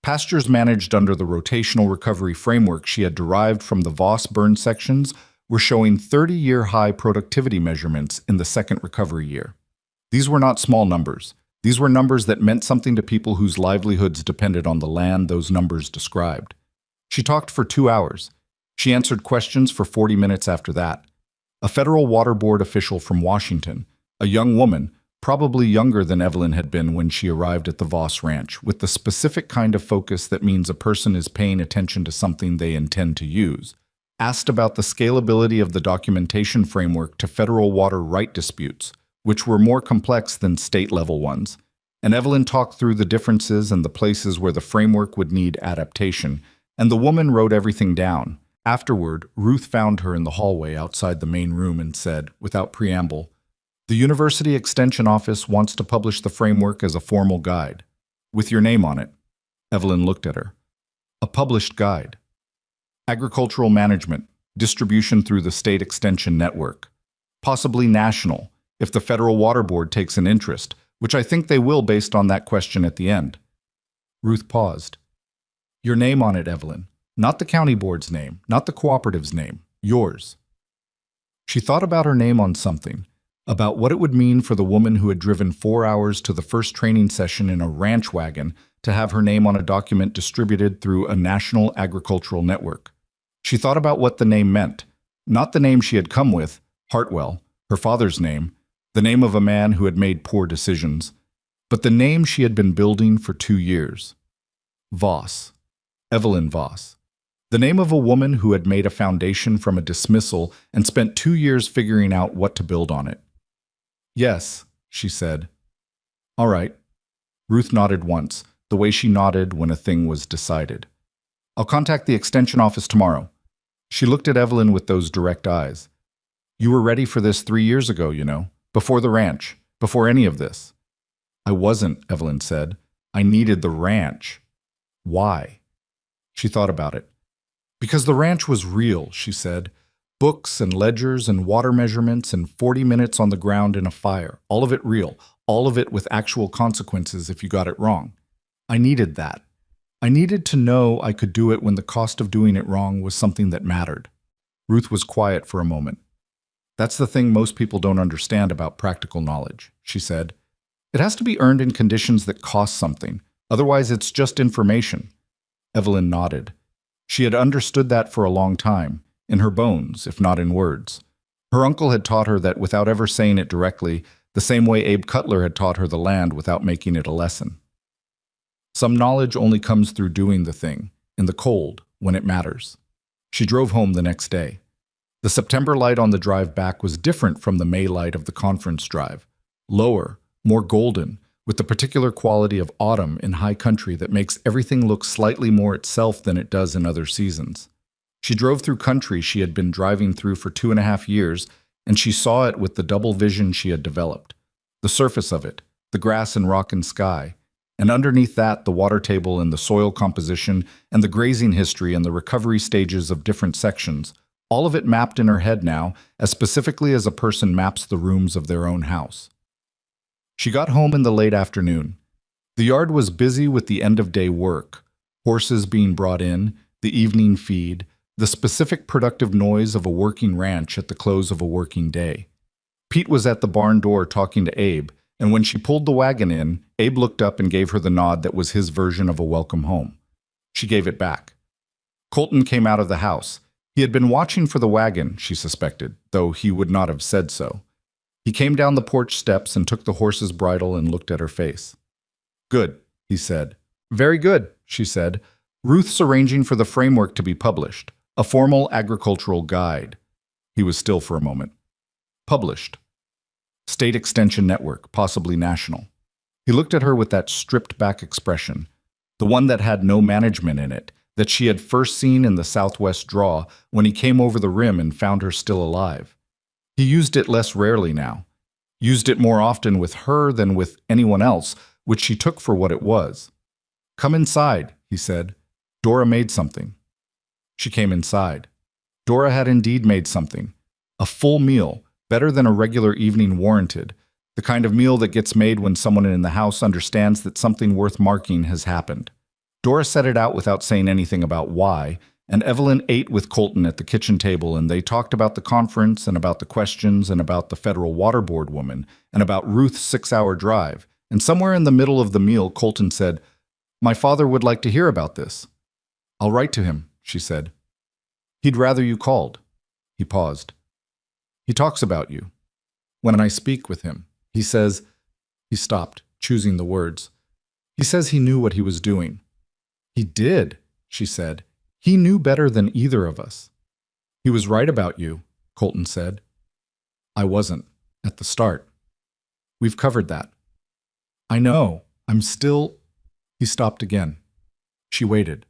Pastures managed under the rotational recovery framework she had derived from the Voss burn sections were showing 30-year high productivity measurements in the second recovery year. These were not small numbers. These were numbers that meant something to people whose livelihoods depended on the land those numbers described. She talked for 2 hours. She answered questions for 40 minutes after that. A federal water board official from Washington, a young woman, probably younger than Evelyn had been when she arrived at the Voss Ranch, with the specific kind of focus that means a person is paying attention to something they intend to use, asked about the scalability of the documentation framework to federal water right disputes, which were more complex than state-level ones, and Evelyn talked through the differences and the places where the framework would need adaptation, and the woman wrote everything down. Afterward, Ruth found her in the hallway outside the main room and said, without preamble, "The University Extension Office wants to publish the framework as a formal guide, with your name on it." Evelyn looked at her. "A published guide. Agricultural management, distribution through the state extension network. Possibly national, if the Federal Water Board takes an interest, which I think they will based on that question at the end." Ruth paused. "Your name on it, Evelyn. Not the county board's name, not the cooperative's name. Yours." She thought about her name on something, about what it would mean for the woman who had driven 4 hours to the first training session in a ranch wagon to have her name on a document distributed through a national agricultural network. She thought about what the name meant, not the name she had come with, Hartwell, her father's name, the name of a man who had made poor decisions, but the name she had been building for 2 years. Voss. Evelyn Voss. The name of a woman who had made a foundation from a dismissal and spent 2 years figuring out what to build on it. Yes, she said. All right. Ruth nodded once, the way she nodded when a thing was decided. I'll contact the extension office tomorrow. She looked at Evelyn with those direct eyes. You were ready for this 3 years ago, you know, before the ranch, before any of this. I wasn't, Evelyn said. I needed the ranch. Why? She thought about it. Because the ranch was real, she said. Books and ledgers and water measurements and 40 minutes on the ground in a fire. All of it real. All of it with actual consequences if you got it wrong. I needed that. I needed to know I could do it when the cost of doing it wrong was something that mattered. Ruth was quiet for a moment. That's the thing most people don't understand about practical knowledge, she said. It has to be earned in conditions that cost something. Otherwise, it's just information. Evelyn nodded. She had understood that for a long time, in her bones, if not in words. Her uncle had taught her that without ever saying it directly, the same way Abe Cutler had taught her the land without making it a lesson. Some knowledge only comes through doing the thing, in the cold, when it matters. She drove home the next day. The September light on the drive back was different from the May light of the conference drive. Lower, more golden, with the particular quality of autumn in high country that makes everything look slightly more itself than it does in other seasons. She drove through country she had been driving through for 2.5 years, and she saw it with the double vision she had developed. The surface of it, the grass and rock and sky, and underneath that the water table and the soil composition and the grazing history and the recovery stages of different sections, all of it mapped in her head now, as specifically as a person maps the rooms of their own house. She got home in the late afternoon. The yard was busy with the end-of-day work, horses being brought in, the evening feed, the specific productive noise of a working ranch at the close of a working day. Pete was at the barn door talking to Abe, and when she pulled the wagon in, Abe looked up and gave her the nod that was his version of a welcome home. She gave it back. Colton came out of the house. He had been watching for the wagon, she suspected, though he would not have said so. He came down the porch steps and took the horse's bridle and looked at her face. Good, he said. Very good, she said. Ruth's arranging for the framework to be published, a formal agricultural guide. He was still for a moment. Published. State Extension Network, possibly national. He looked at her with that stripped-back expression, the one that had no management in it, that she had first seen in the Southwest Draw when he came over the rim and found her still alive. He used it less rarely now, used it more often with her than with anyone else, which she took for what it was. Come inside, he said. Dora made something. She came inside. Dora had indeed made something. A full meal, better than a regular evening warranted, the kind of meal that gets made when someone in the house understands that something worth marking has happened. Dora set it out without saying anything about why, and Evelyn ate with Colton at the kitchen table, and they talked about the conference and about the questions and about the Federal Water Board woman and about Ruth's 6-hour drive. And somewhere in the middle of the meal, Colton said, "My father would like to hear about this." "I'll write to him," she said. "He'd rather you called." He paused. "He talks about you. When I speak with him, he says—" He stopped, choosing the words. "He says he knew what he was doing." "He did," she said. "He knew better than either of us." "He was right about you," Colton said. "I wasn't, at the start. We've covered that." "I know. I'm still—" He stopped again. She waited.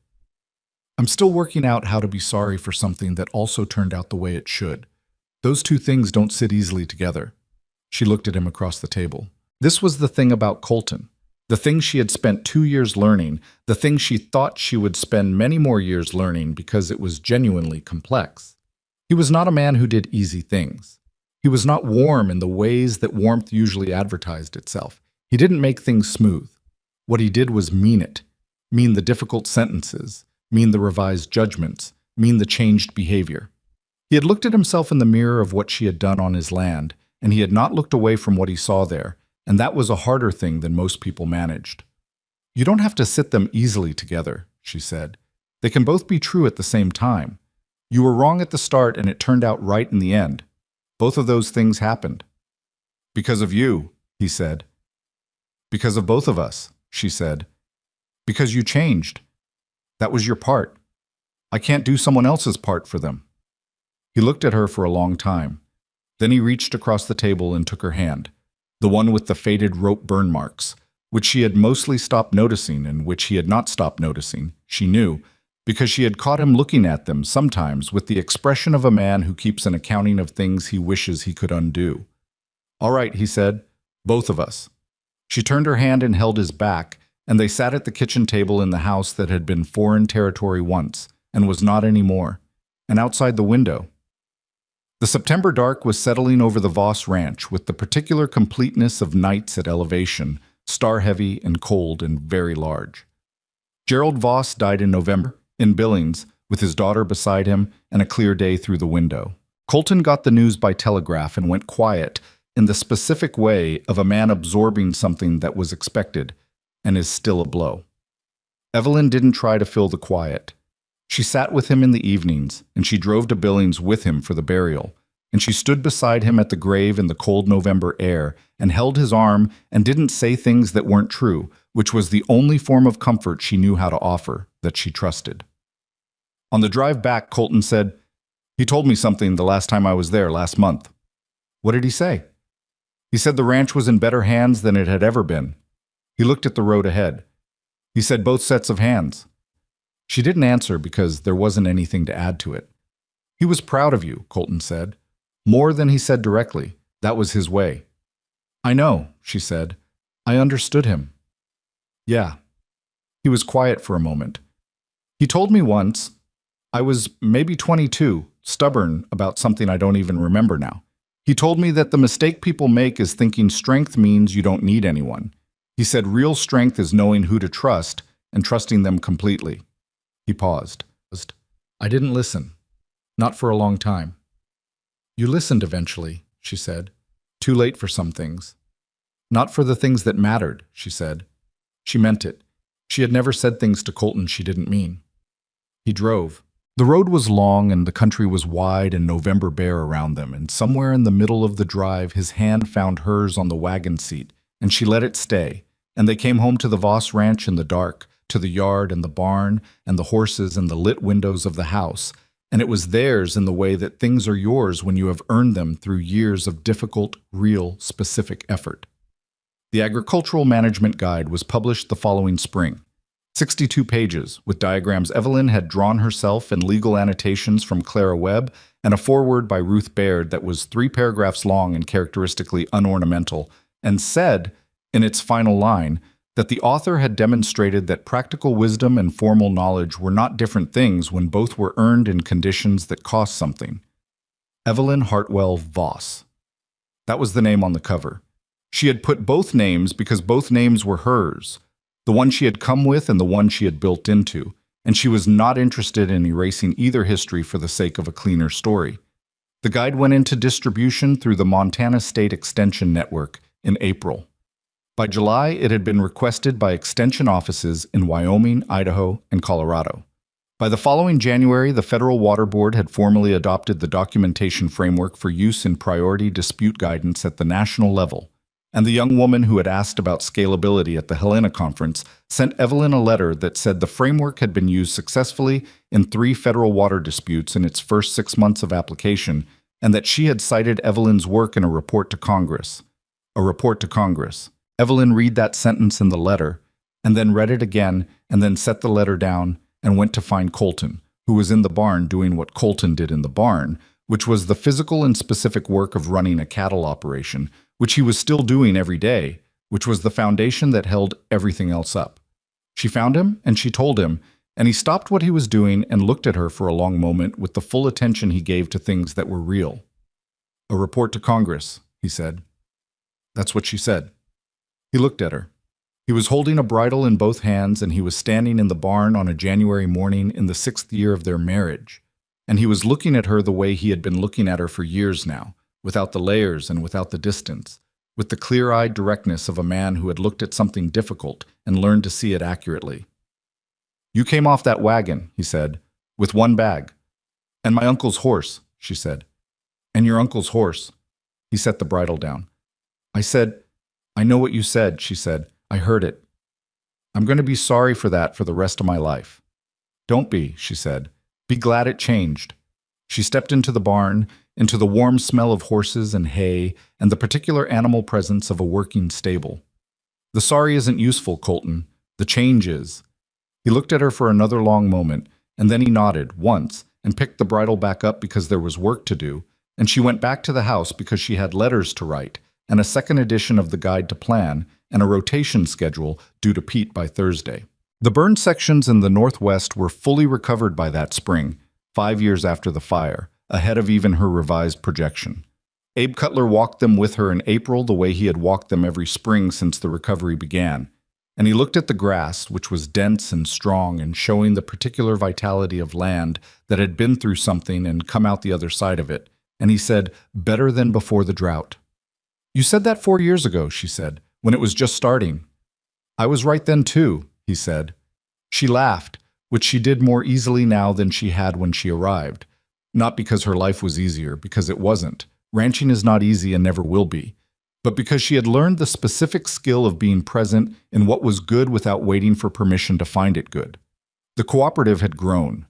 "I'm still working out how to be sorry for something that also turned out the way it should. Those two things don't sit easily together." She looked at him across the table. This was the thing about Colton. The thing she had spent 2 years learning, the thing she thought she would spend many more years learning because it was genuinely complex. He was not a man who did easy things. He was not warm in the ways that warmth usually advertised itself. He didn't make things smooth. What he did was mean it, mean the difficult sentences, mean the revised judgments, mean the changed behavior. He had looked at himself in the mirror of what she had done on his land, and he had not looked away from what he saw there, and that was a harder thing than most people managed. "You don't have to sit them easily together," she said. "They can both be true at the same time. You were wrong at the start and it turned out right in the end. Both of those things happened." "Because of you," he said. "Because of both of us," she said. "Because you changed. That was your part. I can't do someone else's part for them." He looked at her for a long time. Then he reached across the table and took her hand, the one with the faded rope burn marks, which she had mostly stopped noticing and which he had not stopped noticing, she knew, because she had caught him looking at them sometimes with the expression of a man who keeps an accounting of things he wishes he could undo. "All right," he said, "both of us." She turned her hand and held his back, and they sat at the kitchen table in the house that had been foreign territory once, and was not anymore, and outside the window. The September dark was settling over the Voss Ranch with the particular completeness of nights at elevation, star-heavy and cold and very large. Gerald Voss died in November, in Billings, with his daughter beside him and a clear day through the window. Colton got the news by telegraph and went quiet in the specific way of a man absorbing something that was expected and is still a blow. Evelyn didn't try to fill the quiet. She sat with him in the evenings, and she drove to Billings with him for the burial, and she stood beside him at the grave in the cold November air and held his arm and didn't say things that weren't true, which was the only form of comfort she knew how to offer, that she trusted. On the drive back, Colton said, "He told me something the last time I was there last month." "What did he say?" "He said the ranch was in better hands than it had ever been." He looked at the road ahead. "He said both sets of hands." She didn't answer because there wasn't anything to add to it. "He was proud of you," Colton said. More than he said directly. That was his way. "I know," she said. "I understood him." "Yeah." He was quiet for a moment. "He told me once, I was maybe 22, stubborn about something I don't even remember now. He told me that the mistake people make is thinking strength means you don't need anyone. He said real strength is knowing who to trust and trusting them completely." He paused. "I didn't listen. Not for a long time." "You listened eventually," she said. "Too late for some things." "Not for the things that mattered," she said. She meant it. She had never said things to Colton she didn't mean. He drove. The road was long and the country was wide and November bare around them, and somewhere in the middle of the drive his hand found hers on the wagon seat, and she let it stay, and they came home to the Voss Ranch in the dark, to the yard and the barn and the horses and the lit windows of the house, and it was theirs in the way that things are yours when you have earned them through years of difficult, real, specific effort. The Agricultural Management Guide was published the following spring. 62 pages, with diagrams Evelyn had drawn herself and legal annotations from Clara Webb, and a foreword by Ruth Baird that was 3 paragraphs long and characteristically unornamental, and said, in its final line, that the author had demonstrated that practical wisdom and formal knowledge were not different things when both were earned in conditions that cost something. Evelyn Hartwell Voss. That was the name on the cover. She had put both names because both names were hers, the one she had come with and the one she had built into, and she was not interested in erasing either history for the sake of a cleaner story. The guide went into distribution through the Montana State Extension Network in April. By July, it had been requested by extension offices in Wyoming, Idaho, and Colorado. By the following January, the Federal Water Board had formally adopted the documentation framework for use in priority dispute guidance at the national level, and the young woman who had asked about scalability at the Helena Conference sent Evelyn a letter that said the framework had been used successfully in 3 federal water disputes in its first 6 months of application, and that she had cited Evelyn's work in a report to Congress. A report to Congress. Evelyn read that sentence in the letter, and then read it again, and then set the letter down and went to find Colton, who was in the barn doing what Colton did in the barn, which was the physical and specific work of running a cattle operation, which he was still doing every day, which was the foundation that held everything else up. She found him, and she told him, and he stopped what he was doing and looked at her for a long moment with the full attention he gave to things that were real. "A report to Congress," he said. That's what she said. He looked at her. He was holding a bridle in both hands, and he was standing in the barn on a January morning in the 6th year of their marriage. And he was looking at her the way he had been looking at her for years now, without the layers and without the distance, with the clear-eyed directness of a man who had looked at something difficult and learned to see it accurately. "You came off that wagon," he said, "with 1 bag. And my uncle's horse," she said. "And your uncle's horse." He set the bridle down. "I said, I know what you said," she said. "I heard it. I'm going to be sorry for that for the rest of my life." "Don't be," she said, Be glad it changed. She stepped into the barn, into the warm smell of horses and hay, and the particular animal presence of a working stable. The sorry isn't useful, Colton. The change is. He looked at her for another long moment, and then he nodded, once, and picked the bridle back up because there was work to do, and she went back to the house because she had letters to write, and a second edition of the Guide to Plan, and a rotation schedule due to Pete by Thursday. The burned sections in the Northwest were fully recovered by that spring, 5 years after the fire, ahead of even her revised projection. Abe Cutler walked them with her in April the way he had walked them every spring since the recovery began, and he looked at the grass, which was dense and strong and showing the particular vitality of land that had been through something and come out the other side of it, and he said, "Better than before the drought." "You said that 4 years ago," she said, "when it was just starting." "I was right then too," he said. She laughed, which she did more easily now than she had when she arrived. Not because her life was easier, because it wasn't. Ranching is not easy and never will be. But because she had learned the specific skill of being present in what was good without waiting for permission to find it good. The cooperative had grown.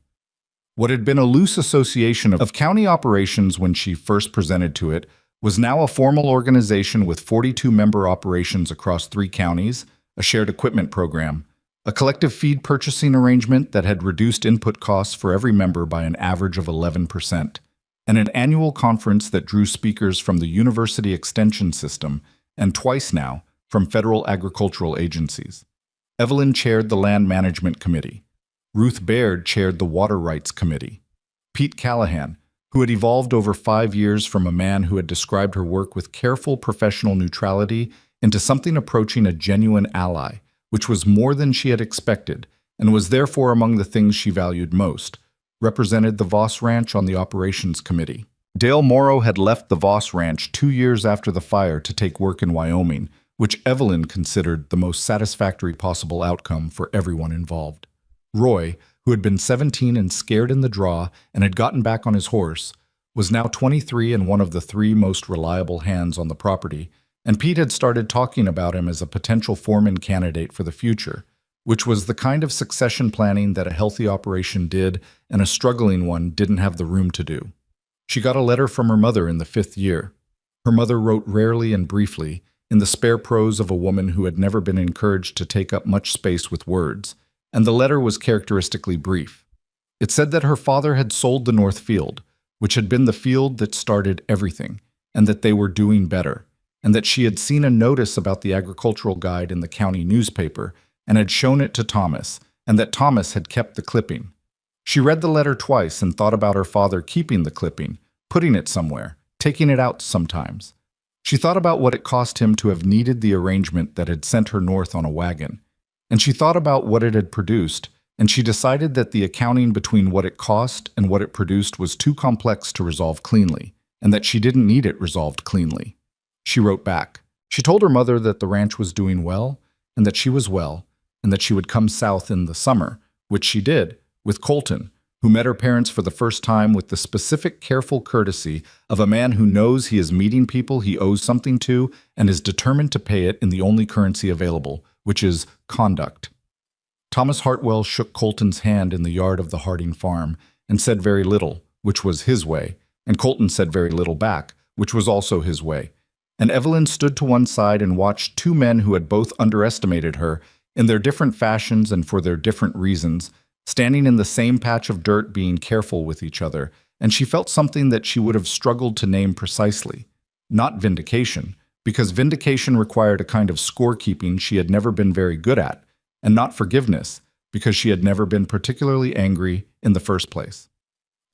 What had been a loose association of county operations when she first presented to it was now a formal organization with 42 member operations across 3 counties, a shared equipment program, a collective feed purchasing arrangement that had reduced input costs for every member by an average of 11%, and an annual conference that drew speakers from the university extension system and twice now from federal agricultural agencies. Evelyn chaired the Land Management Committee. Ruth Baird chaired the Water Rights Committee. Pete Callahan, who had evolved over 5 years from a man who had described her work with careful professional neutrality into something approaching a genuine ally, which was more than she had expected and was therefore among the things she valued most, represented the Voss Ranch on the Operations Committee. Dale Morrow had left the Voss Ranch 2 years after the fire to take work in Wyoming, which Evelyn considered the most satisfactory possible outcome for everyone involved. Roy, who had been 17 and scared in the draw and had gotten back on his horse, was now 23 and one of the 3 most reliable hands on the property, and Pete had started talking about him as a potential foreman candidate for the future, which was the kind of succession planning that a healthy operation did and a struggling one didn't have the room to do. She got a letter from her mother in the 5th year. Her mother wrote rarely and briefly, in the spare prose of a woman who had never been encouraged to take up much space with words, and the letter was characteristically brief. It said that her father had sold the North Field, which had been the field that started everything, and that they were doing better, and that she had seen a notice about the agricultural guide in the county newspaper and had shown it to Thomas, and that Thomas had kept the clipping. She read the letter twice and thought about her father keeping the clipping, putting it somewhere, taking it out sometimes. She thought about what it cost him to have needed the arrangement that had sent her north on a wagon, and she thought about what it had produced, and she decided that the accounting between what it cost and what it produced was too complex to resolve cleanly, and that she didn't need it resolved cleanly. She wrote back. She told her mother that the ranch was doing well, and that she was well, and that she would come south in the summer, which she did, with Colton, who met her parents for the first time with the specific careful courtesy of a man who knows he is meeting people he owes something to and is determined to pay it in the only currency available, which is conduct. Thomas Hartwell shook Colton's hand in the yard of the Harding farm and said very little, which was his way, and Colton said very little back, which was also his way. And Evelyn stood to one side and watched 2 men who had both underestimated her in their different fashions and for their different reasons, standing in the same patch of dirt being careful with each other, and she felt something that she would have struggled to name precisely. Not vindication, because vindication required a kind of scorekeeping she had never been very good at, and not forgiveness, because she had never been particularly angry in the first place.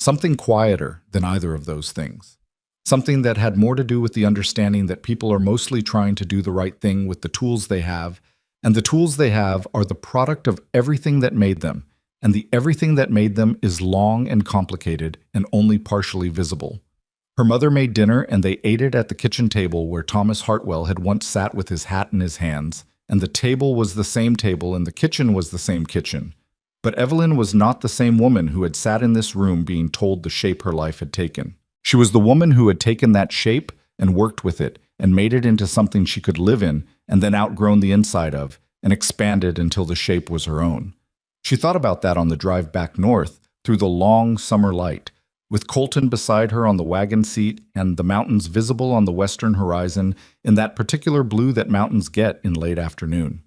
Something quieter than either of those things. Something that had more to do with the understanding that people are mostly trying to do the right thing with the tools they have, and the tools they have are the product of everything that made them, and the everything that made them is long and complicated and only partially visible. Her mother made dinner, and they ate it at the kitchen table where Thomas Hartwell had once sat with his hat in his hands, and the table was the same table and the kitchen was the same kitchen. But Evelyn was not the same woman who had sat in this room being told the shape her life had taken. She was the woman who had taken that shape and worked with it and made it into something she could live in and then outgrown the inside of and expanded until the shape was her own. She thought about that on the drive back north through the long summer light, with Colton beside her on the wagon seat and the mountains visible on the western horizon in that particular blue that mountains get in late afternoon.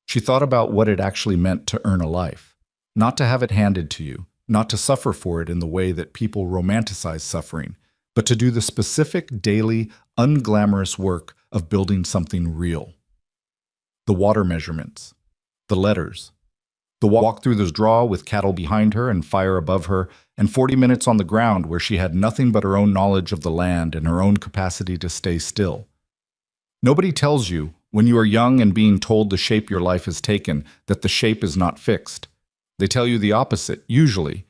She thought about what it actually meant to earn a life, not to have it handed to you, not to suffer for it in the way that people romanticize suffering, but to do the specific, daily, unglamorous work of building something real. The water measurements, the letters, the walk through the draw with cattle behind her and fire above her, and 40 minutes on the ground where she had nothing but her own knowledge of the land and her own capacity to stay still. Nobody tells you, when you are young and being told the shape your life has taken, that the shape is not fixed. They tell you the opposite, usually,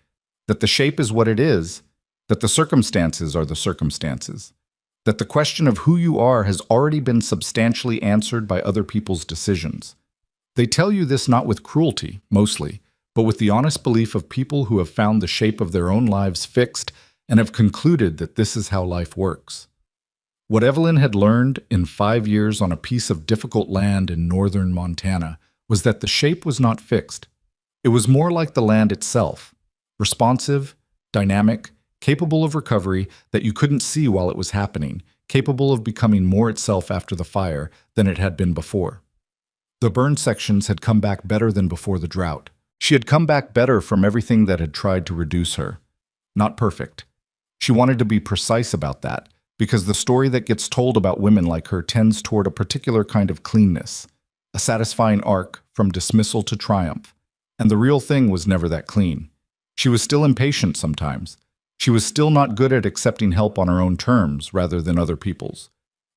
that the shape is what it is, that the circumstances are the circumstances, that the question of who you are has already been substantially answered by other people's decisions. They tell you this not with cruelty, mostly, but with the honest belief of people who have found the shape of their own lives fixed and have concluded that this is how life works. What Evelyn had learned in 5 years on a piece of difficult land in northern Montana was that the shape was not fixed. It was more like the land itself, responsive, dynamic, capable of recovery that you couldn't see while it was happening, capable of becoming more itself after the fire than it had been before. The burn sections had come back better than before the drought. She had come back better from everything that had tried to reduce her. Not perfect. She wanted to be precise about that, because the story that gets told about women like her tends toward a particular kind of cleanness, a satisfying arc from dismissal to triumph. And the real thing was never that clean. She was still impatient sometimes. She was still not good at accepting help on her own terms rather than other people's.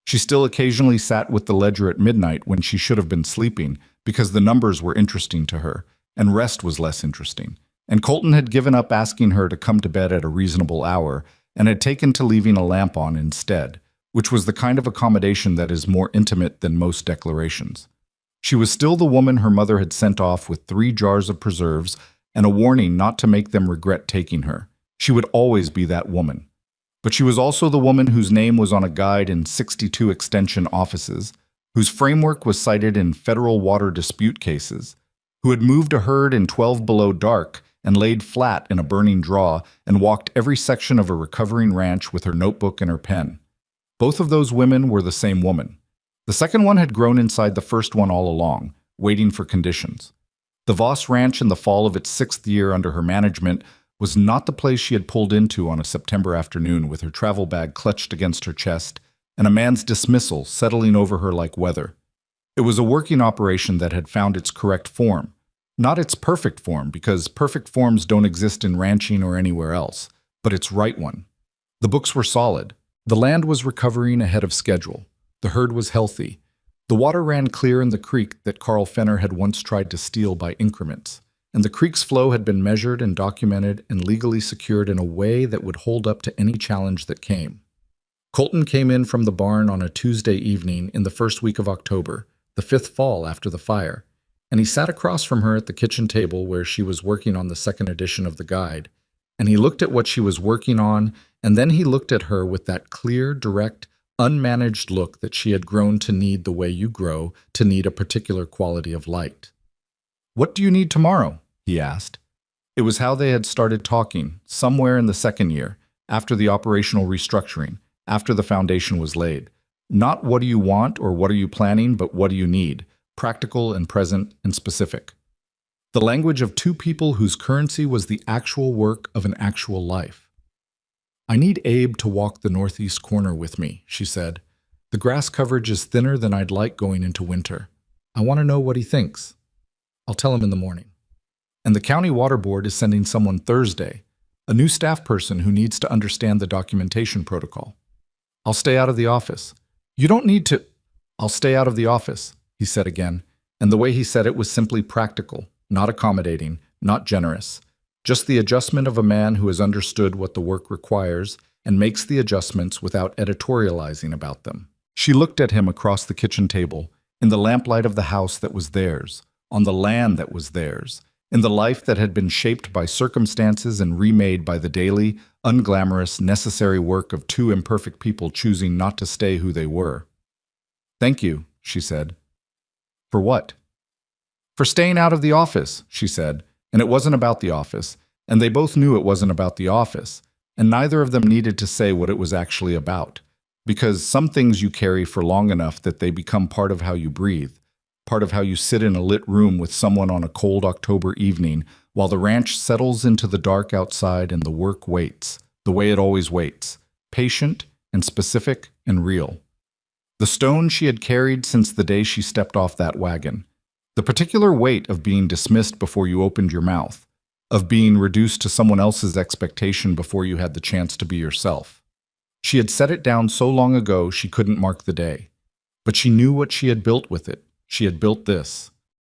She still occasionally sat with the ledger at midnight when she should have been sleeping because the numbers were interesting to her, and rest was less interesting. And Colton had given up asking her to come to bed at a reasonable hour and had taken to leaving a lamp on instead, which was the kind of accommodation that is more intimate than most declarations. She was still the woman her mother had sent off with 3 jars of preserves and a warning not to make them regret taking her. She would always be that woman. But she was also the woman whose name was on a guide in 62 extension offices, whose framework was cited in federal water dispute cases, who had moved a herd in 12 below dark and laid flat in a burning draw and walked every section of a recovering ranch with her notebook and her pen. Both of those women were the same woman. The second one had grown inside the first one all along, waiting for conditions. The Voss Ranch in the fall of its 6th year under her management was not the place she had pulled into on a September afternoon with her travel bag clutched against her chest and a man's dismissal settling over her like weather. It was a working operation that had found its correct form. Not its perfect form, because perfect forms don't exist in ranching or anywhere else, but its right one. The books were solid. The land was recovering ahead of schedule. The herd was healthy. The water ran clear in the creek that Carl Fenner had once tried to steal by increments, and the creek's flow had been measured and documented and legally secured in a way that would hold up to any challenge that came. Colton came in from the barn on a Tuesday evening in the first week of October, the 5th fall after the fire, and he sat across from her at the kitchen table where she was working on the 2nd edition of the guide, and he looked at what she was working on, and then he looked at her with that clear, direct, unmanaged look that she had grown to need the way you grow to need a particular quality of light. "What do you need tomorrow?" he asked. It was how they had started talking, somewhere in the 2nd year, after the operational restructuring, after the foundation was laid. Not what do you want or what are you planning, but what do you need, practical and present and specific. The language of 2 people whose currency was the actual work of an actual life. "I need Abe to walk the northeast corner with me," she said. "The grass coverage is thinner than I'd like going into winter. I want to know what he thinks. I'll tell him in the morning. And the county water board is sending someone Thursday, a new staff person who needs to understand the documentation protocol. I'll stay out of the office." "You don't need to—" "I'll stay out of the office," he said again, and the way he said it was simply practical, not accommodating, not generous. Just the adjustment of a man who has understood what the work requires and makes the adjustments without editorializing about them. She looked at him across the kitchen table, in the lamplight of the house that was theirs, on the land that was theirs, in the life that had been shaped by circumstances and remade by the daily, unglamorous, necessary work of 2 imperfect people choosing not to stay who they were. "Thank you," she said. "For what?" "For staying out of the office," she said, and it wasn't about the office, And they both knew it wasn't about the office, and neither of them needed to say what it was actually about. Because some things you carry for long enough that they become part of how you breathe, part of how you sit in a lit room with someone on a cold October evening while the ranch settles into the dark outside and the work waits, the way it always waits, patient and specific and real. The stone she had carried since the day she stepped off that wagon. The particular weight of being dismissed before you opened your mouth, of being reduced to someone else's expectation before you had the chance to be yourself. She had set it down so long ago she couldn't mark the day. But she knew what she had built with it. She had built this.